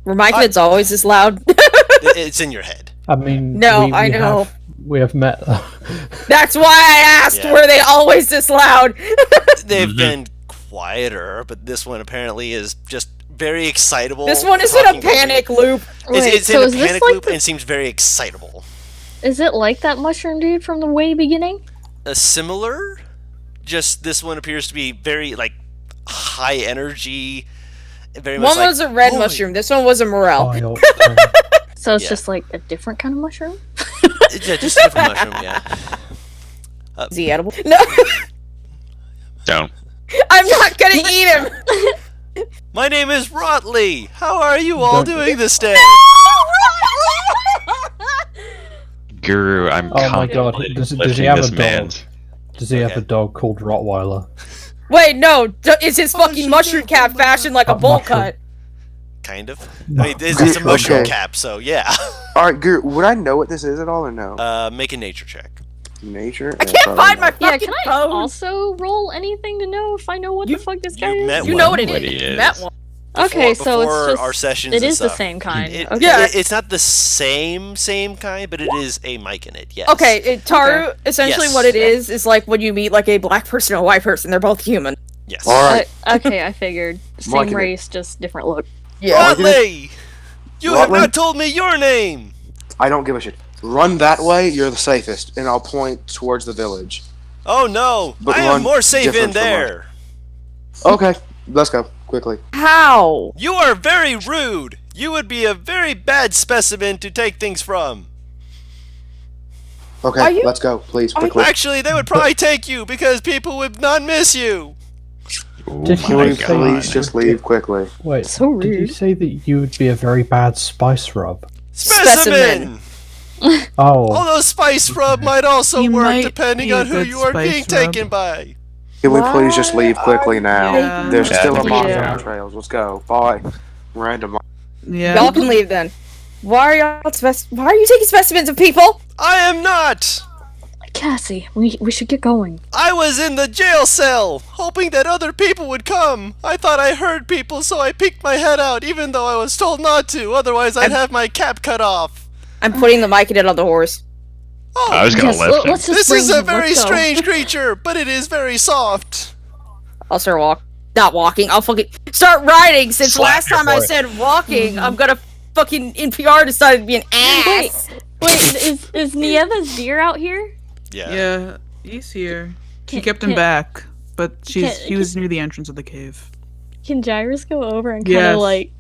Were Myconid's always this loud? It's in your head. I mean, No, we I know. We have met. That's why I asked, Yeah. were they always this loud? They've been quieter, but this one apparently is just very excitable. This one is in a talking over panic you. loop. Wait, It's so in a is this panic like loop and seems very excitable. Is it like that mushroom dude from the way beginning? A similar, just this one appears to be very like high energy. Very much One like, was a red "Oh my-" mushroom. This one was a morel. I ought So it's Yeah. just like a different kind of mushroom? Yeah, just a different mushroom. Yeah. Is he edible? No, Don't. I'm not gonna eat him. My name is Rotley. How are you all Don't- doing this day? Guru, I'm Oh my god, contemplating does he lifting have a this dog? man's. Does he have Okay. a dog called Rottweiler? Wait, no. Is his fucking mushroom cap fashioned like a bowl Mushroom. cut? Kind of. I mean, it's a mushroom Okay. cap, so yeah. All right, Gert, would I know what this is at all or no? Make a nature check. Nature. I can't find my Yeah, fucking can I phone. also roll anything to know if I know what You- the fuck this guy you is? met You one. know what it What is. he You is. met one. Okay, Before- so before it's just our sessions it and is the stuff. same kind. It- Okay. Yeah. It's not the same kind, but it is a mic in it. Yes. Okay, Taru, essentially Yes. what it is like when you meet like a black person and a white person. They're both human. Yes. All right. Okay, I figured. Same Liking it. race, just different look. Rotley, you have Rotley? not told me your name. I don't give a shit. Run that way. You're the safest, and I'll point towards the village. Oh no, But I am run more safe in different from there. Okay, let's go quickly. How? You are very rude. You would be a very bad specimen to take things from. Okay, Are you- let's go, please, are you- quickly. Actually, they would probably take you because people would not miss you. Oh Did my you Please, god. please, just leave quickly. Wait, So did you rude. say that you would be a very bad spice rub? Specimen. Oh, Although spice rub might also You work might depending be a on who good you are spice being rub. taken by. Can we please just leave quickly now? Yeah. There's Yeah, still I a think monster so. on the trails. Let's go. Bye. Random. Yeah. Y'all can leave then. Why are why are you taking specimens of people? I am not. Cassie, we should get going. I was in the jail cell, hoping that other people would come. I thought I heard people, so I peeked my head out, even though I was told not to. Otherwise, I'd have my cap cut off. I'm putting the mic in it on the horse. I Oh, was gonna Yes, lift him. let's just this bring is a him. very Let's go. strange creature, but it is very soft. I'll start not walking. I'll fucking start riding. Since Slap last your time I boy. said walking, I'm gonna fucking NPR decided to be an ass. Wait, is Nieva's deer out here? Yeah. Yeah, he's here. She Can- kept him can- back, but he can- was near the entrance of the cave. Can Gyrus go over and kind Yes. of like?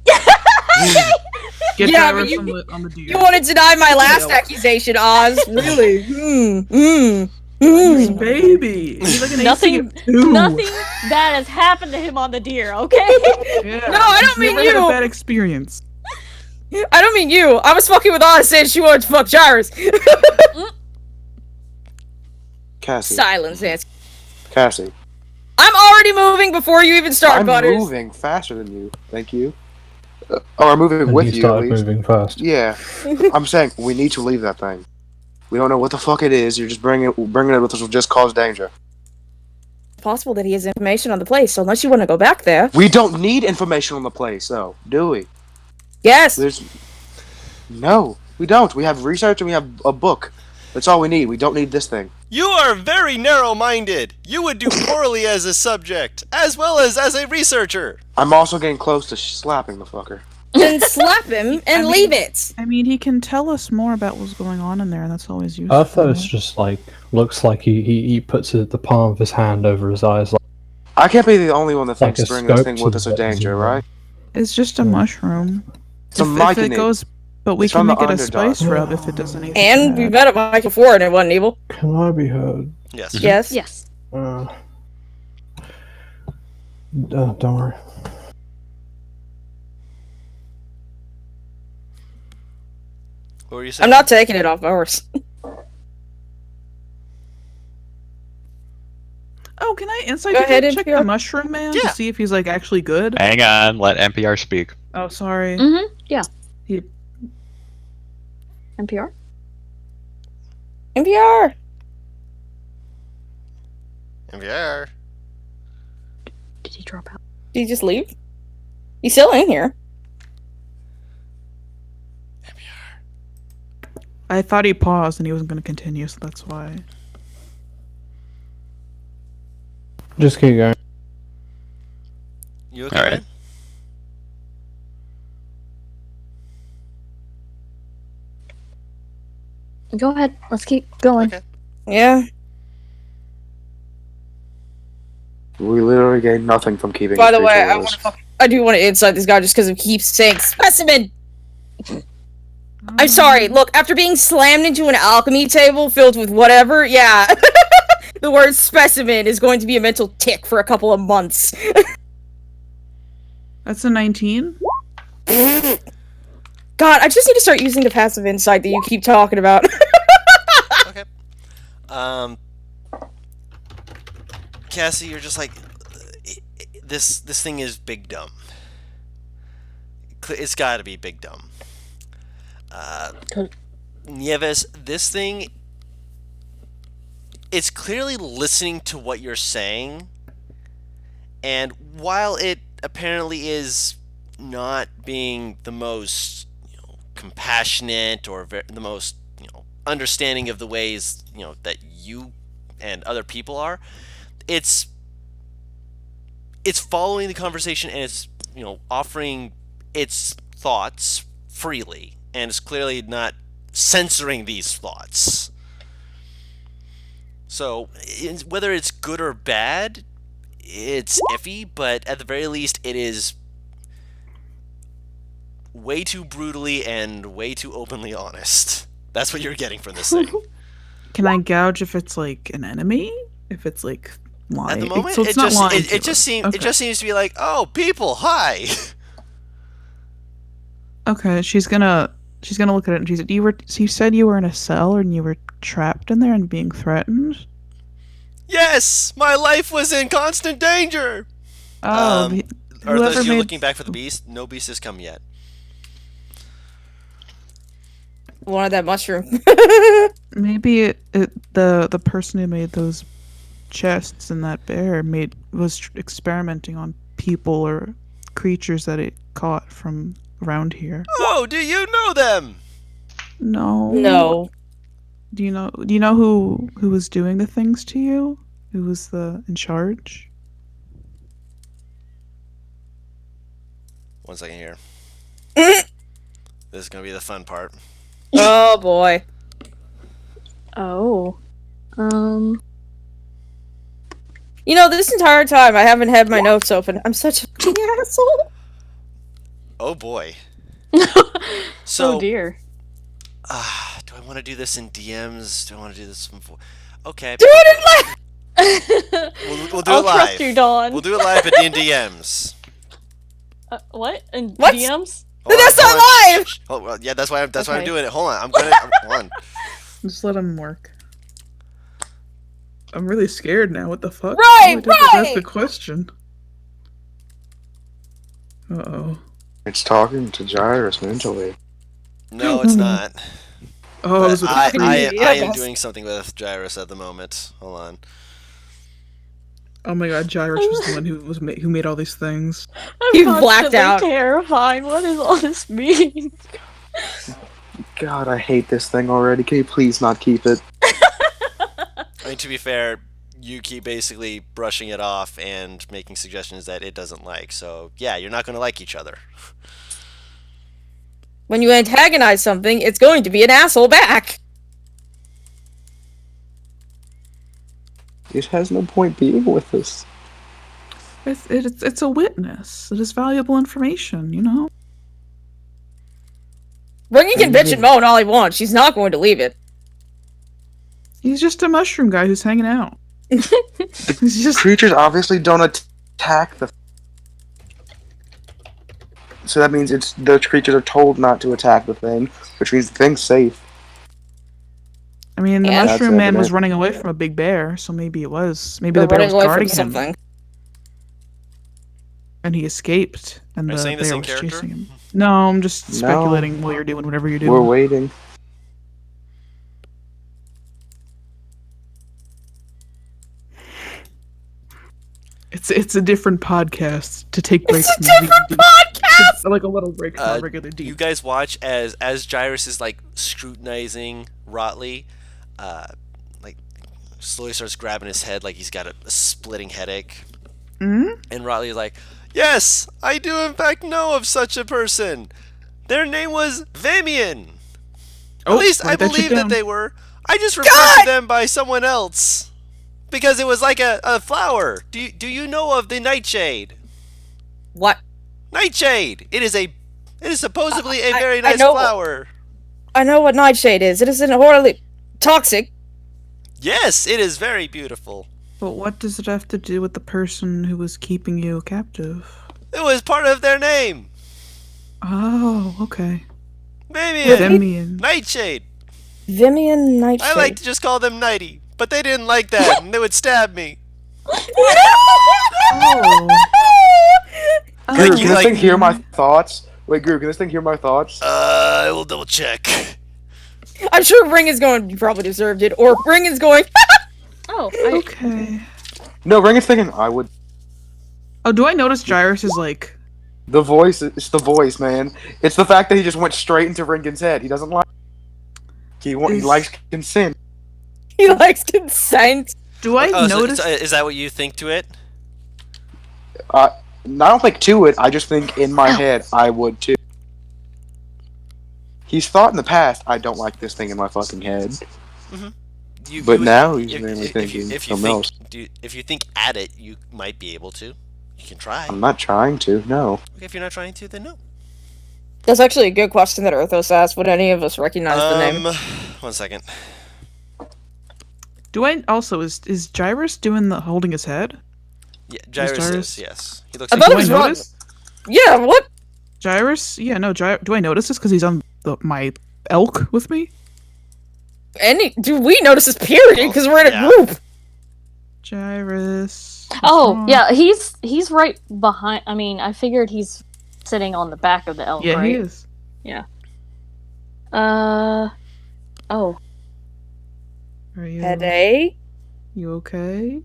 Get Yeah, Tyra but you- from on the deer. You want to deny my last Yeah. accusation, Oz? Really? His baby. He's like an Nothing- ACU. Nothing bad has happened to him on the deer, okay? Yeah. No, I don't He's mean never had you. a bad experience. I don't mean you. I was fucking with Oz saying she wanted to fuck Gyrus. Cassie. Silence, Nancy. Cassie. I'm already moving before you even start, I'm Butters. moving faster than you. Thank you. I'm moving and with you you at started least. moving first. Yeah. I'm saying we need to leave that thing. We don't know what the fuck it is. You're just bringing it with us will just cause danger. Possible that he has information on the place, so unless you want to go back there. We don't need information on the place, though, do we? Yes. No, we don't. We have research and we have a book. That's all we need. We don't need this thing. You are very narrow-minded. You would do poorly as a subject, as well as a researcher. I'm also getting close to slapping the fucker. Then slap him and mean- leave it. I mean, he can tell us more about what's going on in there, and that's always useful. Arthos just like looks like he puts the palm of his hand over his eyes. Like, I can't be the only one that Like thinks a bringing this scope thing to with the us a buttons danger, and right? It's just a mushroom. It's a if mic it in it. goes, but we It's can from the make it a underdog. spice rub if it does anything. And we bad. met a Mike before and it wasn't evil. can I be heard? Yes. Yes. Yes. Don't worry. What were you saying? I'm not taking it off my horse. Oh, can I insight Go ahead, check NPR. the mushroom man Yeah. to see if he's like actually good? Hang on, let NPR speak. Oh, sorry. Mm-hmm. Yeah. He- NPR. NPR. MVR. Did he drop out? Did he just leave? He's still in here. I thought he paused and he wasn't going to continue, so that's why. Just keep going. You okay? All right. man? Go ahead. Let's keep going. Okay. Yeah. We literally gained nothing from keeping. By a the way, creature I with want us. to I do want to inside this guy just because he keeps saying specimen. I'm sorry. Look, after being slammed into an alchemy table filled with whatever, yeah, the word specimen is going to be a mental tick for a couple of months. That's a 19? God, I just need to start using the passive insight that you keep talking about. Okay. Cassie, you're just like, this thing is big dumb. It's got to be big dumb. Nieves, this thing, it's clearly listening to what you're saying, and while it apparently is not being the most compassionate or the most understanding of the ways that you and other people are, it's following the conversation, and it's offering its thoughts freely, and it's clearly not censoring these thoughts. So whether it's good or bad, it's iffy, but at the very least it is way too brutally and way too openly honest. That's what you're getting from this thing. Can I gouge if it's like an enemy? If it's like lying? At the moment, so it's not lying to it just us. seems Okay. it just seems to be like, oh, people, hi. Okay, she's gonna look at it and she's like, you said you were in a cell and you were trapped in there and being threatened? Yes, my life was in constant danger. Oh, Are whoever those you're made- looking back for the beast? No beast has come yet. Wanted that mushroom. maybe the person who made those chests and that bear was experimenting on people or creatures that it caught from around here. Oh, do you know them? No. No. Do you know who was doing the things to you? Who was in charge? One second here. This is gonna be the fun part. Oh boy. Oh. This entire time I haven't had my notes open. I'm such a fucking asshole. Oh boy. So, oh dear. do I want to do this in DMs? Do I want to do this in Okay. Do it in live. We'll do I'll it live. trust you, Dawn. We'll do it live in DMs. What? And What? DMs? That's not live. Oh, well, yeah, that's why I'm Okay. doing it. Hold on. Hold on. Just let him work. I'm really scared now. What the fuck? Right, Oh, That's right. the question. Uh-oh. It's talking to Gyrus mentally. No, it's not. Oh, I was with I, the I, freeze. I am Yes. doing something with Gyrus at the moment. Hold on. Oh my god, Gyrus was the one who made all these things. I'm You blacked constantly out. terrified. What does all this mean? God, I hate this thing already. Can you please not keep it? I mean, to be fair, you keep basically brushing it off and making suggestions that it doesn't like. So, yeah, you're not going to like each other. When you antagonize something, it's going to be an asshole back. It has no point being with us. It's a witness. It is valuable information, you know? Bring can bitch and moan all he wants. She's not going to leave it. He's just a mushroom guy who's hanging out. He's just Creatures obviously don't attack the. So that means the creatures are told not to attack the thing, which means the thing's safe. I mean, the Yeah. mushroom That's man was evident. running away from a big bear, so maybe it was. Maybe They're the bear running was away from guarding him, something. and he escaped, and Are you the saying the bear same was character? chasing him. No, I'm just No. speculating while you're doing whatever you're doing. We're waiting. It's a different podcast to take breaks. It's a from different D&D. podcast! It's like a little break from our regular D. You guys watch as Gyrus is like scrutinizing Rotley, like slowly starts grabbing his head like he's got a splitting headache. Hmm? And Rotley is like, "Yes, I do in fact know of such a person. Their name was Vamian. At least I believe that they were. I just referred to them by someone else because it was like a flower. Do you know of the nightshade? What? Nightshade. It is supposedly a very I nice know- flower. I know what nightshade is. It isn't horribly toxic. Yes, it is very beautiful. But what does it have to do with the person who was keeping you captive? It was part of their name. Oh, okay. Vamian. Vamian. Nightshade. Vimian nightshade. I like to just call them Nighty, but they didn't like that, and they would stab me. Oh. Guru, you can this like- thing hear my thoughts? Wait, Guru, can this thing hear my thoughts? I will double check. I'm sure Ring is going, you probably deserved it, or Ring is going, Oh, Okay. No, Ring is thinking I would. Oh, do I notice Gyrus is like... The voice, it's the voice, man. It's the fact that he just went straight into Ringen's head. He doesn't like. He likes consent. he likes consent. Do I Oh, notice... so is that what you think to it? I don't think to it. I just think in my head I would too. He's thought in the past, I don't like this thing in my fucking head. But now he's mainly thinking something else. If you think at it, you might be able to. You can try. I'm not trying to. No. Okay, if you're not trying to, then no. That's actually a good question that Arthos asked. Would any of us recognize the name? 1 second. Do I also... Is Gyrus doing the holding his head? Yeah, Gyrus Gyrus- is, yes. He looks I like thought Do it I was wrong. notice? Yeah, what? Gyrus? Yeah, no, do I notice this because he's on my elk with me? Do we notice this period? Because we're in a Yeah. group. Gyrus... Oh, yeah, he's right behind. I mean, I figured he's sitting on the back of the elk, Yeah, right? he is. Oh. Are you... Headache? You okay?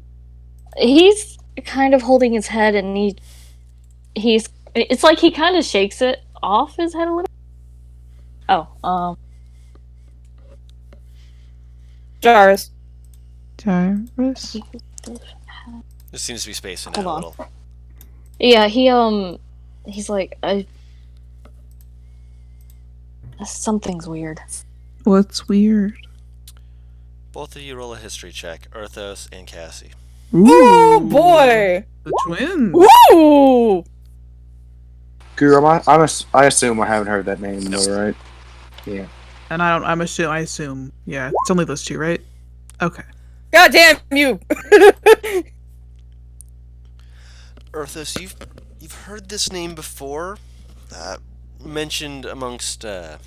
He's kind of holding his head, and he's. It's like he kind of shakes it off his head a little. Oh, Jars. Gyrus? There seems to be spacing Hold out a on. little. yeah, he's like, something's weird. What's weird? Both of you roll a history check, Arthos and Cassie. Oh boy! The twins! Woo! Guru, I assume I haven't heard that name though, right? Yeah. And I assume. Yeah, it's only those two, right? Okay. God damn you! Arthos, you've heard this name before, mentioned amongst the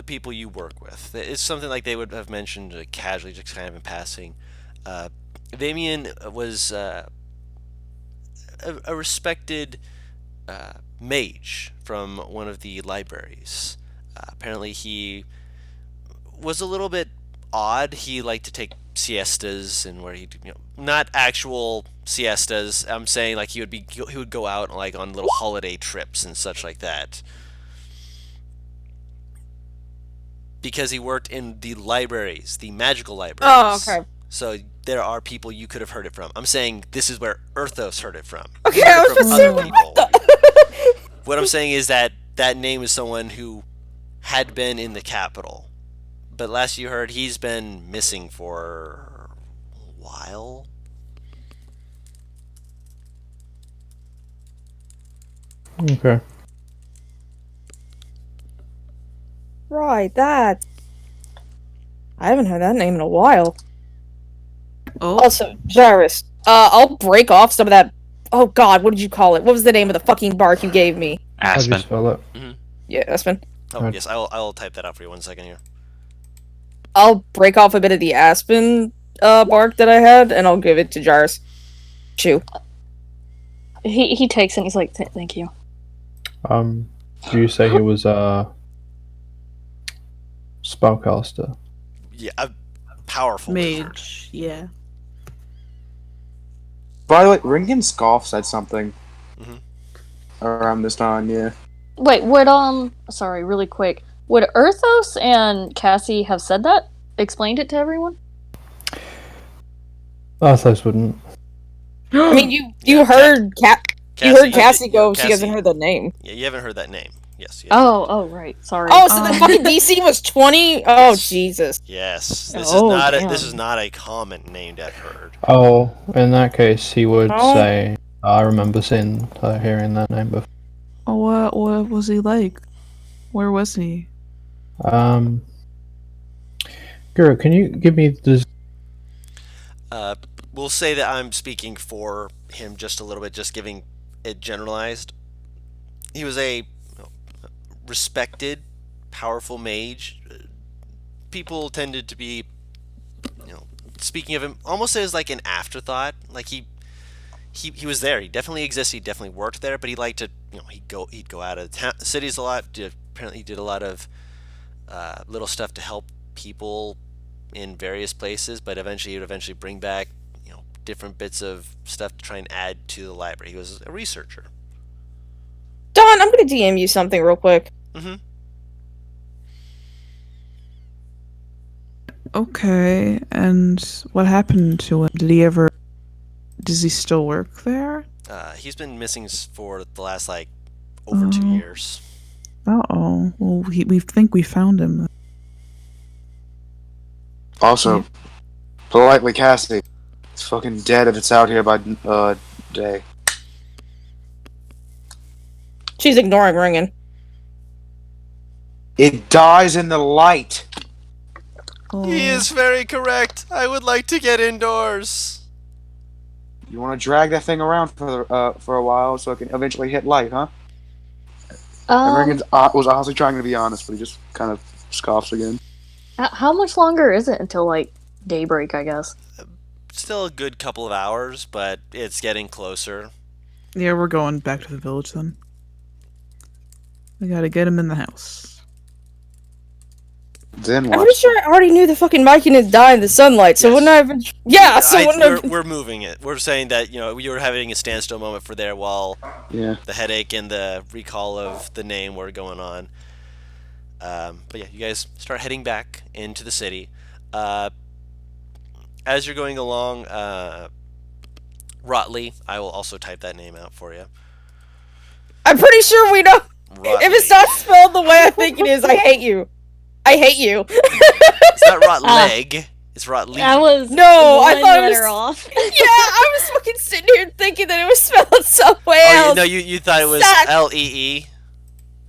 people you work with. It's something like they would have mentioned casually, just kind of in passing. Vamian was a respected mage from one of the libraries. Apparently, he was a little bit odd. He liked to take siestas, and where he, not actual siestas. I'm saying like he would go out like on little holiday trips and such like that. Because he worked in the libraries, the magical libraries. Oh, okay. So there are people you could have heard it from. I'm saying this is where Arthos heard it from. Okay, He heard I it was from just saying, other what people. What I'm saying is that name is someone who had been in the capital. But last you heard, he's been missing for a while. Okay. Right, that. I haven't heard that name in a while. Oh, Also, Jarvis, I'll break off some of that. Oh god, what did you call it? What was the name of the fucking bark you gave me? How do you Aspen. spell it? Yeah, Aspen. Oh, Right. yes, I'll type that out for you 1 second here. I'll break off a bit of the Aspen bark that I had, and I'll give it to Jarvis. Chew. He takes it and he's like, thank you. Do you say he was spellcaster? Yeah, a powerful wizard. Mage, yeah. By the way, Ringen Scoff said something Mhm. around this time. Yeah. Wait, would sorry, really quick. Would Earthos and Cassie have said that? Explained it to everyone? Arthos wouldn't. I mean, you heard you heard Cassie go. She hasn't heard the name. Yeah, you haven't heard that name. Yes. Oh, right. Sorry. Oh, so the fucking DC was 20? Oh, Jesus. Yes. Damn. This is not a common name to have heard. Oh, in that case, he would Oh. say, "I remember hearing that name before." Oh, what was he like? Where was he? Guru, can you give me the? We'll say that I'm speaking for him just a little bit, just giving it generalized. He was a respected, powerful mage. People tended to be, speaking of him almost as like an afterthought. Like he was there. He definitely existed. He definitely worked there. But he liked to, he'd go out of cities a lot. Apparently, he did a lot of little stuff to help people in various places. But eventually, he would bring back, different bits of stuff to try and add to the library. He was a researcher. Don, I'm gonna DM you something real quick. Mm-hmm. Okay, and what happened to him? Does he still work there? He's been missing for the last over 2 years. Uh-oh. Well, we think we found him. Also, politely, Cassie, it's fucking dead if it's out here by day. She's ignoring Ringen. It dies in the light. Oh. He is very correct. I would like to get indoors. You want to drag that thing around for a while so it can eventually hit light, huh? And Ringen was honestly trying to be honest, but he just kind of scoffs again. How much longer is it until daybreak? I guess. Still a good couple of hours, but it's getting closer. Yeah, we're going back to the village then. We gotta get him in the house. Then I'm what? pretty sure I already knew the fucking Viking had died in the sunlight, so Yes. wouldn't I have been... Yeah, so wouldn't I have... We're moving it. We're saying that, we were having a standstill moment for there while Yeah. the headache and the recall of the name were going on. But yeah, you guys start heading back into the city. As you're going along, Rotley, I will also type that name out for you. I'm pretty sure we know... Rotley. If it's not spelled the way I think it is, I hate you. I hate you. It's not Rotleg. It's Rotley. That was No, I one thought it letter was... off. Yeah, I was fucking sitting here thinking that it was spelled some way Oh, else. no, you thought it was Suck. L-E-E?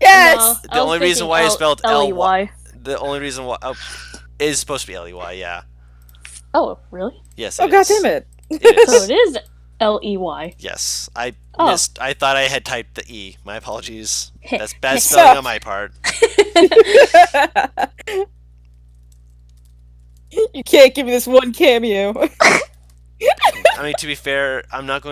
Yes! No, The only reason why it's spelled L-E-Y. The only reason why... is supposed to be L-E-Y, yeah. Oh, really? Yes, Oh, it god is. damn it. It So is. it is L-E-Y. Yes, I Oh. missed. I thought I had typed the E. My apologies. That's bad spelling on my part. You can't give me this one cameo. I mean, to be fair, I am not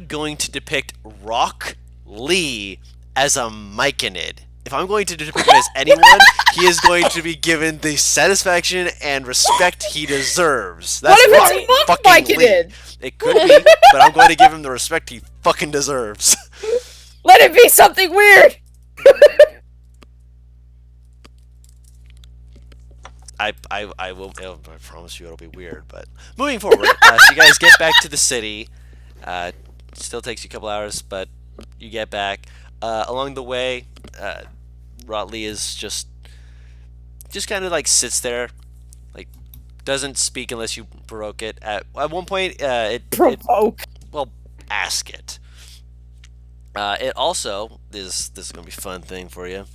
going to depict Rock Lee as a Myconid. If I'm going to depict him as anyone, he is going to be given the satisfaction and respect he deserves. That's What if Rock it's a fuck fucking Lee. Myconid? It could be, but I'm going to give him the respect he fucking deserves. Let it be something weird. I will. I promise you, it'll be weird. But moving forward, so you guys get back to the city. Still takes you a couple hours, but you get back. Along the way, Rotley is just kind of sits there, doesn't speak unless you provoke it. At one point, Provoke. ask it. It also this is gonna be a fun thing for you.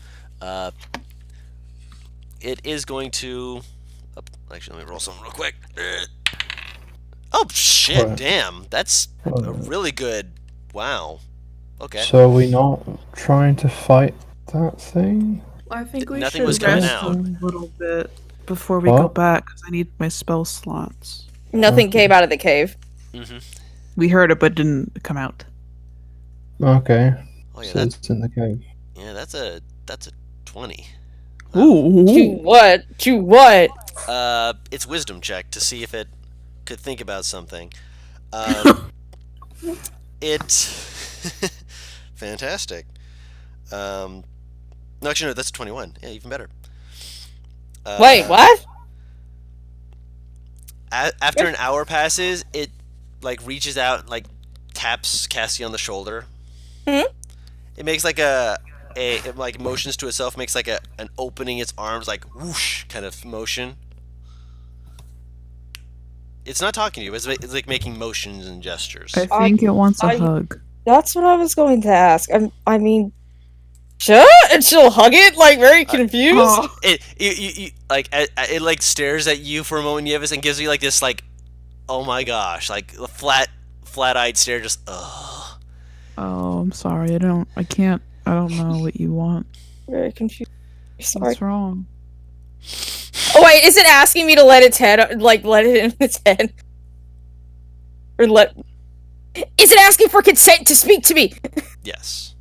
It is going to... actually, let me roll something real quick. Oh, shit, What? damn. That's a What? really good... Wow. Okay. So are we not trying to fight that thing? I think we Nothing should was coming rest out. a little bit before we go What? back, because I need my spell slots. Nothing Okay. came out of the cave. Mm-hmm. We heard it, but it didn't come out. Okay, Oh, yeah, so that's, it's in the cave. that's a 20. Ooh. What? What? It's wisdom check to see if it could think about something. It fantastic. No, actually, no, that's 21. Yeah, even better. Wait, what? After an hour passes, it like reaches out, and, like taps Cassie on the shoulder. Hmm? It makes like it like motions to itself, makes like an opening its arms, like whoosh kind of motion. It's not talking to you. It's like making motions and gestures. I think it wants a hug. That's what I was going to ask. I mean, sure, and she'll hug it, like very confused. It like it like stares at you for a moment, Yevis, and gives you like this like, oh my gosh, like a flat-eyed stare, just ugh. Oh, I'm sorry. I don't know what you want. Very confused. Sorry. What's wrong? Oh wait, is it asking me to let its head, like let it in its head, or let? Is it asking for consent to speak to me? Yes.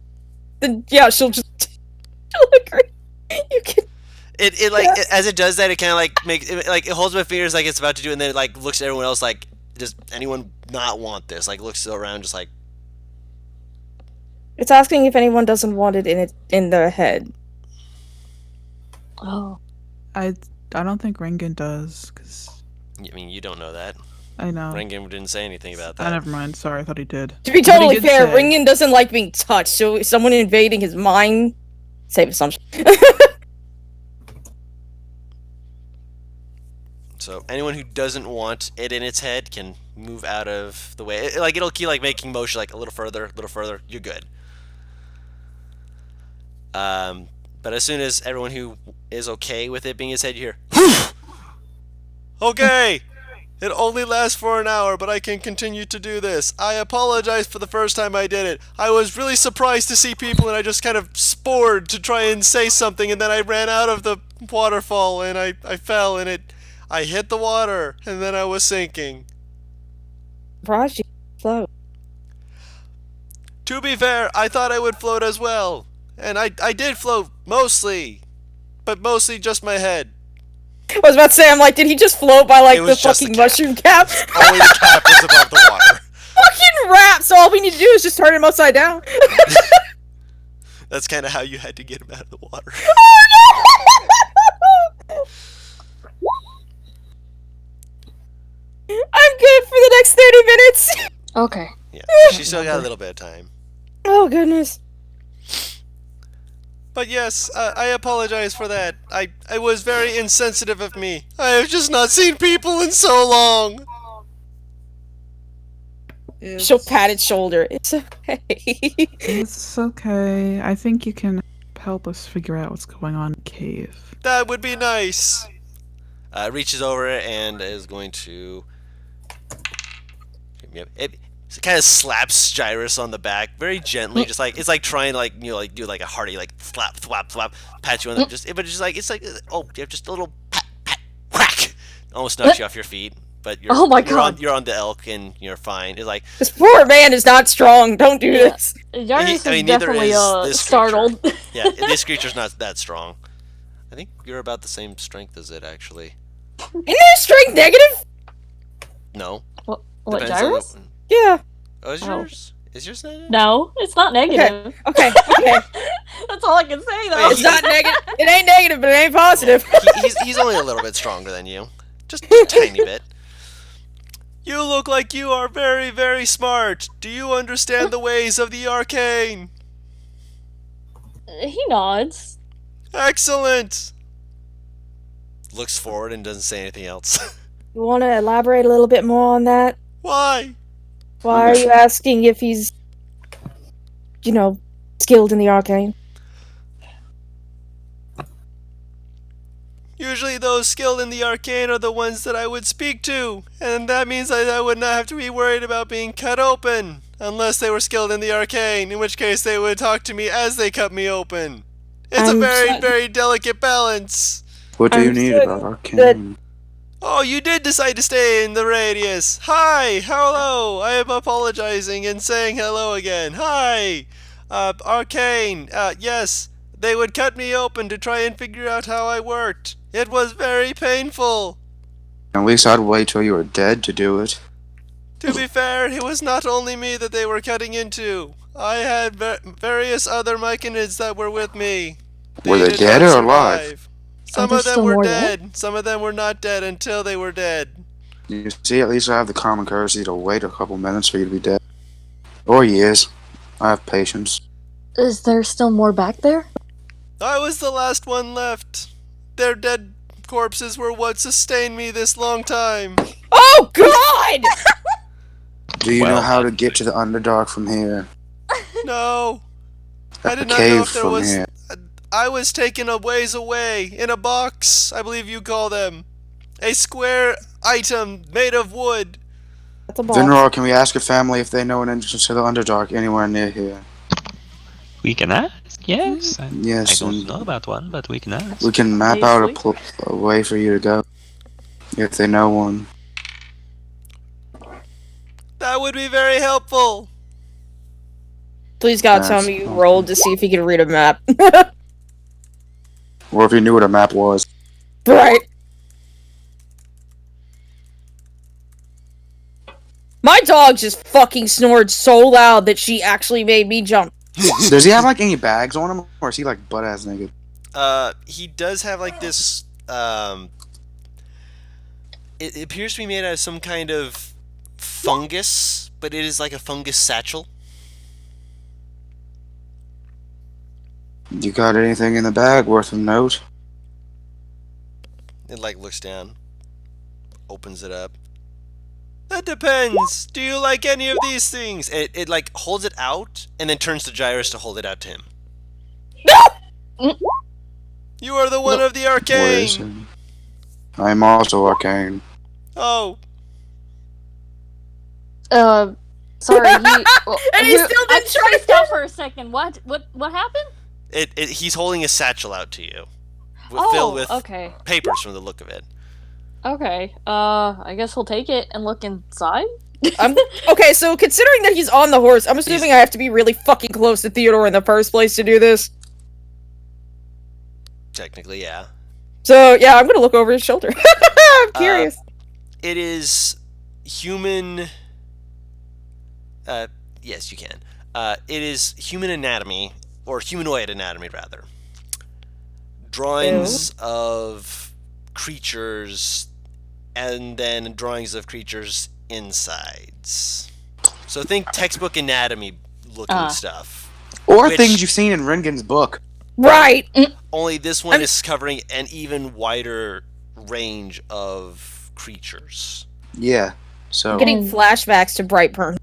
Then yeah, she'll agree. You can. It like as it does that, it kind of like makes it holds my fingers like it's about to do, and then it like looks at everyone else like, does anyone not want this? Like looks around just like. It's asking if anyone doesn't want it in their head. Oh. I don't think Ringen does, because I mean, you don't know that. I know. Ringen didn't say anything about that. Oh, never mind. Sorry, I thought he did. To be But he totally did fair, say- Ringen doesn't like being touched, so someone invading his mind, safe assumption. So anyone who doesn't want it in its head can move out of the way. It'll keep like making motion like a little further. You're good. But as soon as everyone who is okay with it being his head, you hear, okay, it only lasts for an hour, but I can continue to do this. I apologize for the first time I did it. I was really surprised to see people, and I just kind of spored to try and say something, and then I ran out of the waterfall, and I fell, and I hit the water, and then I was sinking. Raj, you float. To be fair, I thought I would float as well. And I did float, mostly. But mostly just my head. I was about to say, I'm like, did he just float by like It the was just fucking the cap. mushroom cap? Only the cap was above the water. Fucking rap! So all we need to do is just turn him upside down. That's kind of how you had to get him out of the water. I'm good for the next 30 minutes. Okay. Yeah, she still got a little bit of time. Oh goodness. But yes, I apologize for that. I was very insensitive of me. I have just not seen people in so long. She'll pat its shoulder. It's okay. It's okay. I think you can help us figure out what's going on in the cave. That would be nice. Reaches over and is going to. It kind of slaps Gyrus on the back very gently, just like it's like trying to like like do like a hearty like slap, pat you on the but just like it's like oh you have just a little pat, whack, almost knocks you off your feet. But you're, Oh my God. you're on the elk and you're fine. It's like This poor man is not strong. Don't do this. Jarvis I is mean, neither definitely is this startled. yeah, this creature's not that strong. I think you're about the same strength as it actually. Isn't there strength negative? No. What, Depends on Jarvis? the- Yeah. Oh, is Oh. yours? Is yours negative? No, it's not negative. Okay. That's all I can say though. It's not negative. It ain't negative, but it ain't positive. He's only a little bit stronger than you. Just a tiny bit. You look like you are very, very smart. Do you understand the ways of the arcane? He nods. Excellent. Looks forward and doesn't say anything else. You want to elaborate a little bit more on that? Why? Why are you asking if he's, skilled in the arcane? Usually those skilled in the arcane are the ones that I would speak to, and that means that I would not have to be worried about being cut open, unless they were skilled in the arcane, in which case they would talk to me as they cut me open. It's a very, very delicate balance. What do you I'm need certain about Arcane? Oh, you did decide to stay in the radius. Hi, hello. I am apologizing and saying hello again. Hi, Arcane. Yes, they would cut me open to try and figure out how I worked. It was very painful. At least I'd wait till you were dead to do it. To be fair, it was not only me that they were cutting into. I had various other Myconids that were with me. Were they did dead not or alive? survive. Some there of them still were more dead. Some of them were not dead until they were dead. You see, at least I have the common courtesy to wait a couple minutes for you to be dead. Or years. I have patience. Is there still more back there? I was the last one left. Their dead corpses were what sustained me this long time. Oh God! Do you know Well, how to get to the Underdark from here? No. I At did the not know cave if there from was... here. I was taken a ways away, in a box, I believe you call them. A square item made of wood. That's a box. Vinroar, can we ask your family if they know an entrance to the Underdark anywhere near here? We can ask, yes. I Yes, don't and know about one, but we can ask. we can map They out sleep? a way for you to go. If they know one. That would be very helpful. Please God, tell That's me you awesome. rolled to see if he could read a map. Or if you knew what a map was. Right. My dog just fucking snored so loud that she actually made me jump. Does he have like any bags on him? Or is he like butt ass naked? He does have like this, it appears to be made out of some kind of fungus, but it is like a fungus satchel. You got anything in the bag worth a note? It like looks down, opens it up. That depends. Do you like any of these things? It like holds it out and then turns to Gyrus to hold it out to him. You are the one of the What is arcane. it? I am also arcane. Oh, Sorry, well, And he still I didn't try spaced out for a second. What happened? he's holding a satchel out to you, Oh, filled with okay. papers from the look of it. Okay. I guess we'll take it and look inside. Okay, so considering that he's on the horse, I'm assuming I have to be really fucking close to Theodore in the first place to do this. Technically, yeah. So, yeah, I'm gonna look over his shoulder. I'm curious. It is human. Yes, you can. It is human anatomy, or humanoid anatomy, rather. Drawings of creatures, and then drawings of creatures' insides. So think textbook anatomy looking stuff. Or Which- things you've seen in Rengen's book. Right. Only this one is covering an even wider range of creatures. Yeah. So Getting flashbacks to Brightburn.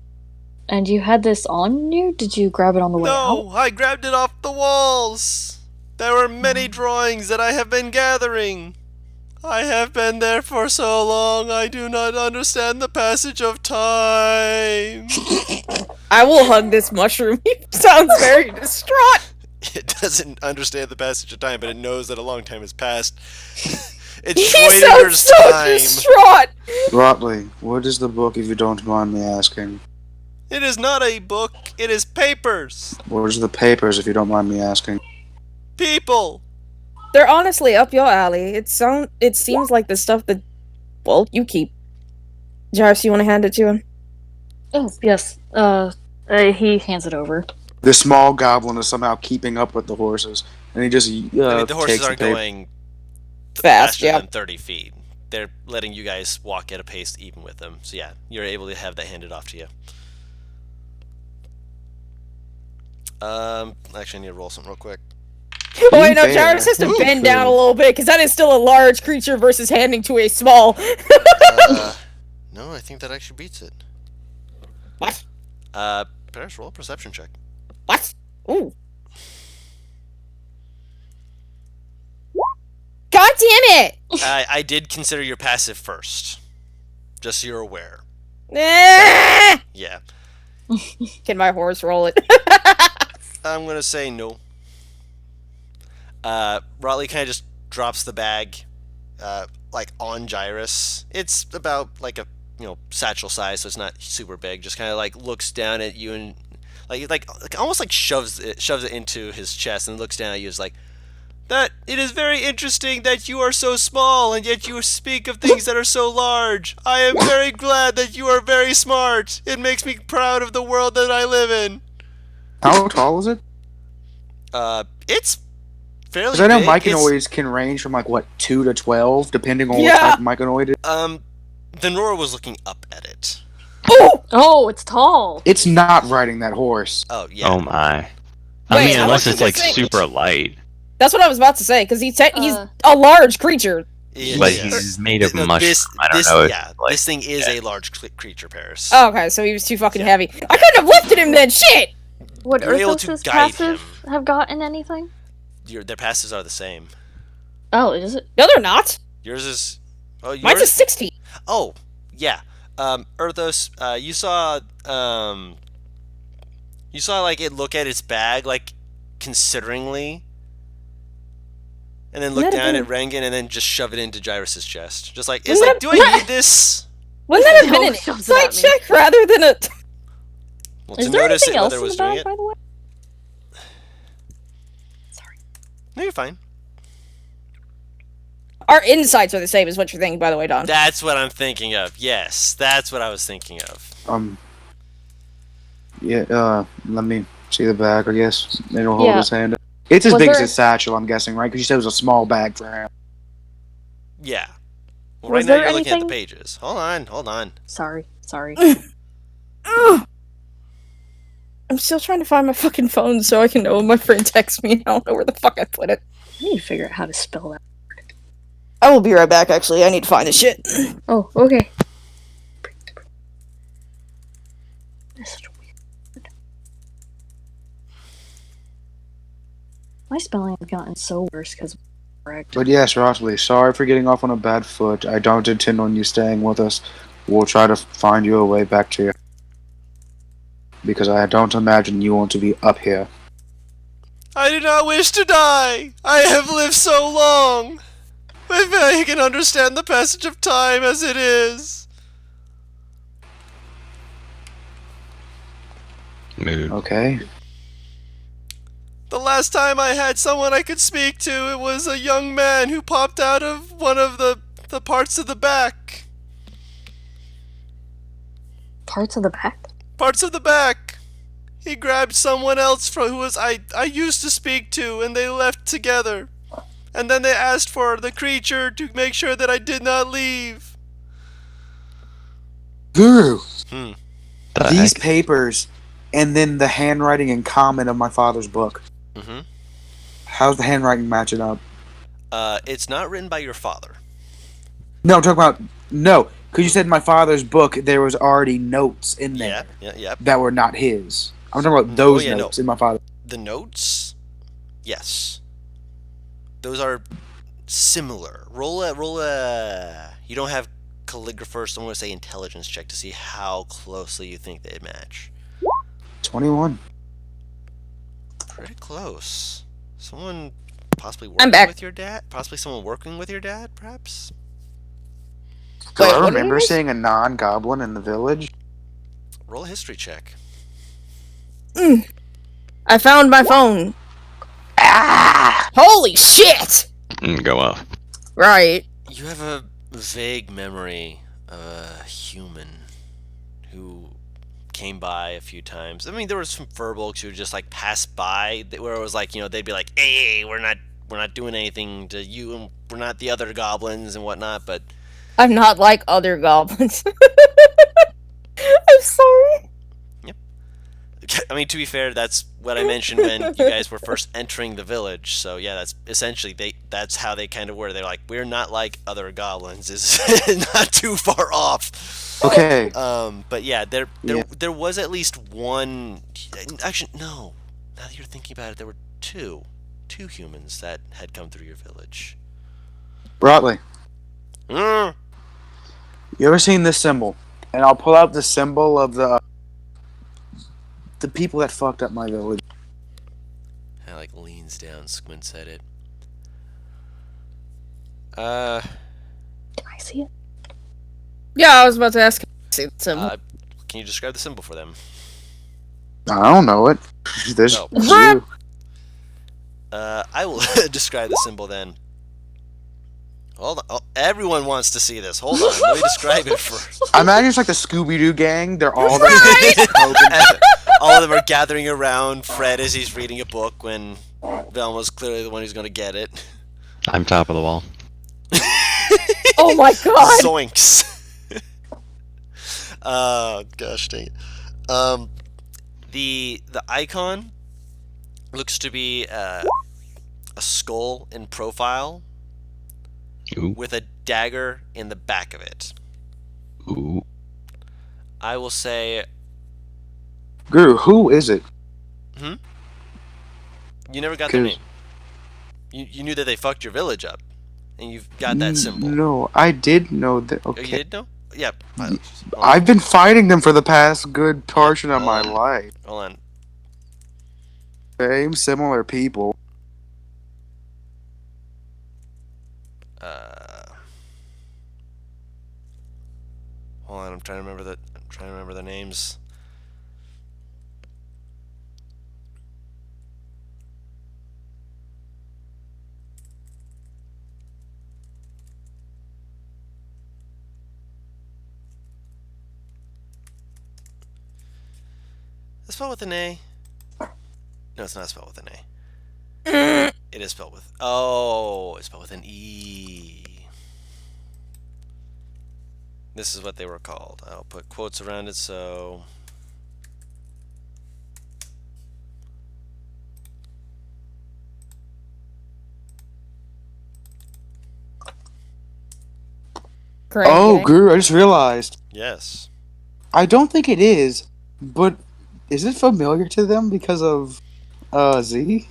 And you had this on you? Did you grab it on the way out? No, I grabbed it off the walls. There were many drawings that I have been gathering. I have been there for so long, I do not understand the passage of time. I will hug this mushroom. He sounds very distraught. It doesn't understand the passage of time, but it knows that a long time has passed. It's He sounds Schrodinger's so time. distraught. Rotley, what is the book if you don't mind me asking? It is not a book, it is papers. What is the papers if you don't mind me asking? People. They're honestly up your alley. It seems like the stuff that, well, you keep. Jarvis, you want to hand it to him? Oh, yes. He hands it over. The small goblin is somehow keeping up with the horses, and he just I mean, the horses takes aren't the paper. going Fast, faster yeah. than 30 feet. They're letting you guys walk at a pace even with them. So yeah, you're able to have that handed off to you. Actually, I need to roll something real quick. Oh, wait, no, fair, Jarvis has to being bend fair. down a little bit, because that is still a large creature versus handing to a small. No, I think that actually beats it. What? Paris, roll a perception check. What? Ooh. God damn it! I did consider your passive first, just so you're aware. Ah! Yeah, Can my horse roll it? I'm gonna say no. Rotley kind of just drops the bag, like on Gyrus. It's about like a satchel size, so it's not super big. Just kind of like looks down at you and like almost like shoves it into his chest and looks down at you. Is like, that it is very interesting that you are so small and yet you speak of things that are so large. I am very glad that you are very smart. It makes me proud of the world that I live in. How tall is it? It's fairly Because I know big. myconoids can range from like what 2 to 12, depending on Yeah. what type of myconoid it is. Then Nora was looking up at it. Oh, it's tall. It's not riding that horse. Oh yeah. Oh my. I Wait, mean, how unless much it's does like it say? super light. That's what I was about to say, because he's Uh. a large creature. Yeah, But yeah. he's made of No, mushroom. I don't know. This thing is a large creature, Paris. Oh, okay, so he was too fucking heavy. I couldn't have lifted him then, shit! Would You're able to Earthos's guide passive have gotten anything? Their passives are the same. Oh, is it? No, they're not. Yours is. Oh, yours. Mine's a 16. Oh, yeah. Earthos, you saw like it look at its bag like consideringly, and then look Wouldn't down that at Rengen and then just shove it into Gyrus's chest. Just like, Wouldn't do I need this? Wouldn't that have been No, an shoves it at insight me. check rather than a... Well, Is to there notice anything it else whether in it was the doing bag, it. by the way? No, you're fine. Our insights are the same, is what you're thinking, by the way, Don. That's what I'm thinking of. Yes, that's what I was thinking of. Yeah, let me see the bag, I guess. It'll hold Yeah. his hand. It's as Was big as there- his satchel, I'm guessing, right? Because you said it was a small bag for him. Yeah. Well, Was right now there you're looking at the anything- pages. Hold on. Sorry. Ugh. I'm still trying to find my fucking phone so I can know when my friend texts me. I don't know where the fuck I put it. I need to figure out how to spell that. I will be right back, actually. I need to find this shit. Oh, okay. That's such a weird. My spelling has gotten so worse because correct. But yes, Rosalie, sorry for getting off on a bad foot. I don't intend on you staying with us. We'll try to find you a way back to you. Because I don't imagine you want to be up here. I do not wish to die. I have lived so long. If I can understand the passage of time as it is. Mood. Okay. The last time I had someone I could speak to, it was a young man who popped out of one of the parts of the back. Parts of the back? Parts of the back. He grabbed someone else who was I used to speak to, and they left together. And then they asked for the creature to make sure that I did not leave. Guru, The these heck? papers, and then the handwriting and comment of my father's book. Mm-hmm. How's the handwriting matching up? It's not written by your father. No, I'm talking about... No, because you said in my father's book there was already notes in there Yeah. that were not his. I'm talking about those yeah, notes no. in my father. The notes, yes. Those are similar. Roll a. You don't have calligrapher, so I'm going to say intelligence check to see how closely you think they match. 21. Pretty close. Someone possibly I'm working back. with your dad? Possibly someone working with your dad, perhaps? Do Wait, I what did remember you guys- seeing a non-goblin in the village? Roll a history check. I found my phone. Ah! Holy shit! Go off. Right. You have a vague memory of a human who came by a few times. I mean, there were some furbolgs who just like passed by, where it was like, they'd be like, "Hey, we're not doing anything to you, and we're not the other goblins and whatnot." But I'm not like other goblins. I'm sorry. I mean, to be fair, that's what I mentioned when you guys were first entering the village. So yeah, that's essentially that's how they kind of were. They're like, we're not like other goblins. Is not too far off. Okay. But yeah, there Yeah. there was at least one. Actually, no. Now that you're thinking about it, there were two humans that had come through your village. Broadly, Mm. you ever seen this symbol? And I'll pull out the symbol of the people that fucked up my village. I like leans down, squints at it. Can I see it? Yeah, I was about to ask. See the symbol. Can you describe the symbol for them? I don't know it. There's No. you. I will describe the symbol then. Hold on. Oh, everyone wants to see this. Hold on. Let me describe it first. I imagine it's like the Scooby-Doo gang. They're all All of them are gathering around Fred as he's reading a book when Velma's clearly the one who's going to get it. I'm top of the wall. Oh my god! Zoinks! Gosh dang it. The icon looks to be a skull in profile Ooh. with a dagger in the back of it. Ooh. I will say, Guru, who is it? you never got their name. You knew that they fucked your village up, and you've got that symbol. No, I did know that. Oh, Okay. you did know? Yep. I've been fighting them for the past good portion of my life. Hold on. Same, similar people. Hold on. I'm trying to remember the names. It's spelled with an A. No, it's not spelled with an A. It is spelled with... Oh, it's spelled with an E. This is what they were called. I'll put quotes around it so... Craig, Oh, eh? Guru, I just realized. Yes. I don't think it is, but is it familiar to them because of Z?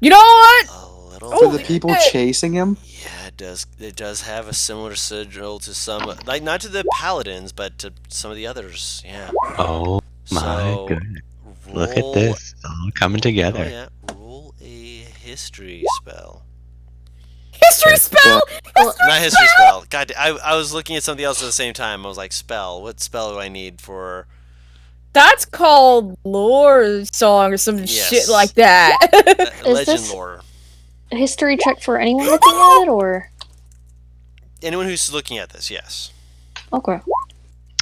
You know what? A little To Oh, the bit. people shit. chasing him? Yeah, it does. It does have a similar sigil to some, like not to the paladins, but to some of the others. Yeah. Oh my So, goodness. Look at roll- this. All coming together. Oh yeah. Roll a history spell. History spell! Not history spell. God, I was looking at something else at the same time. I was like, spell. What spell do I need for? That's called lore song or some Yes. shit like that. Legend this- lore. A history check for anyone looking at it, or Anyone who's looking at this, yes. okay?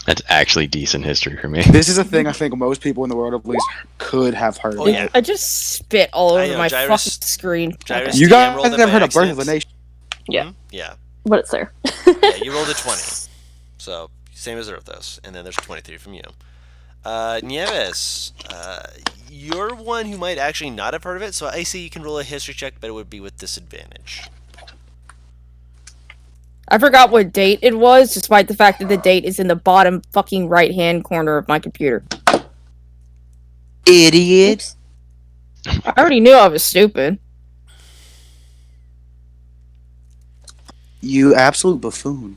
That's actually decent history for me. This is a thing I think most people in the world at least could have heard. Oh, of. yeah. I just spit all I over know, my Gyrus- fucking screen. Gyrus- You DM guys rolled it have never by heard of Birth of a accident. Nation? Yeah. Mhm. Yeah. But it's there. Yeah, you rolled a 20. So, same as Earthos. And then there's 23 from you. Nieves, you're one who might actually not have heard of it, so I say you can roll a history check, but it would be with disadvantage. I forgot what date it was, despite the fact that the date is in the bottom fucking right-hand corner of my computer. Idiot. Oops. I already knew I was stupid. You absolute buffoon.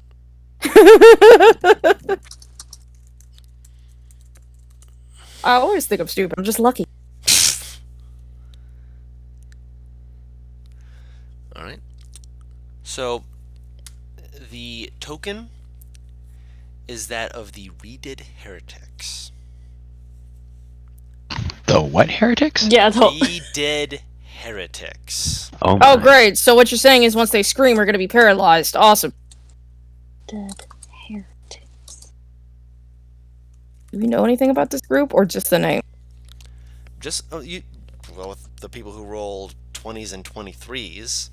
I always think I'm stupid. I'm just lucky. Alright. So, the token is that of the Redead Heretics. The what heretics? Yeah, the Redead Heretics. Oh, Oh, my. great. So what you're saying is once they scream, we're gonna be paralyzed. Awesome. dead heretics. Do you know anything about this group, or just the name? Just, with the people who rolled 20s and 23s,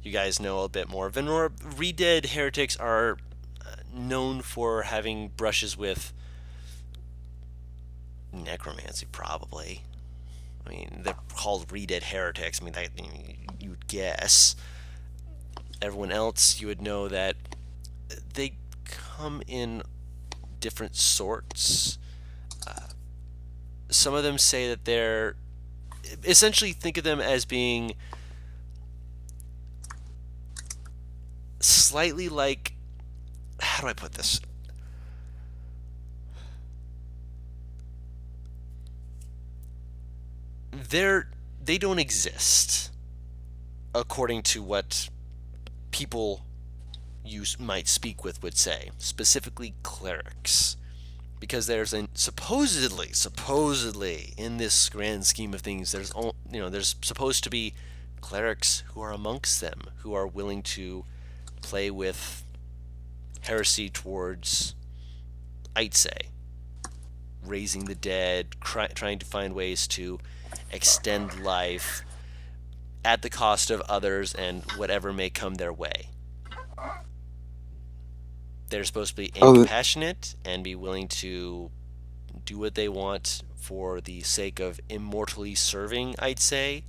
you guys know a bit more. Venor, Redead Heretics are known for having brushes with necromancy, probably. I mean, they're called Redead Heretics. I mean, that, you would guess. Everyone else, you would know that they come in different sorts. Some of them say that they're... Essentially, think of them as being slightly like... How do I put this? They don't exist according to what people you might speak with would say, specifically clerics, because there's supposedly in this grand scheme of things, there's supposed to be clerics who are amongst them, who are willing to play with heresy towards Aitse, raising the dead, trying to find ways to extend life at the cost of others and whatever may come their way. They're supposed to be compassionate and be willing to do what they want for the sake of immortally serving, I'd say,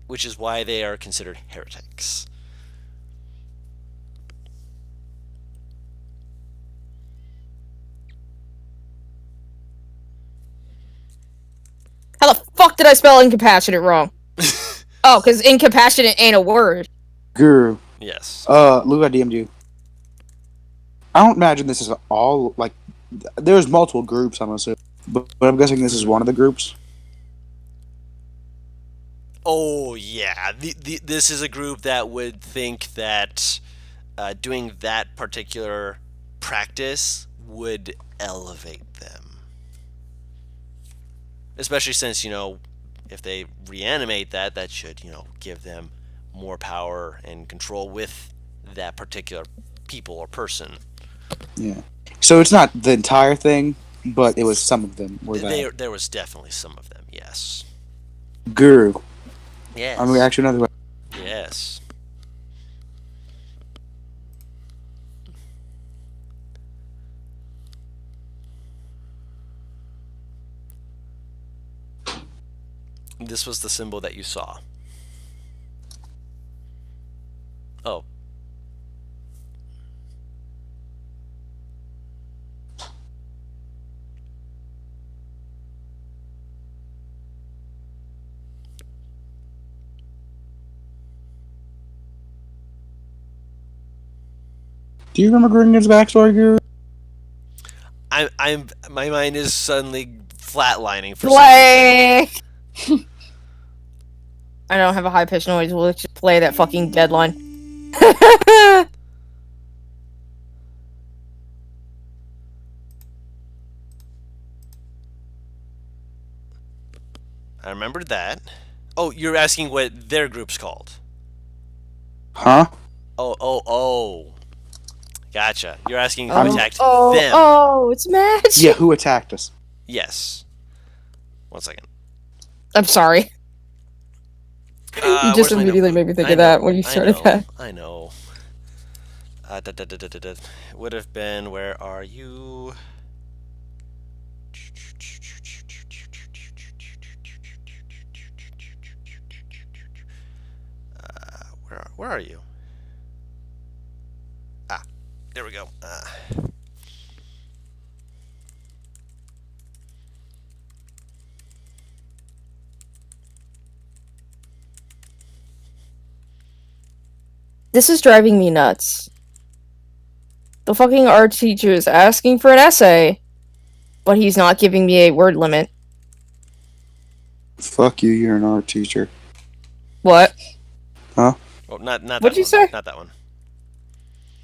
which is why they are considered heretics. How the fuck did I spell incompassionate wrong? Oh, because incompassionate ain't a word. Guru. Yes. Lou, I DM'd you. I don't imagine this is all, like, there's multiple groups, I'm assuming, but I'm guessing this is one of the groups. Oh, yeah. This is a group that would think that doing that particular practice would elevate them. Especially since, if they reanimate that should, give them more power and control with that particular people or person. Yeah. So it's not the entire thing, but it was some of them. There was definitely some of them, yes. Guru. Yes. I'm going to ask you another one. Yes. This was the symbol that you saw. Oh. Do you remember Gringon's backstory, Guru? My mind is suddenly flatlining for Play! I don't have a high-pitched noise. We'll just play that fucking deadline. I remembered that. Oh, you're asking what their group's called? Huh? Oh. Gotcha. You're asking who attacked them. Oh, it's magic! Yeah, who attacked us? Yes. 1 second. I'm sorry. You just where's my immediately notebook? made me think I of that know, when you started that. I know. Would have been, where are you? Where are you? Ah, there we go. This is driving me nuts. The fucking art teacher is asking for an essay, but he's not giving me a word limit. Fuck you, you're an art teacher. What? Huh? Oh, not that What'd you one. say? Not that one.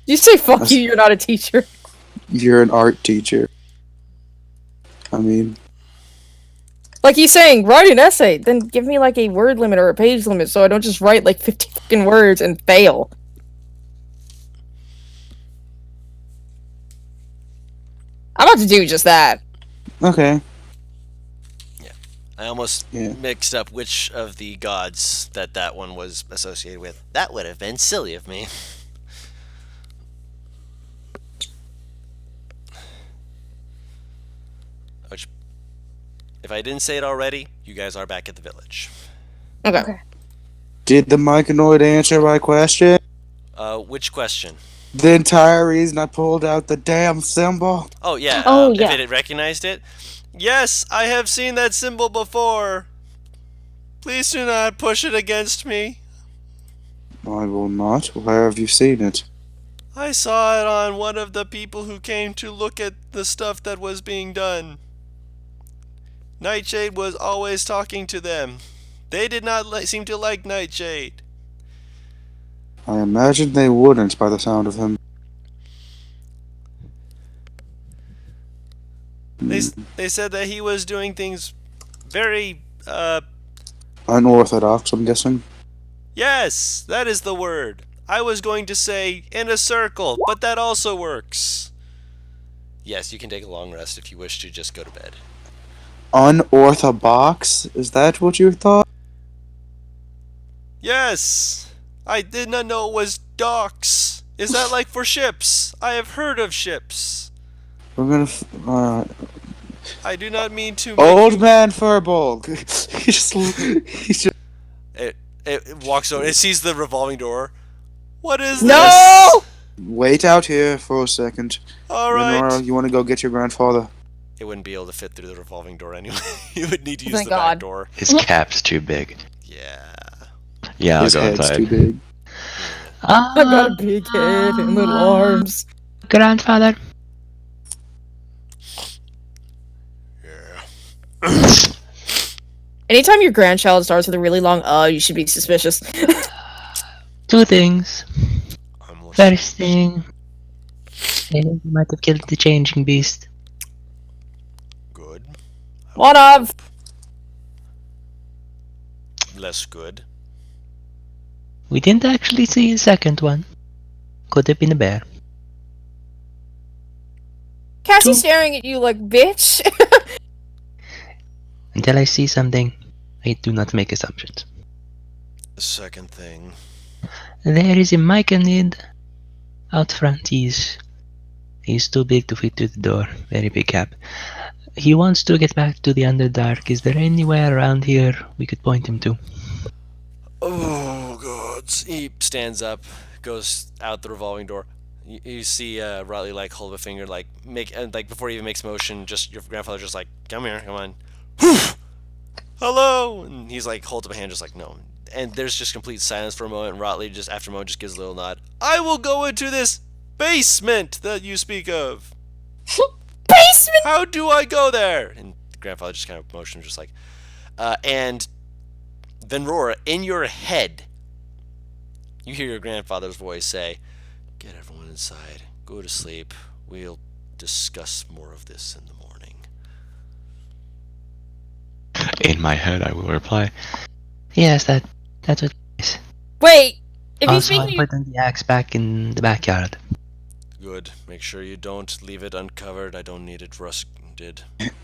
You say fuck you, you're not a teacher. You're an art teacher. I mean... Like he's saying, write an essay, then give me like a word limit or a page limit so I don't just write like 50 fucking words and fail. I'm about to do just that. Okay. I almost mixed up which of the gods that one was associated with. That would have been silly of me. Which, if I didn't say it already, you guys are back at the village. Okay. Did the Myconoid answer my question? Which question? The entire reason I pulled out the damn symbol? Oh, yeah. Oh, yeah. If it had recognized it? Yes, I have seen that symbol before. Please do not push it against me. I will not. Where have you seen it? I saw it on one of the people who came to look at the stuff that was being done. Nightshade was always talking to them. They did not seem to like Nightshade. I imagine they wouldn't by the sound of him. they said that he was doing things very Unorthodox, I'm guessing. yes, that is the word. I was going to say in a circle, but that also works. Yes, you can take a long rest if you wish to just go to bed. Unorthodox? Is that what you thought? Yes, I did not know it was docks. Is that like for ships? I have heard of ships. We're gonna. I do not mean to. Old man Furbolg. He's just. It walks over. It sees the revolving door. What is No! this? Wait out here for a second. All right. Lenora, you want to go get your grandfather? It wouldn't be able to fit through the revolving door anyway. You would need to use Thank the back God. door. His cap's too big. Yeah. Yeah, I'll His go head's inside. too big. I've got a big head and little arms. Grandfather. Yeah. Anytime your grandchild starts with a really long you should be suspicious. Two things. I'm listening. First thing, I think you might have killed the changing beast. Good. One of. Less good. We didn't actually see a second one. Could have been a bear. Cassie's staring at you like, bitch. Until I see something, I do not make assumptions. The second thing. There is a Myconid out front. He's too big to fit through the door. Very big cap. He wants to get back to the Underdark. Is there anywhere around here we could point him to? Oh god. He stands up, goes out the revolving door. You see Riley like hold a finger, like make and like before he even makes motion, just your grandfather just like, come here, come on. Hello, and he's like holds up a hand, just like no. And there's just complete silence for a moment. And Rotley just after a moment just gives a little nod. I will go into this basement that you speak of. Basement. How do I go there? And the grandfather just kind of motions, just like, and then Rora, in your head, you hear your grandfather's voice say, "Get everyone inside. Go to sleep. We'll discuss more of this in the morning." In my head, I will reply, Yes, that's what it is. Wait, if he's Also, I'm speaking, putting the axe back in the backyard. Good. Make sure you don't leave it uncovered. I don't need it rusted.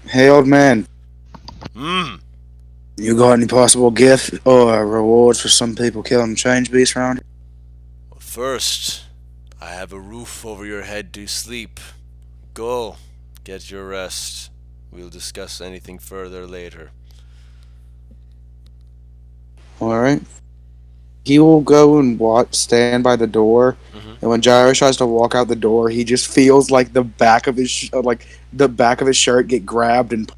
Hey, old man. Mmm. You got any possible gift or rewards for some people killing change beasts around here? Well, first, I have a roof over your head to sleep. Go. Get your rest. We'll discuss anything further later. Alright. He will go and stand by the door, and when Gyros tries to walk out the door, he just feels like the back of his shirt get grabbed and.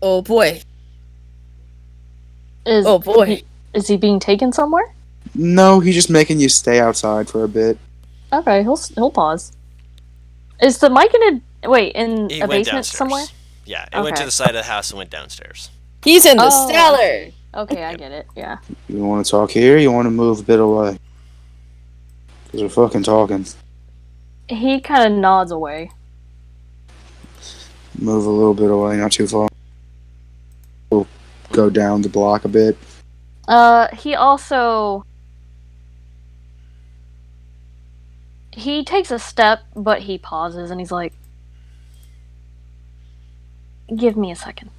oh boy, Is, oh boy. Is he being taken somewhere? No, he's just making you stay outside for a bit. Okay, he'll pause. Is the Myconid wait in He a went basement downstairs. somewhere? Yeah, it went to Okay. the side of the house and went downstairs. He's in the Oh. cellar. Okay, I get it. Yeah. You want to talk here? You want to move a bit away? Because we're fucking talking. He kind of nods away. Move a little bit away, not too far. We'll go down the block a bit. He also he takes a step, but he pauses and he's like, "Give me a second."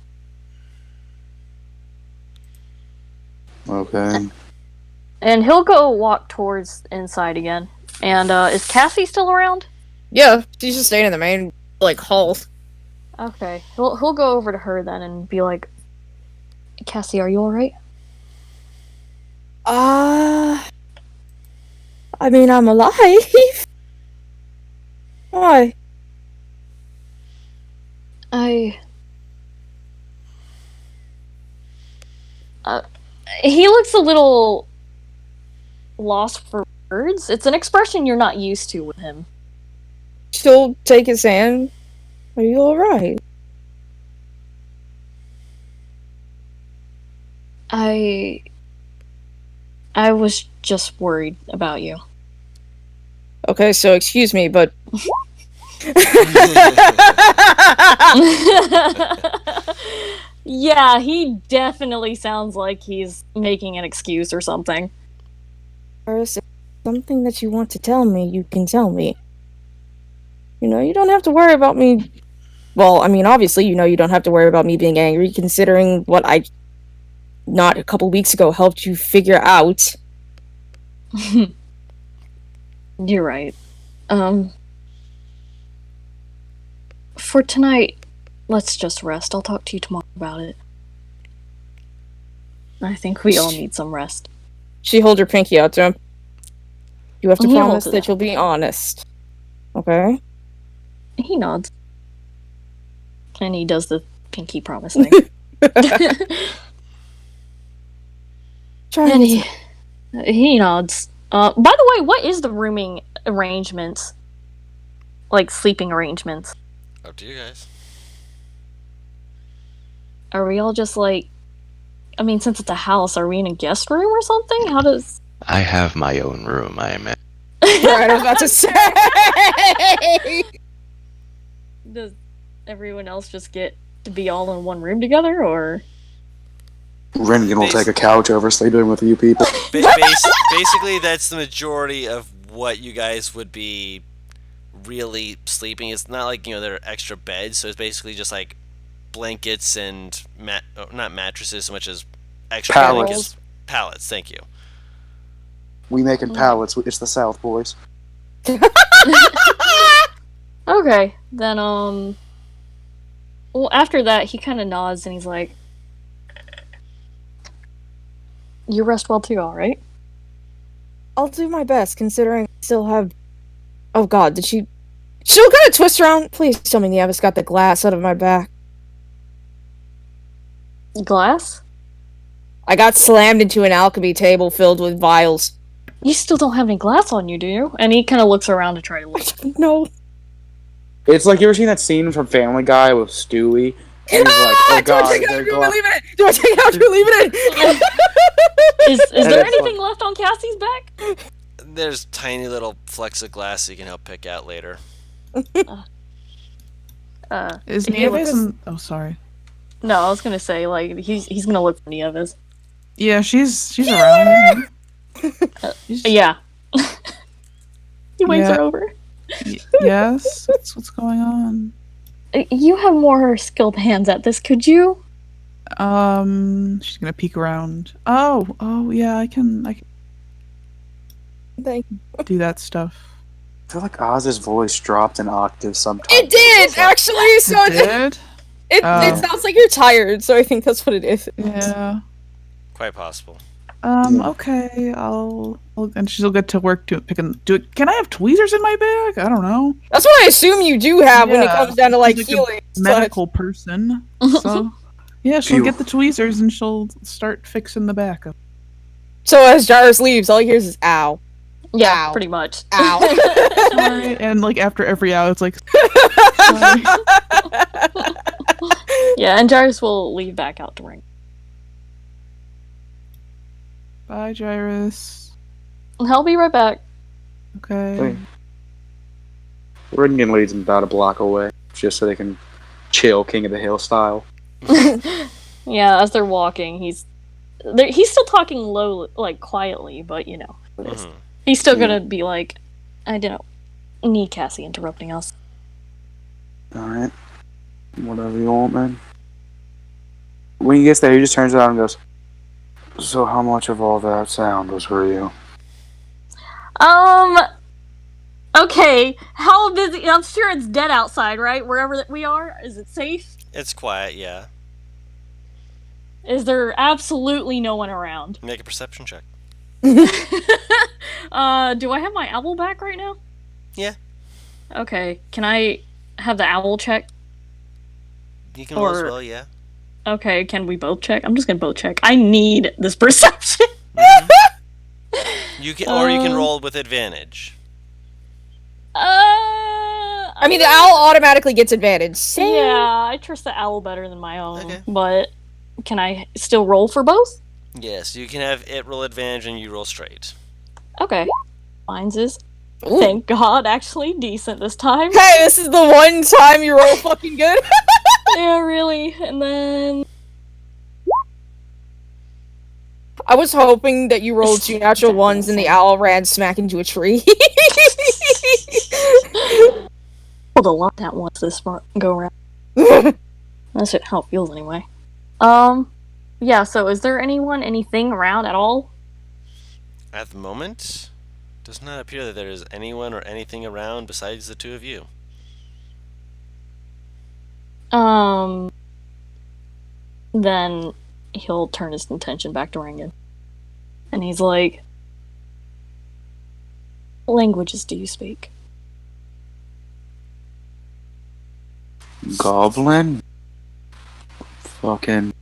Okay. And he'll go walk towards inside again. And is Cassie still around? Yeah, she's just staying in the main hall. Okay, he'll go over to her then and be like, "Cassie, are you all right?" I mean, I'm alive. Why? He looks a little lost for words. It's an expression you're not used to with him. She'll take his hand. Are you alright? I was just worried about you. Okay, so excuse me, but Yeah, he definitely sounds like he's making an excuse or something. Iris, if there's something that you want to tell me, you can tell me. You know, you don't have to worry about me. Well, I mean, obviously, you know, you don't have to worry about me being angry, considering what I, not a couple weeks ago, helped you figure out. You're right. For tonight, let's just rest. I'll talk to you tomorrow about it. I think we all need some rest. She holds her pinky out to him. You have to He promise holds it that out. you'll be honest. Okay? He nods. And he does the pinky promise thing. Try And and he nods. By the way, what is the rooming arrangements? Like, sleeping arrangements? Up to you guys. Are we all just like... I mean, since it's a house, are we in a guest room or something? How does... I have my own room, I am. Right, I was about to say. Does everyone else just get to be all in one room together, or... Rengen will take a couch over sleeping with you people. Basically, that's the majority of what you guys would be really sleeping. It's not like, you know, there are extra beds, so it's basically just like blankets and not mattresses so much as extra Pallets. blankets. Pallets, thank you. We making pallets. It's the South, boys. Okay, then, well, after that, he kind of nods and he's like, you rest well too, alright? I'll do my best, considering I still have... Oh god, did she... She'll kind of twist around. Please tell me Nieves got the glass out of my back. Glass? I got slammed into an alchemy table filled with vials. You still don't have any glass on you, do you? And he kind of looks around to try to look. No. It's like, you ever seen that scene from Family Guy with Stewie? And he's like, oh do I god, take it out they're or do I glass. leave it in? Do I take it out or do I leave it in? Is And there it's anything left on Cassie's back? There's tiny little flecks of glass you can help pick out later. Is Yeah, Nieves because- in... Oh, sorry. No, I was gonna say, like, he's gonna look for Nieves. Yeah, she's around. She's- Yeah. He waves Yeah. her over. Yes? What's going on? You have more skilled hands at this, could you? She's gonna peek around. Oh, yeah, I can Thank do that stuff. I feel like Oz's voice dropped an octave sometimes. It did, actually, so it Did? It Oh. sounds like you're tired, so I think that's what it is. Yeah. Quite possible. Okay, I'll and she'll get to work do it. Can I have tweezers in my bag? I don't know. That's what I assume you do have when it Yeah, comes down to like she's healing. a medical person. So yeah, she'll Phew. get the tweezers and she'll start fixing the back up. So as Jarvis leaves, all he hears is "ow, Yeah, Ow. pretty much. ow." Sorry. And like after every hour, it's like Yeah, and Jarvis will leave back out to ring. bye, Jairus. He'll be right back. Okay. Rengen leads him about a block away, just so they can chill King of the Hill style. Yeah, as they're walking, he's still talking low, like quietly, but you know, it is. Mhm. He's still gonna be like, I don't need Cassie interrupting us. Alright. Whatever you want, man. When he gets there, he just turns around and goes, so how much of all that sound was for you? Okay, how busy? I'm sure it's dead outside, right? Wherever that we are, is it safe? It's quiet, yeah. Is there absolutely no one around? Make a perception check. Do I have my owl back right now? Yeah. Okay, can I have the owl check? You can roll as Or- well, yeah. Okay, can we both check? I'm just gonna both check. I need this perception. You can, or you can Um, roll with advantage. I mean, the owl automatically gets advantage. So... Yeah, I trust the owl better than my own. Okay. But can I still roll for both? Yes, you can have it roll advantage and you roll straight. Okay. Mine's is Ooh. Thank God, actually decent this time. Hey, this is the one time you roll fucking good. Yeah, really. And then I was hoping that you rolled 2 natural ones and the owl ran smack into a tree. pulled a lot that once this go around. That's how it feels anyway. Yeah, so is there anything around at all? At the moment, does not appear that there is anyone or anything around besides the two of you. Then he'll turn his attention back to Rangan. And he's like, what languages do you speak? Goblin? Fucking...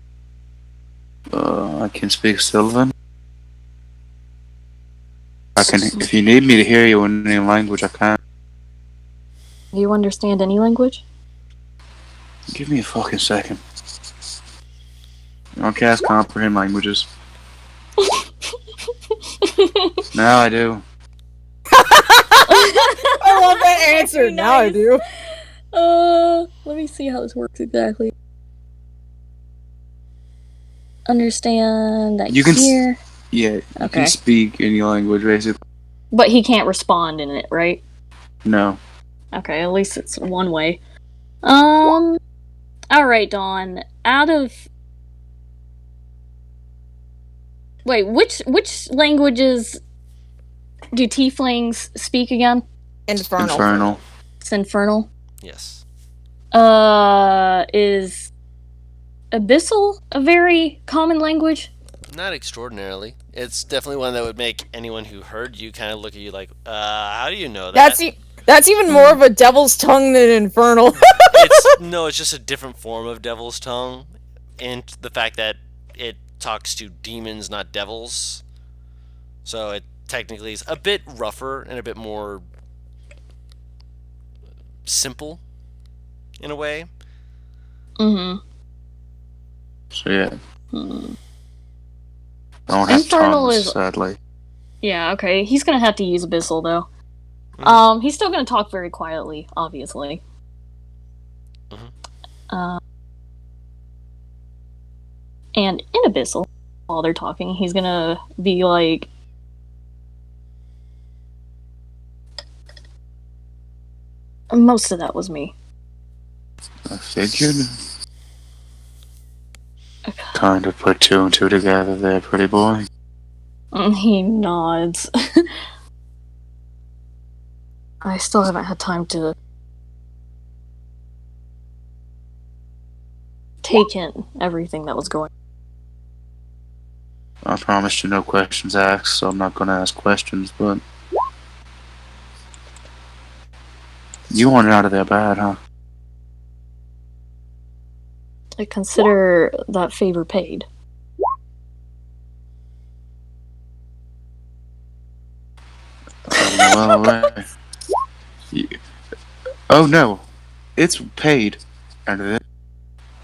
I can speak Sylvan. I can, if you need me to hear you in any language, I can. Do you understand any language? Give me a fucking second. I'll cast comprehend languages. Now I do. I love that answer. Very Now I nice. do. Let me see how this works exactly. Understand that You can hear. Yeah, you Okay. can speak any language, basically. But he can't respond in it, right? No. Okay, at least it's one way. Alright, Dawn. Wait, which languages do tieflings speak again? Infernal. It's infernal. Yes. Is Abyssal a very common language? Not extraordinarily. It's definitely one that would make anyone who heard you kind of look at you like, how do you know that? That's even more of a devil's tongue than infernal. It's just a different form of devil's tongue, and the fact that it talks to demons, not devils. So it technically is a bit rougher and a bit more simple, in a way. Mm-hmm. So yeah. Hmm. I don't have Infernal tongues, is- sadly. Yeah, okay. He's gonna have to use Abyssal, though. He's still gonna talk very quietly, obviously. And in Abyssal, while they're talking, he's gonna be like... Most of that was me. I figured. Kind of put 2 and 2 together there, pretty boy. He nods. I still haven't had time to take in everything that was going I promised you no questions asked, so I'm not going to ask questions, but... You wanted out of there bad, huh? I consider that favor paid. Well, oh no, it's paid, and then,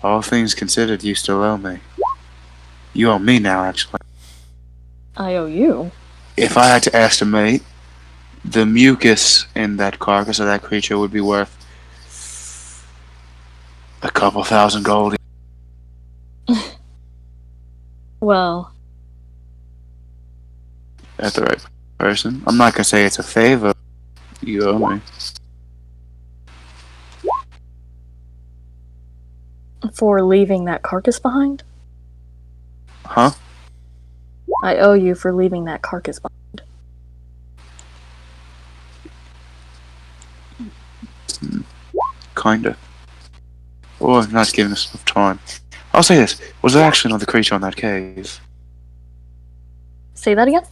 all things considered, you still owe me. You owe me now, actually. I owe you. If I had to estimate, the mucus in that carcass of that creature would be worth a couple thousand gold. Well, At the right person. I'm not gonna say it's a favor. You owe me. for leaving that carcass behind? Huh? I owe you for leaving that carcass behind. Kinda. Or not giving us enough time. I'll say this. Was there actually another creature in that cave? Say that again?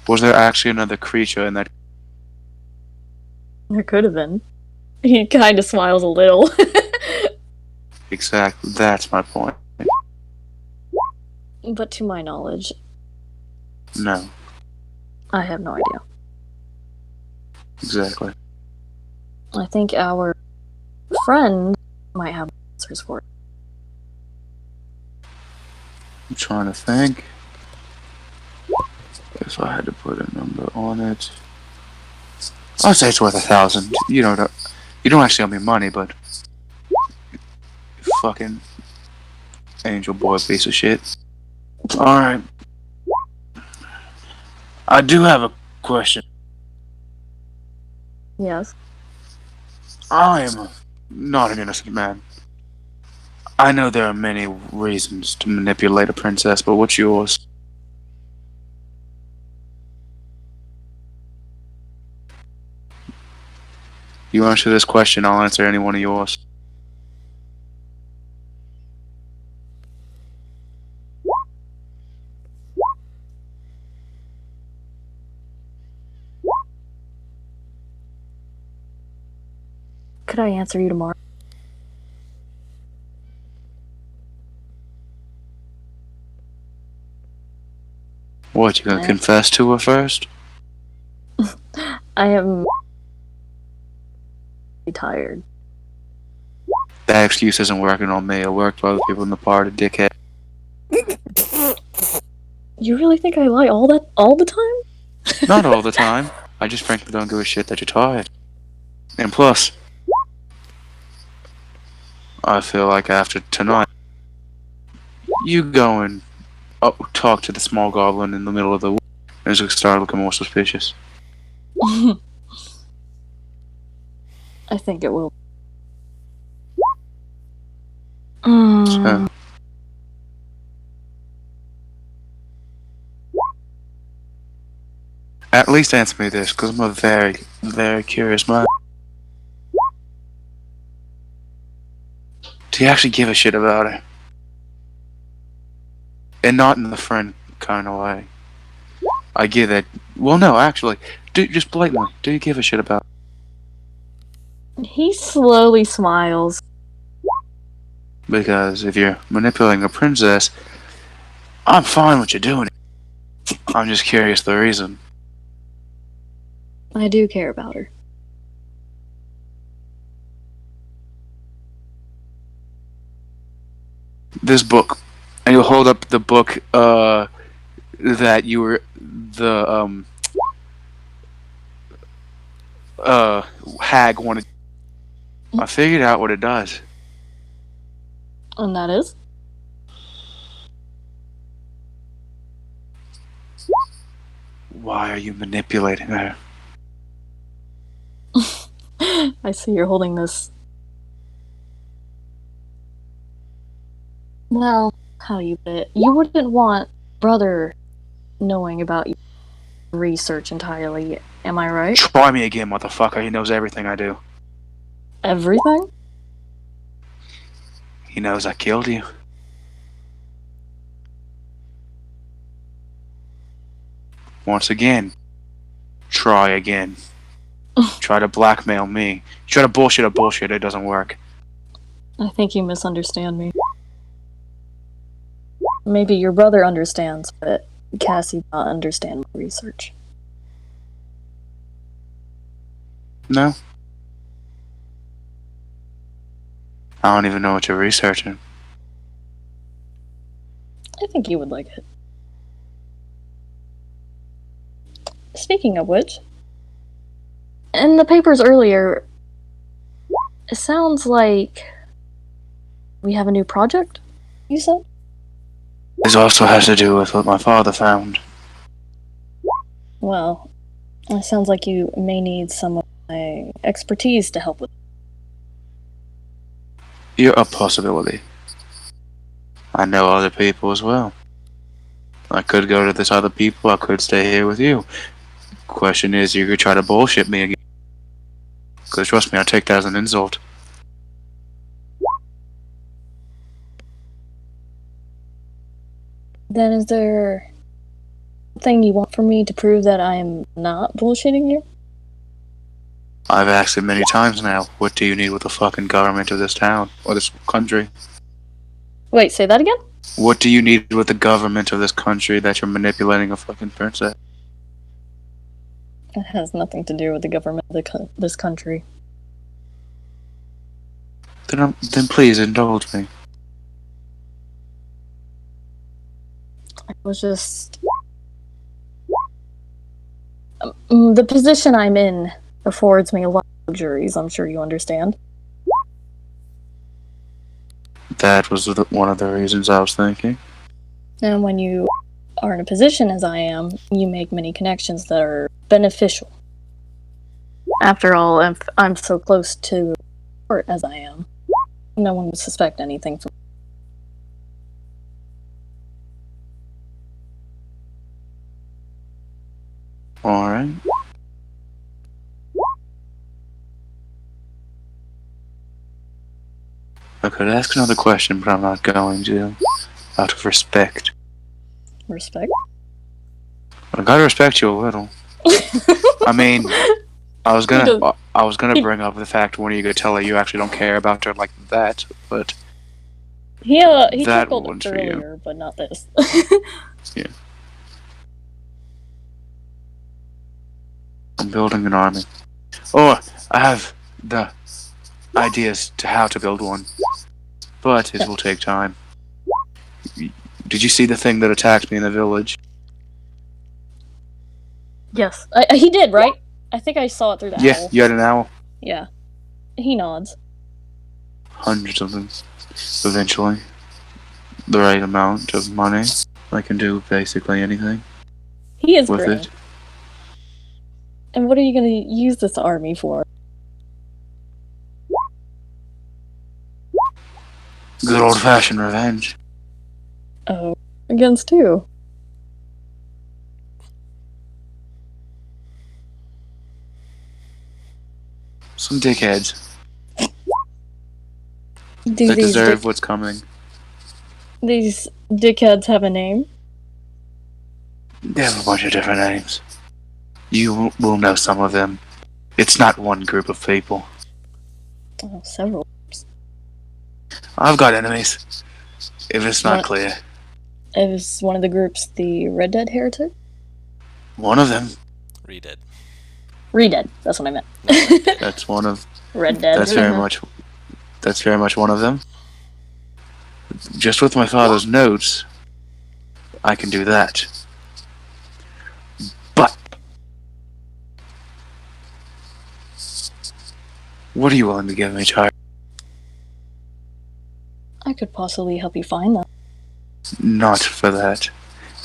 Was there actually another creature in that... There could have been. He kind of smiles a little. Exactly. That's my point. But to my knowledge, No. I have no idea. Exactly. I think our friend might have answers for it. I'm trying to think. If I had to put a number on it. I'd say it's worth 1,000. You don't actually owe me money, but fucking angel boy piece of shit. All right. I do have a question. Yes. I am not an innocent man. I know there are many reasons to manipulate a princess, but what's yours? You answer this question, I'll answer any one of yours. Could I answer you tomorrow? What, you gonna confess to her first? I am tired. That excuse isn't working on me. It worked for other people in the party, dickhead. You really think I lie all the time? Not all the time. I just frankly don't give a shit that you're tired. And plus, I feel like after tonight, you go and talk to the small goblin in the middle of the woods, and it's gonna start looking more suspicious. I think it will. So, at least answer me this, because I'm a very, very curious man. Do you actually give a shit about her? And not in the friend kind of way. I get that. Well, no, actually, just blatantly, do you give a shit about her? He slowly smiles. Because if you're manipulating a princess, I'm fine with you doing it. I'm just curious the reason. I do care about her. This book, and you'll hold up the book that you were the hag wanted. I figured out what it does. And that is? Why are you manipulating her? I see you're holding this. Well, how do you put it? You wouldn't want brother knowing about your research entirely, am I right? Try me again, motherfucker. He knows everything I do. Everything? He knows I killed you. Once again, try again. Try to blackmail me. Try to bullshit a bullshit, it doesn't work. I think you misunderstand me. Maybe your brother understands, but Cassie does not understand my research. No? I don't even know what you're researching. I think you would like it. Speaking of which, in the papers earlier, it sounds like we have a new project, you said? This also has to do with what my father found. Well, it sounds like you may need some of my expertise to help with it. You're a possibility. I know other people as well. I could go to this other people, I could stay here with you. Question is, you could try to bullshit me again. Because trust me, I take that as an insult. Then is there something you want from me to prove that I'm not bullshitting you? I've asked it many times now. What do you need with the fucking government of this town? Or this country? Wait, say that again? What do you need with the government of this country that you're manipulating a fucking princess? It has nothing to do with the government of this country. Then please indulge me. I was just... the position I'm in affords me a lot of luxuries, I'm sure you understand. That was one of the reasons I was thinking. And when you are in a position as I am, you make many connections that are beneficial. After all, if I'm so close to court as I am, no one would suspect anything from Alright. I could ask another question, but I'm not going to. Out of respect. respect. I gotta respect you a little. I mean, I was gonna bring up the fact when you could tell her you actually don't care about her like that, but He that chuckled one's for you. earlier, but not this. Yeah. I'm building an army. Or I have the ideas to how to build one, but it will take time. Did you see the thing that attacked me in the village? Yes, he did, right? I think I saw it through the Yeah, owl. you had an owl. Yeah. He nods. Hundreds of them. Eventually. The right amount of money. I can do basically anything He is with great. it. And what are you going to use this army for? Good old fashioned revenge. Oh, against who? Some dickheads Do that these deserve what's coming. these dickheads have a name? They have a bunch of different names. You will know some of them. It's not one group of people. Oh, several. I've got enemies. If it's not What? clear. Is one of the groups the Red Dead Heretic? One of them. Read it. Redead, that's what I meant. That's one of Red Dead. That's very much one of them. Just with my father's notes, I can do that. But what are you willing to give me, Char? I could possibly help you find them. Not for that.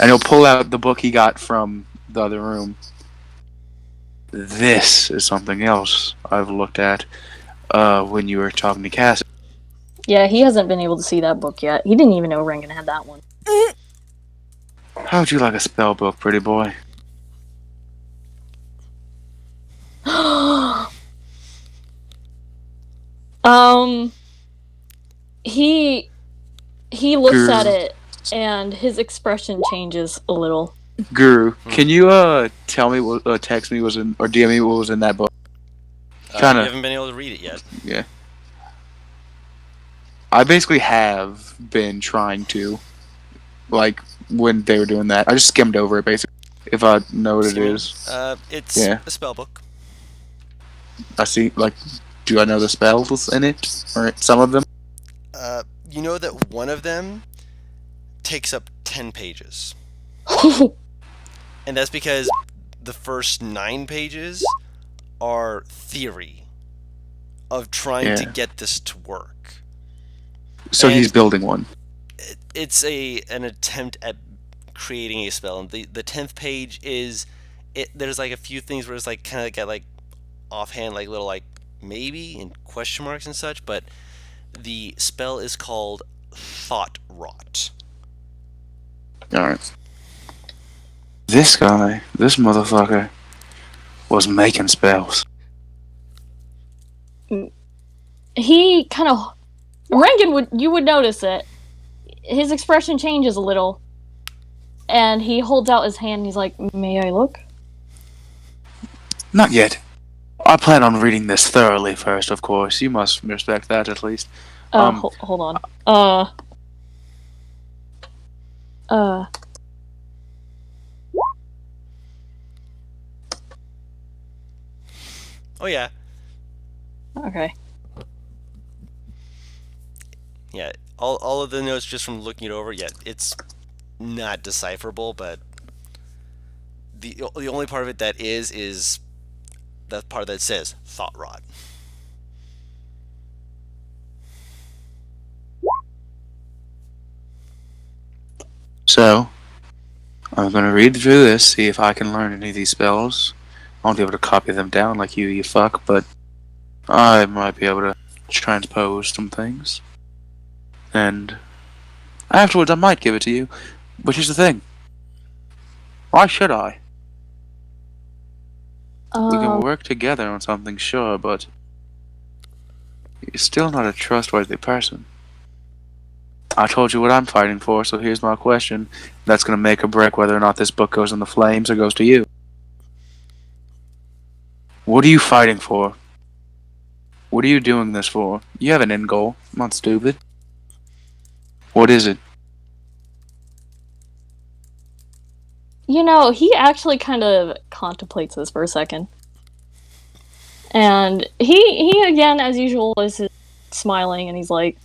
And he'll pull out the book he got from the other room. This is something else I've looked at when you were talking to Cass. Yeah, he hasn't been able to see that book yet. He didn't even know Rangan had that one. How'd you like a spell book, pretty boy? He looks Guru. at it and his expression changes a little. Guru, can you tell me what text me was in or DM me what was in that book? You Kinda. haven't been able to read it yet. Yeah. I basically have been trying to, like when they were doing that. I just skimmed over it basically. If I know what it is, It's Yeah. a spell book. I see. Like, do I know the spells in it or some of them? You know that one of them takes up 10 pages. And that's because the first 9 pages are theory of trying to Yeah. get this to work. So And- he's building one. It's an attempt at creating a spell, and the 10th page is there's like a few things where it's like kind of got like offhand like little like maybe and question marks and such, but the spell is called Thought Rot. Alright. This guy, this motherfucker, was making spells. He kind of Rangan you would notice it. His expression changes a little, and he holds out his hand. And he's like, "May I look?" Not yet. I plan on reading this thoroughly first, of course. You must respect that at least. Hold on. Oh yeah, Okay. yeah. All of the notes just from looking it over. Yeah, it's not decipherable, but the only part of it that is that part that says thought rot. So, I'm gonna read through this, see if I can learn any of these spells. I won't be able to copy them down like you fuck, but I might be able to transpose some things. And afterwards, I might give it to you. But here's the thing. Why should I? We can work together on something, sure, but you're still not a trustworthy person. I told you what I'm fighting for, so here's my question. That's going to make or break whether or not this book goes in the flames or goes to you. What are you fighting for? What are you doing this for? You have an end goal. I'm not stupid. What is it? You know, he actually kind of contemplates this for a second. And he again, as usual, is smiling, and he's like,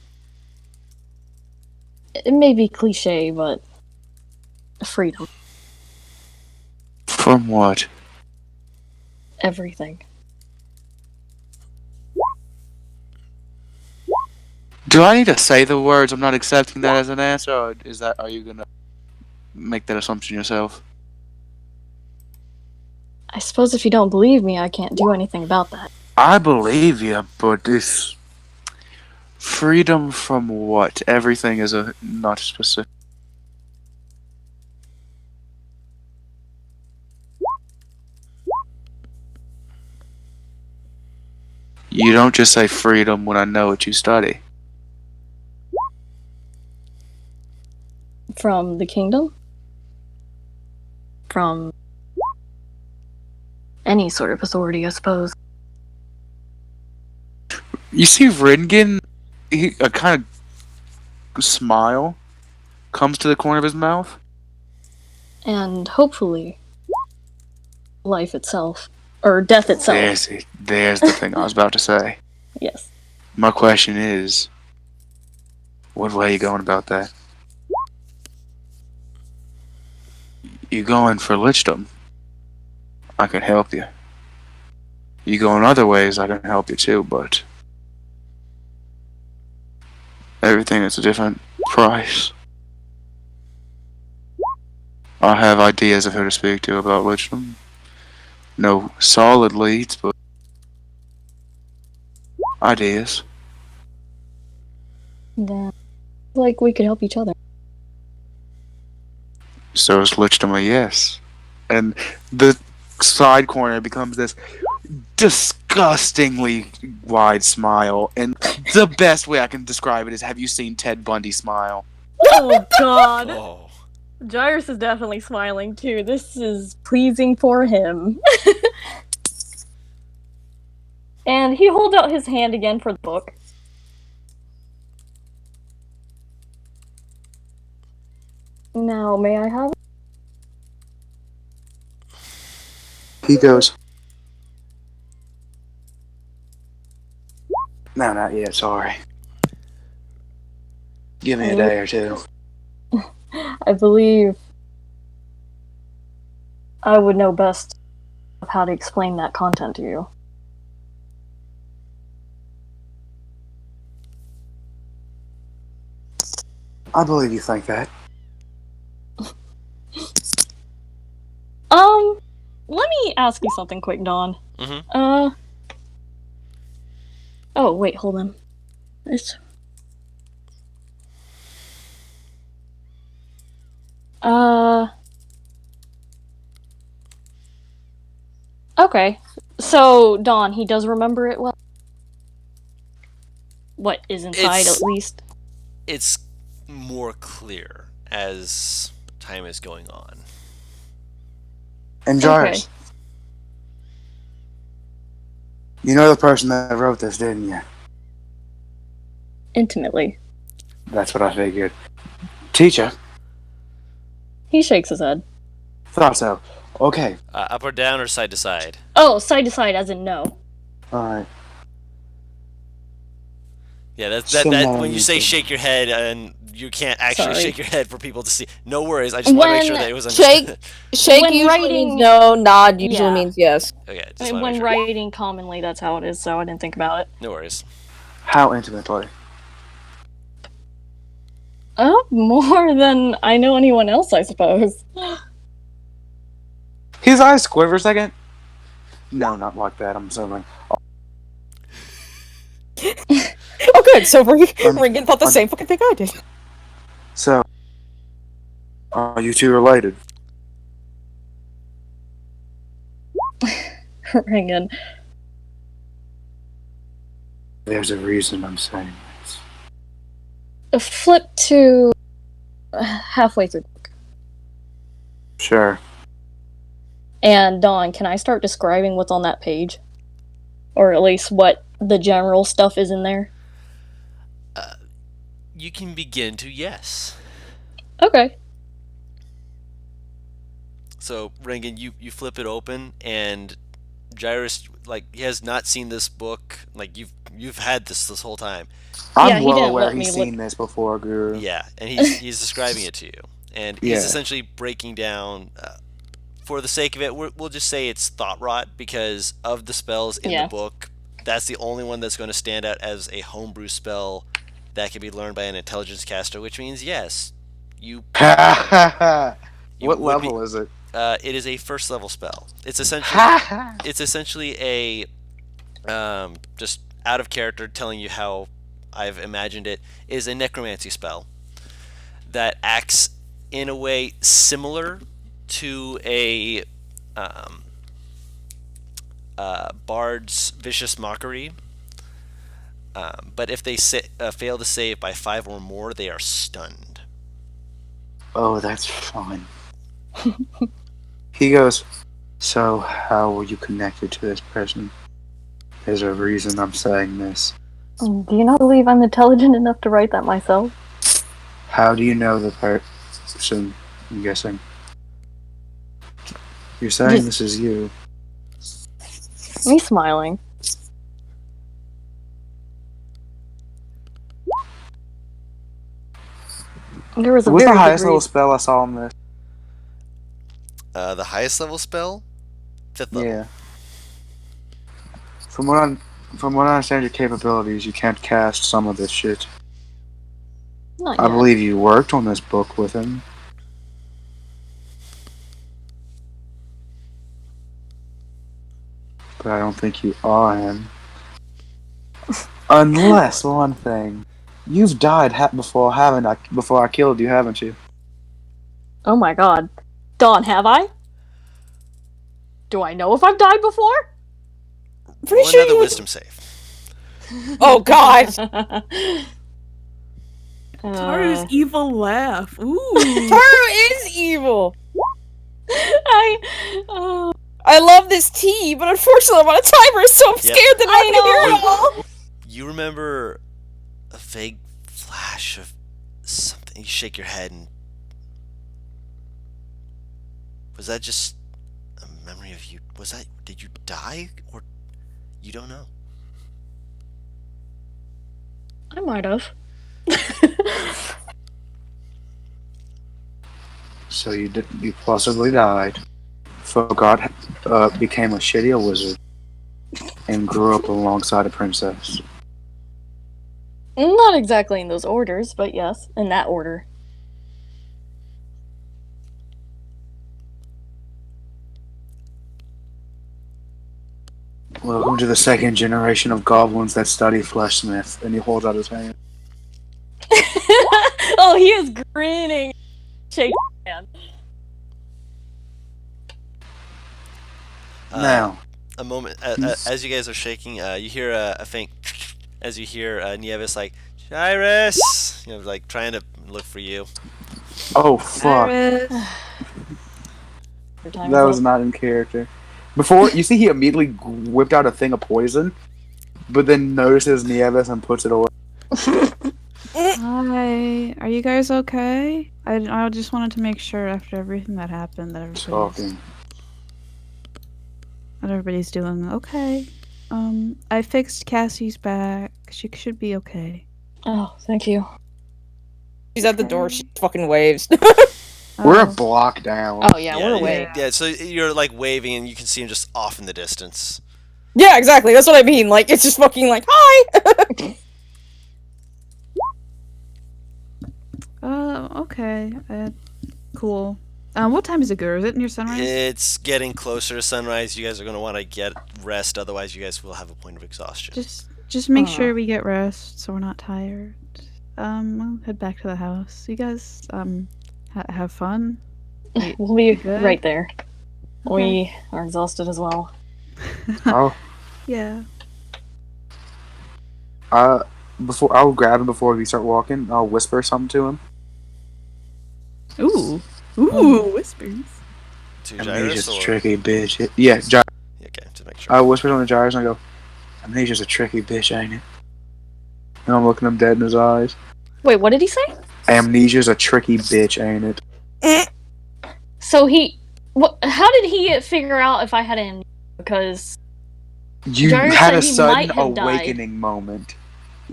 it may be cliche, but freedom. From what? Everything. Do I need to say the words? I'm not accepting that as an answer, or are you gonna make that assumption yourself? I suppose if you don't believe me, I can't do anything about that. I believe you, but this freedom from what? Everything is a not specific. You don't just say freedom when I know what you study. From the kingdom? From any sort of authority, I suppose. You see Ringen, a kind of smile comes to the corner of his mouth. And hopefully, life itself. Or death itself. There's the thing I was about to say. Yes. My question is, what way are you going about that? You going for lichdom? I can help you. You go in other ways, I can help you too, but everything is a different price. I have ideas of who to speak to about lichdom. No solid leads, but ideas. Then, like, we could help each other. So is lichdom a yes? And the side corner becomes this disgustingly wide smile, and the best way I can describe it is, have you seen Ted Bundy smile? Oh god. Oh. Jairus is definitely smiling too. This is pleasing for him. And he holds out his hand again for the book. Now, may I have it? He goes, no, not yet, sorry. Give me a day or two. I believe I would know best of how to explain that content to you. I believe you think that. Let me ask you something quick, Dawn. Mm-hmm. Oh, wait, hold on. Okay. So, Dawn, he does remember it well? What is inside, at least? It's more clear as time is going on. And Jairus, you know the person that wrote this, didn't you? Intimately. That's what I figured. Teacher? He shakes his head. Thought so. Okay. Up or down or side to side? Oh, side to side, as in no. Alright. Yeah, that when you say Simone. shake your head and you can't actually Sorry. shake your head for people to see. No worries. I just want to make sure When that it was Shake- understood. Shake When usually writing- means no, nod usually Yeah. means yes. Okay, I just mean, want to when make sure. writing commonly, that's how it is, so I didn't think about it. No worries. How intimately? More than I know anyone else, I suppose. His eyes squint for a second. No, not like that. I'm assuming. Oh, good. So Ringen thought the same fucking thing I did. So, are you two related? Ringen. There's a reason I'm saying this. Flip to halfway through the book. Sure. And Dawn, can I start describing what's on that page? Or at least what the general stuff is in there? You can begin to, yes. Okay. So, Rengen, you flip it open, and Gyrus, like, he has not seen this book. Like, you've had this whole time. Yeah, I'm he well didn't aware let me he's look- seen this before, Guru. Yeah, and he's describing it to you, and he's Yeah. essentially breaking down. For the sake of it, we'll just say it's thought rot because of the spells in Yeah. the book. That's the only one that's going to stand out as a homebrew spell that can be learned by an intelligence caster, which means yes, you what would level is it? it is a first level spell. It's essentially a just out of character telling you how I've imagined it is a necromancy spell that acts in a way similar to a bard's vicious mockery. But if they fail to save by 5 or more, they are stunned. Oh, that's fun. He goes, so how were you connected to this person? There's a reason I'm saying this. Do you not believe I'm intelligent enough to write that myself? How do you know the person, I'm guessing? You're saying Just- this is you. Me smiling. There was a What's very the good highest level reason. spell I saw on this? The highest level spell, 5th level. Yeah. From what I understand your capabilities, you can't cast some of this shit. Not I yet. believe you worked on this book with him. But I don't think you are him. Unless one thing, you've died before, haven't I? Before I killed you, haven't you? Oh my god. Dawn, have I? Do I know if I've died before? Pretty Roll sure another you- wisdom save. Oh God! Taru's evil laugh. Ooh. Taru is evil. Oh, I love this tea, but unfortunately I'm on a timer, so I'm Yep. scared that I I'm gonna hear know. it all. You remember a vague flash of something. You shake your head, and was that just a memory of you? Was that? Did you die, or you don't know? I might have. So you possibly died. Forgot, became a shitty wizard, and grew up alongside a princess. Not exactly in those orders, but yes, in that order. Welcome to the second generation of goblins that study Fleshsmith. And he holds out his hand. Oh, he is grinning. Shake hand. Now, A moment as you guys are shaking, you hear a faint as you hear Nieves like Gyrus, like trying to look for you. oh fuck, Iris. Your time that is was up. not in character. Before, you see he immediately whipped out a thing of poison, but then notices Nieves and puts it away. Hi. Are you guys okay? I just wanted to make sure after everything that happened that Talking. everybody's doing okay. I fixed Cassie's back. She should be okay. Oh, thank you. She's at the door. She fucking waves. We're a Oh. block down. Oh yeah, we're away. Yeah, so you're like waving and you can see him just off in the distance. Yeah, exactly. That's what I mean. Like, it's just fucking like, hi! Okay. Cool. What time is it, Guru? Is it near sunrise? It's getting closer to sunrise. You guys are going to want to get rest, otherwise you guys will have a point of exhaustion. Just make sure we get rest so we're not tired. I'll head back to the house. You guys, have fun. We'll be Good. right there. Okay. We are exhausted as well. Oh, Yeah. before I'll grab him before we start walking. I'll whisper something to him. Ooh, whispers. To Amnesia's Gyrus a or... tricky bitch. Yeah, Okay, to make sure. I whisper something to Gyrus and I go, Amnesia's a tricky bitch, ain't it? And I'm looking him dead in his eyes. Wait, what did he say? Amnesia's a tricky bitch, ain't it? So how did he figure out if I had amnesia? Because You Gyrus had said a he sudden might have died. awakening moment.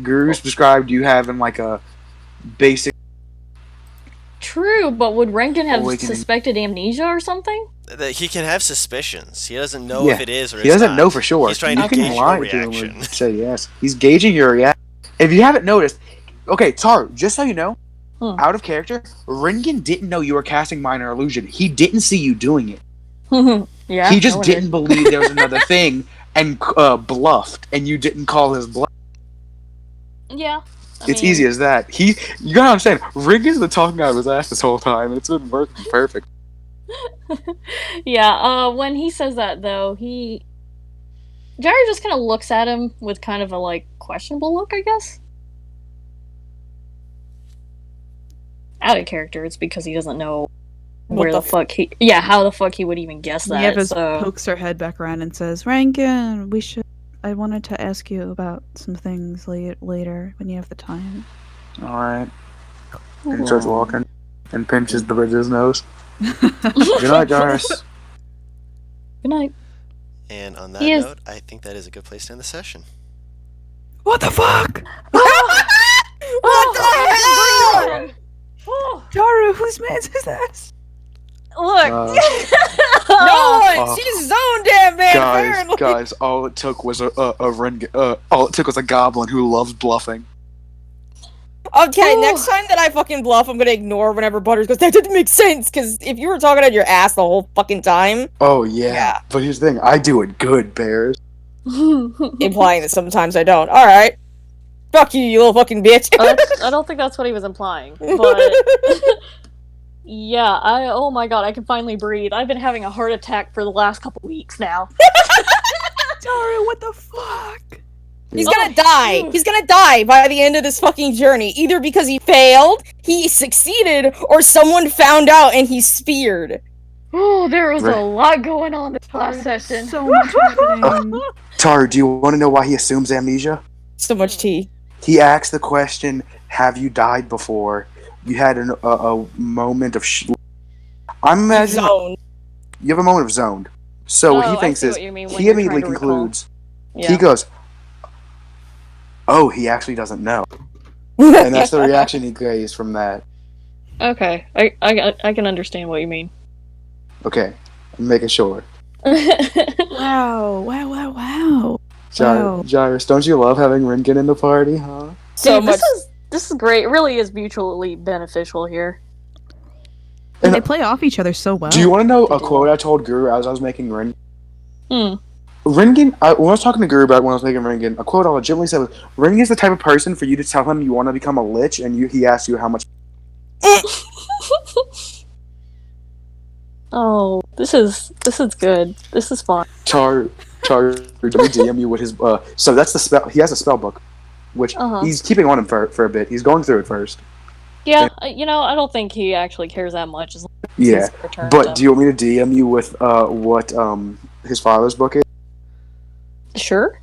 Guru's described you having like a basic true, but would Rankin have awakening. suspected amnesia or something? That he can have suspicions. He doesn't know Yeah, if it is or He it's doesn't not. know for sure. He's trying you to can gauge lie your to him reaction. and say yes. He's gauging your reaction. If you haven't noticed, okay, Taru, just so you know, out of character, Ringen didn't know you were casting minor illusion. He didn't see you doing it. Yeah. He just no one didn't believe there was another thing and bluffed, and you didn't call his bluff. did. Yeah. It's easy as that. You gotta understand, Ringen's been talking out of his ass this whole time, and it's been working perfect. Yeah, when he says that though, Gyro just kind of looks at him with kind of a like questionable look, I guess. Out of character, it's because he doesn't know where the fuck how the fuck he would even guess that. Nieves So pokes her head back around and says, Rankin, I wanted to ask you about some things later when you have the time. Alright. And he starts walking and pinches the bridge of his nose. Good night, Gyrus. Good night. And on that Yes. note, I think that is a good place to end the session. What the fuck? What the hell? Daru, whose man's is this? Look. No one! She's his own damn man, apparently! Guys, all it took was a goblin who loves bluffing. Okay, next time that I fucking bluff, I'm gonna ignore whenever Butters goes, that didn't make sense, because if you were talking out your ass the whole fucking time, Oh yeah. But here's the thing, I do it good, Bears. implying that sometimes I don't. Alright. Fuck you, you little fucking bitch. I don't think that's what he was implying, but yeah, oh my god, I can finally breathe. I've been having a heart attack for the last couple weeks now. Daru, what the fuck? He's gonna die. He's gonna die by the end of this fucking journey. Either because he failed, he succeeded, or someone found out and he's speared. Oh, there was a lot going on this last session. So much happening. Taru, do you want to know why he assumes amnesia? So much tea. He asks the question, have you died before? You had a moment of I'm imagining Zone. you have a moment of zoned. So what Oh, he I thinks see is, what you mean when he you're immediately trying to recall. concludes, Yeah. he goes, oh, he actually doesn't know. And that's the reaction he gets from that. Okay, I can understand what you mean. Okay, I'm making sure. Wow. Wow. Gyrus, don't you love having Ringen in the party, huh? So Dude, much. this is great. It really is mutually beneficial here. And they play off each other so well. Do you want to know a quote I told Guru as I was making Ringen? Hmm. Ringen, when I was talking to Guru about when I was making Ringen, a quote I legitimately said was, Ringen is the type of person for you to tell him you want to become a lich, and he asks you how much. Oh, this is good. This is fun. Tar, WDM you with his. So that's the spell. He has a spell book, which Uh-huh. he's keeping on him for a bit. He's going through it first. Yeah, I don't think he actually cares that much. As long as Yeah, his return but to- do you want me to DM you with what his father's book is? Sure.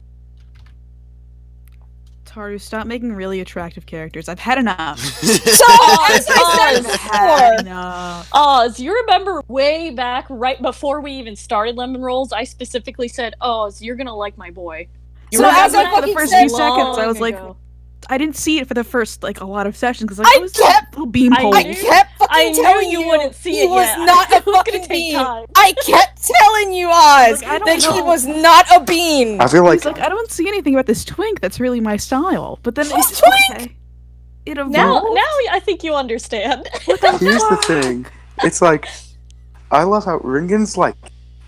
Taru, stop making really attractive characters. I've had enough. So, as I said before, Enough. Oz, you remember way back, right before we even started Lemon Rolls, I specifically said, Oz, you're gonna like my boy. You So remember as I that? fucking the first said few seconds, I was Long like, ago. I didn't see it for the first like a lot of sessions because I like, was kept- little beanpole. I kept fucking knew telling you you wouldn't see he it was yet. not a It was gonna fucking take bean. time. I kept telling you, Oz, Like, I don't that he know. was not a bean. I feel like He's like, I don't see anything about this twink that's really my style. But then Who's it's twink? okay. It evolved. Now I think you understand. here's the thing. It's like I love how Ringen's like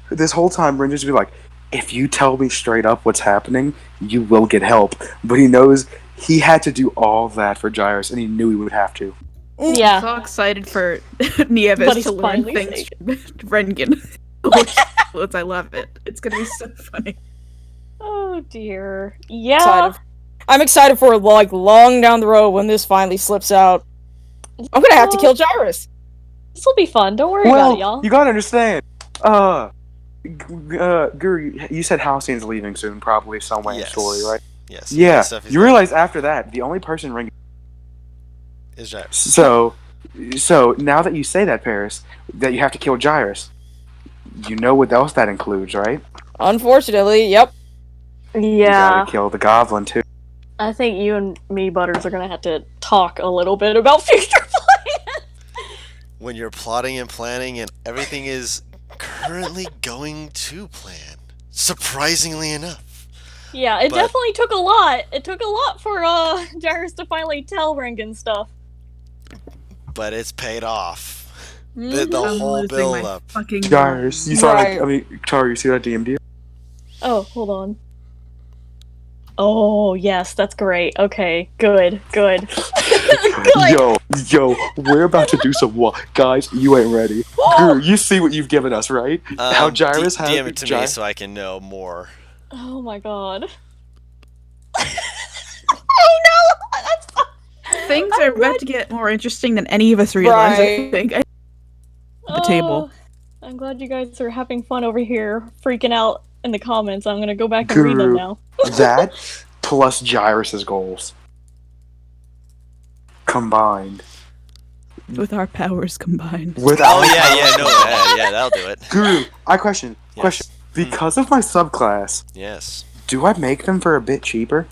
this whole time. Ringen's be like, if you tell me straight up what's happening, you will get help. But he knows he had to do all that for Gyrus, and he knew he would have to. I'm Yeah. so excited for But Nieves he's to learn finally things from Rengen. I love it. It's gonna be so funny. Oh dear. Yeah. Excited. I'm excited for like long down the road when this finally slips out. I'm gonna have to kill Gyrus. This will be fun. Don't worry about it, y'all. you gotta understand. Guru, you said Halcyon's leaving soon, probably somewhere in the Yes. story, right? Yes. Yeah. Stuff is You realize after that, the only person Ringen. is Gyrus. So now that you say that, Paris, that you have to kill Gyrus, you know what else that includes, right? Unfortunately, yep. You Yeah. gotta kill the goblin too. I think you and me, Butters, are gonna have to talk a little bit about future plans. When you're plotting and planning and everything is currently going to plan. Surprisingly enough. Yeah, it But- definitely took a lot. It took a lot for Gyrus to finally tell Rengen stuff. But it's paid off. The Mhm. I'm whole losing build my up. fucking Gyrus, you saw Right. that? I mean, Char, you see that DMD? Oh, hold on. Oh, yes, that's great. Okay, good. Good. Yo, we're about to do some guys. You ain't ready. Guru, you see what you've given us, right? How Gyrus has DM it to me so I can know more. Oh my god. Oh no! That's Things are about to get more interesting than any of us realize. I Right. think. The table. I'm glad you guys are having fun over here, freaking out in the comments. I'm gonna go back and read them Guru. now. That plus Gyrus's goals combined. With our powers combined. Without Oh yeah, that'll do it. Guru, question. Yes. Because of my subclass, Yes. do I make them for a bit cheaper?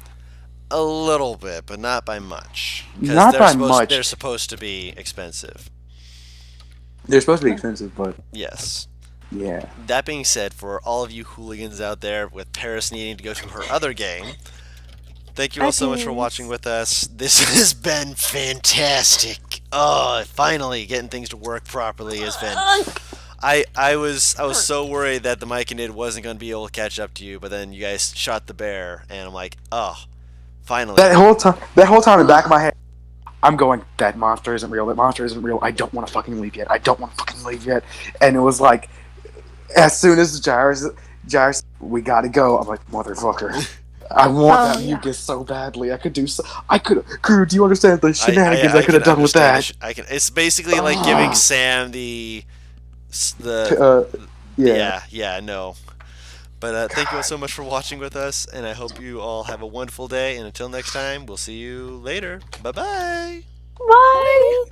A little bit, but not by much. 'Cause Not they're by supposed- much. They're supposed to be expensive. They're supposed to be expensive, but Yes. yeah. That being said, for all of you hooligans out there with Paris needing to go to her other game, thank you all so much for watching with us. This has been fantastic. Oh, finally getting things to work properly has been. I was so worried that the Myconid wasn't going to be able to catch up to you, but then you guys shot the bear, and I'm like, oh, finally. That whole time in the back of my head, I'm going, that monster isn't real. That monster isn't real. I don't want to fucking leave yet. And it was like, as soon as Gyrus, we gotta go. I'm like, motherfucker. I want that mucus so badly. I could. Crew, do you understand the shenanigans I could have done with that? It's basically like giving Sam the Yeah. no. But thank you all so much for watching with us, and I hope you all have a wonderful day. And until next time, we'll see you later. Bye-bye. Bye!